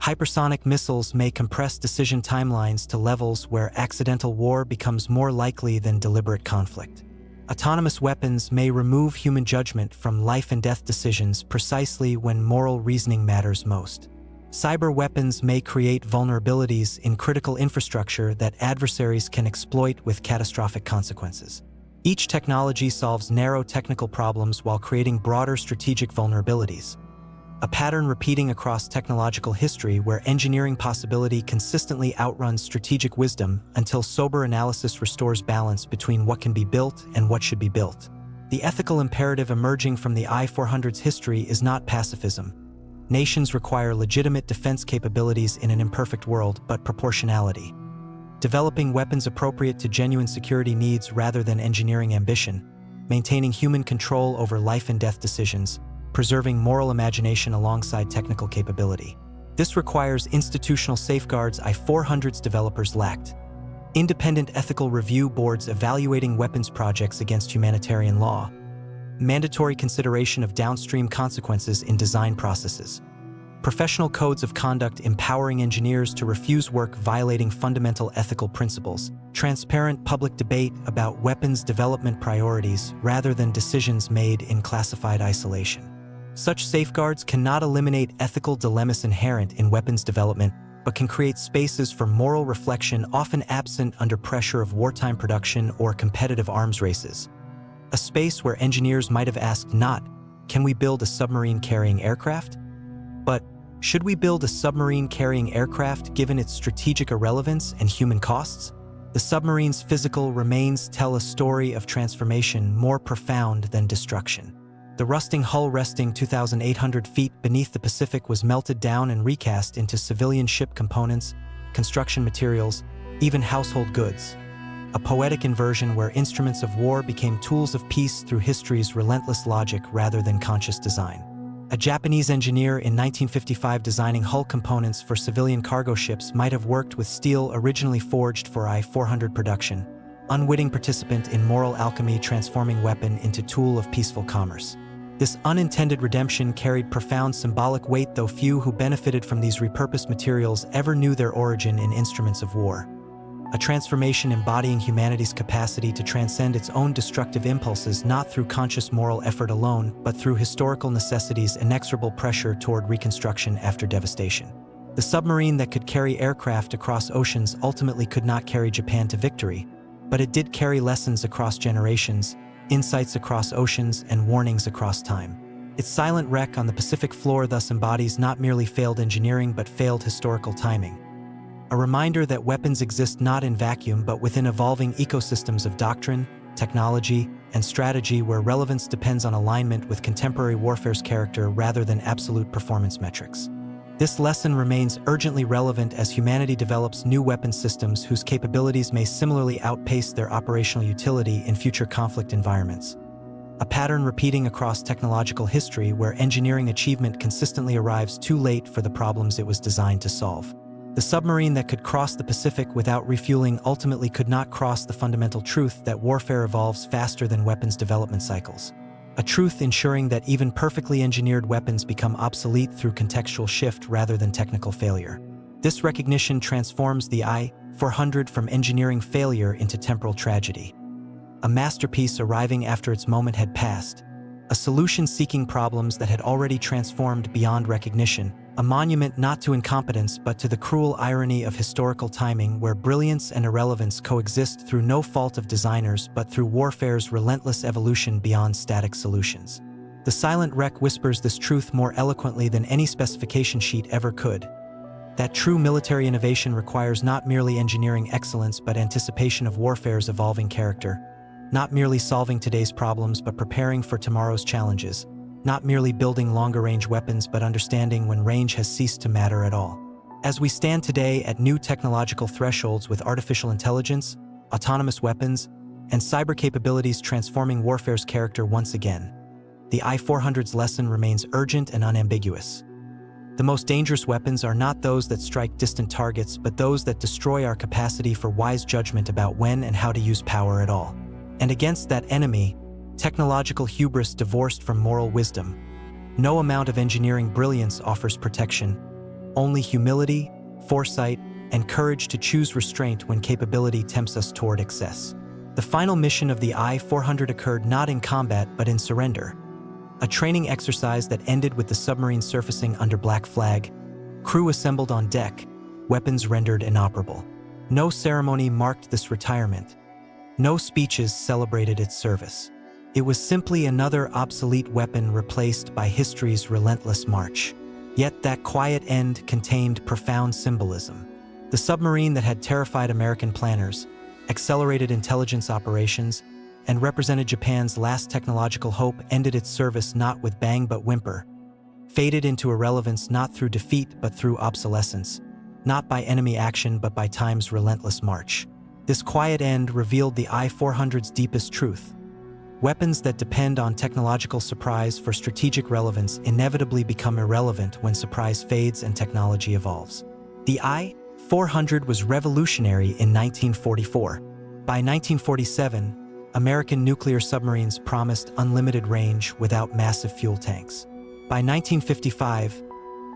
Hypersonic missiles may compress decision timelines to levels where accidental war becomes more likely than deliberate conflict. Autonomous weapons may remove human judgment from life and death decisions precisely when moral reasoning matters most. Cyber weapons may create vulnerabilities in critical infrastructure that adversaries can exploit with catastrophic consequences. Each technology solves narrow technical problems while creating broader strategic vulnerabilities. A pattern repeating across technological history where engineering possibility consistently outruns strategic wisdom until sober analysis restores balance between what can be built and what should be built. The ethical imperative emerging from the I-400's history is not pacifism. Nations require legitimate defense capabilities in an imperfect world, but proportionality. Developing weapons appropriate to genuine security needs rather than engineering ambition, maintaining human control over life and death decisions, preserving moral imagination alongside technical capability. This requires institutional safeguards I-400's developers lacked. Independent ethical review boards evaluating weapons projects against humanitarian law. Mandatory consideration of downstream consequences in design processes. Professional codes of conduct empowering engineers to refuse work violating fundamental ethical principles. Transparent public debate about weapons development priorities rather than decisions made in classified isolation. Such safeguards cannot eliminate ethical dilemmas inherent in weapons development, but can create spaces for moral reflection often absent under pressure of wartime production or competitive arms races. A space where engineers might have asked not, can we build a submarine carrying aircraft? But, should we build a submarine carrying aircraft given its strategic irrelevance and human costs? The submarine's physical remains tell a story of transformation more profound than destruction. The rusting hull resting 2,800 feet beneath the Pacific was melted down and recast into civilian ship components, construction materials, even household goods. A poetic inversion where instruments of war became tools of peace through history's relentless logic rather than conscious design. A Japanese engineer in 1955 designing hull components for civilian cargo ships might have worked with steel originally forged for I-400 production, unwitting participant in moral alchemy transforming weapon into tool of peaceful commerce. This unintended redemption carried profound symbolic weight, though few who benefited from these repurposed materials ever knew their origin in instruments of war. a transformation embodying humanity's capacity to transcend its own destructive impulses not through conscious moral effort alone, but through historical necessity's inexorable pressure toward reconstruction after devastation. The submarine that could carry aircraft across oceans ultimately could not carry Japan to victory, but it did carry lessons across generations, insights across oceans, and warnings across time. Its silent wreck on the Pacific floor thus embodies not merely failed engineering but failed historical timing. A reminder that weapons exist not in vacuum but within evolving ecosystems of doctrine, technology, and strategy where relevance depends on alignment with contemporary warfare's character rather than absolute performance metrics. This lesson remains urgently relevant as humanity develops new weapon systems whose capabilities may similarly outpace their operational utility in future conflict environments. A pattern repeating across technological history where engineering achievement consistently arrives too late for the problems it was designed to solve. The submarine that could cross the Pacific without refueling ultimately could not cross the fundamental truth that warfare evolves faster than weapons development cycles. A truth ensuring that even perfectly engineered weapons become obsolete through contextual shift rather than technical failure. This recognition transforms the I-400 from engineering failure into temporal tragedy. A masterpiece arriving after its moment had passed, a solution seeking problems that had already transformed beyond recognition, a monument not to incompetence but to the cruel irony of historical timing where brilliance and irrelevance coexist through no fault of designers but through warfare's relentless evolution beyond static solutions. The silent wreck whispers this truth more eloquently than any specification sheet ever could. That true military innovation requires not merely engineering excellence but anticipation of warfare's evolving character, not merely solving today's problems but preparing for tomorrow's challenges, not merely building longer-range weapons but understanding when range has ceased to matter at all. As we stand today at new technological thresholds with artificial intelligence, autonomous weapons, and cyber capabilities transforming warfare's character once again, the I-400's lesson remains urgent and unambiguous. The most dangerous weapons are not those that strike distant targets but those that destroy our capacity for wise judgment about when and how to use power at all. And against that enemy, technological hubris divorced from moral wisdom, no amount of engineering brilliance offers protection, only humility, foresight, and courage to choose restraint when capability tempts us toward excess. The final mission of the I-400 occurred not in combat but in surrender, a training exercise that ended with the submarine surfacing under black flag, crew assembled on deck, weapons rendered inoperable. No ceremony marked this retirement. No speeches celebrated its service. It was simply another obsolete weapon replaced by history's relentless march. Yet that quiet end contained profound symbolism. The submarine that had terrified American planners, accelerated intelligence operations, and represented Japan's last technological hope ended its service not with bang but whimper, faded into irrelevance not through defeat but through obsolescence, not by enemy action but by time's relentless march. This quiet end revealed the I-400's deepest truth. Weapons that depend on technological surprise for strategic relevance inevitably become irrelevant when surprise fades and technology evolves. The I-400 was revolutionary in 1944. By 1947, American nuclear submarines promised unlimited range without massive fuel tanks. By 1955,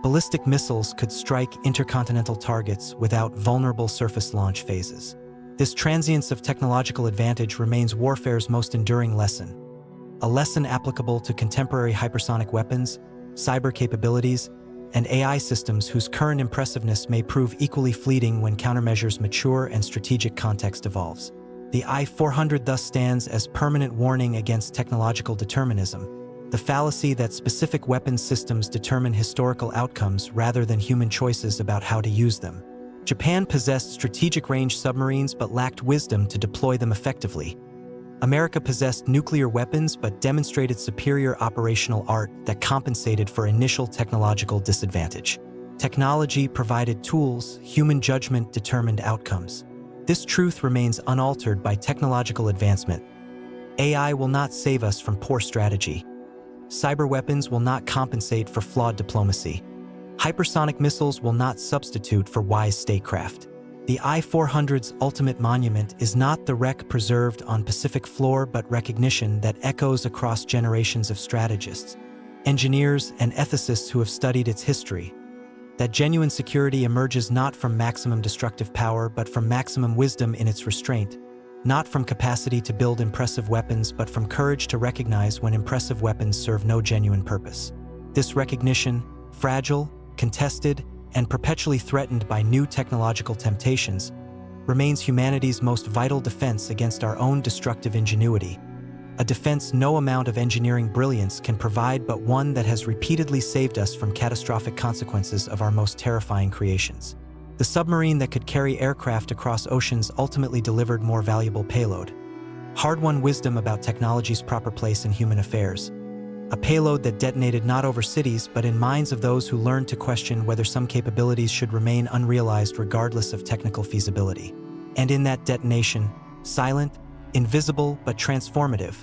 ballistic missiles could strike intercontinental targets without vulnerable surface launch phases. This transience of technological advantage remains warfare's most enduring lesson, a lesson applicable to contemporary hypersonic weapons, cyber capabilities, and AI systems whose current impressiveness may prove equally fleeting when countermeasures mature and strategic context evolves. The I-400 thus stands as permanent warning against technological determinism, the fallacy that specific weapons systems determine historical outcomes rather than human choices about how to use them. Japan possessed strategic range submarines but lacked wisdom to deploy them effectively. America possessed nuclear weapons but demonstrated superior operational art that compensated for initial technological disadvantage. Technology provided tools, human judgment determined outcomes. This truth remains unaltered by technological advancement. AI will not save us from poor strategy. Cyber weapons will not compensate for flawed diplomacy. Hypersonic missiles will not substitute for wise statecraft. The I-400's ultimate monument is not the wreck preserved on Pacific floor but recognition that echoes across generations of strategists, engineers, and ethicists who have studied its history. That genuine security emerges not from maximum destructive power but from maximum wisdom in its restraint, not from capacity to build impressive weapons but from courage to recognize when impressive weapons serve no genuine purpose. This recognition, fragile, contested, and perpetually threatened by new technological temptations, remains humanity's most vital defense against our own destructive ingenuity, a defense no amount of engineering brilliance can provide but one that has repeatedly saved us from catastrophic consequences of our most terrifying creations. The submarine that could carry aircraft across oceans ultimately delivered more valuable payload. Hard-won wisdom about technology's proper place in human affairs. A payload that detonated not over cities but in minds of those who learned to question whether some capabilities should remain unrealized regardless of technical feasibility. And in that detonation, silent, invisible but transformative,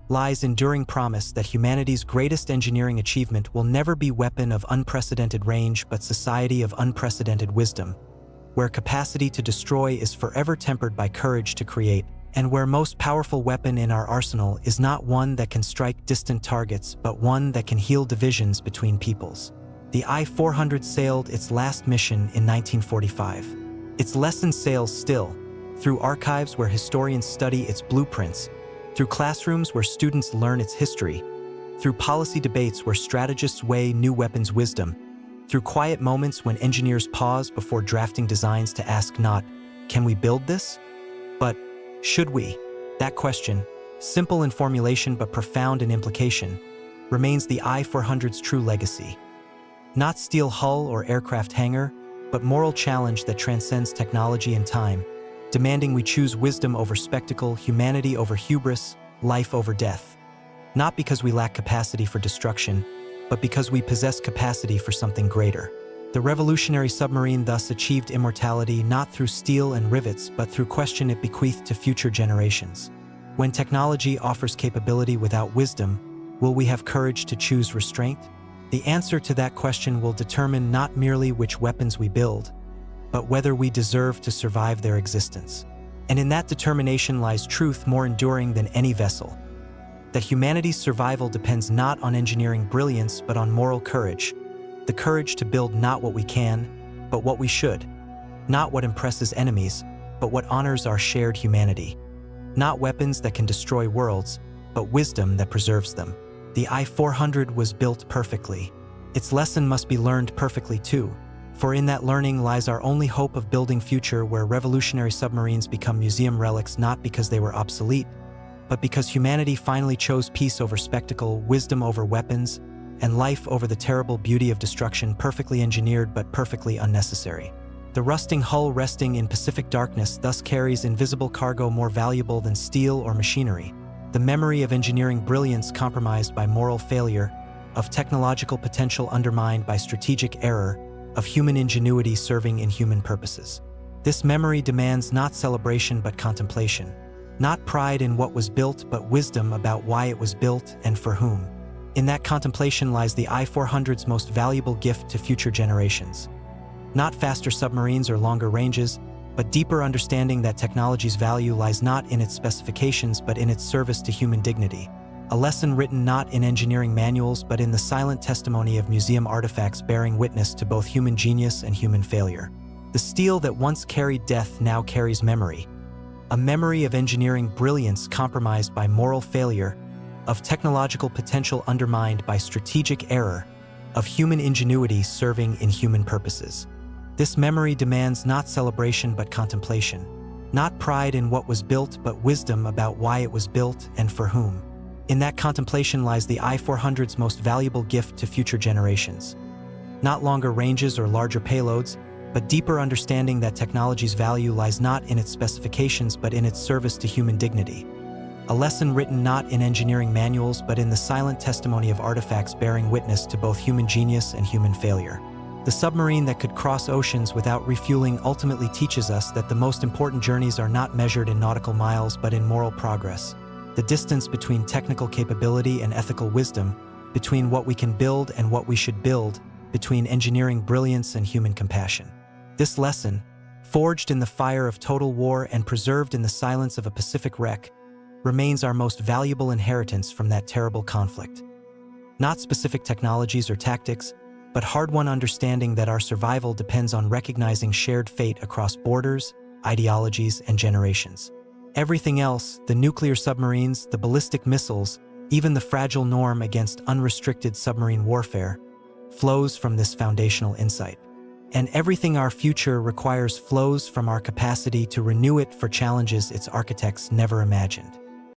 lies enduring promise that humanity's greatest engineering achievement will never be weapon of unprecedented range but society of unprecedented wisdom, where capacity to destroy is forever tempered by courage to create, and where most powerful weapon in our arsenal is not one that can strike distant targets but one that can heal divisions between peoples. The I-400 sailed its last mission in 1945. Its lesson sails still, through archives where historians study its blueprints, through classrooms where students learn its history, through policy debates where strategists weigh new weapons' wisdom, through quiet moments when engineers pause before drafting designs to ask not, "Can we build this?" but, "Should we?" That question, simple in formulation but profound in implication, remains the I-400's true legacy. Not steel hull or aircraft hangar, but moral challenge that transcends technology and time, demanding we choose wisdom over spectacle, humanity over hubris, life over death. Not because we lack capacity for destruction, but because we possess capacity for something greater. The revolutionary submarine thus achieved immortality not through steel and rivets but through question it bequeathed to future generations. When technology offers capability without wisdom, will we have courage to choose restraint? The answer to that question will determine not merely which weapons we build, but whether we deserve to survive their existence. And in that determination lies truth more enduring than any vessel. That humanity's survival depends not on engineering brilliance but on moral courage, the courage to build not what we can, but what we should, not what impresses enemies, but what honors our shared humanity, not weapons that can destroy worlds, but wisdom that preserves them. The I-400 was built perfectly. Its lesson must be learned perfectly too, for in that learning lies our only hope of building future where revolutionary submarines become museum relics not because they were obsolete, but because humanity finally chose peace over spectacle, wisdom over weapons, and life over the terrible beauty of destruction, perfectly engineered but perfectly unnecessary. The rusting hull resting in Pacific darkness thus carries invisible cargo more valuable than steel or machinery, the memory of engineering brilliance compromised by moral failure, of technological potential undermined by strategic error, of human ingenuity serving inhuman purposes. This memory demands not celebration but contemplation, not pride in what was built but wisdom about why it was built and for whom. In that contemplation lies the I-400's most valuable gift to future generations. Not faster submarines or longer ranges, but deeper understanding that technology's value lies not in its specifications but in its service to human dignity. A lesson written not in engineering manuals but in the silent testimony of museum artifacts bearing witness to both human genius and human failure. The steel that once carried death now carries memory. A memory of engineering brilliance compromised by moral failure, of technological potential undermined by strategic error, of human ingenuity serving inhuman purposes. This memory demands not celebration but contemplation, not pride in what was built but wisdom about why it was built and for whom. In that contemplation lies the I-400's most valuable gift to future generations. Not longer ranges or larger payloads, but deeper understanding that technology's value lies not in its specifications but in its service to human dignity. A lesson written not in engineering manuals but in the silent testimony of artifacts bearing witness to both human genius and human failure. The submarine that could cross oceans without refueling ultimately teaches us that the most important journeys are not measured in nautical miles but in moral progress. The distance between technical capability and ethical wisdom, between what we can build and what we should build, between engineering brilliance and human compassion. This lesson, forged in the fire of total war and preserved in the silence of a Pacific wreck, remains our most valuable inheritance from that terrible conflict. Not specific technologies or tactics, but hard-won understanding that our survival depends on recognizing shared fate across borders, ideologies, and generations. Everything else, the nuclear submarines, the ballistic missiles, even the fragile norm against unrestricted submarine warfare, flows from this foundational insight. And everything our future requires flows from our capacity to renew it for challenges its architects never imagined.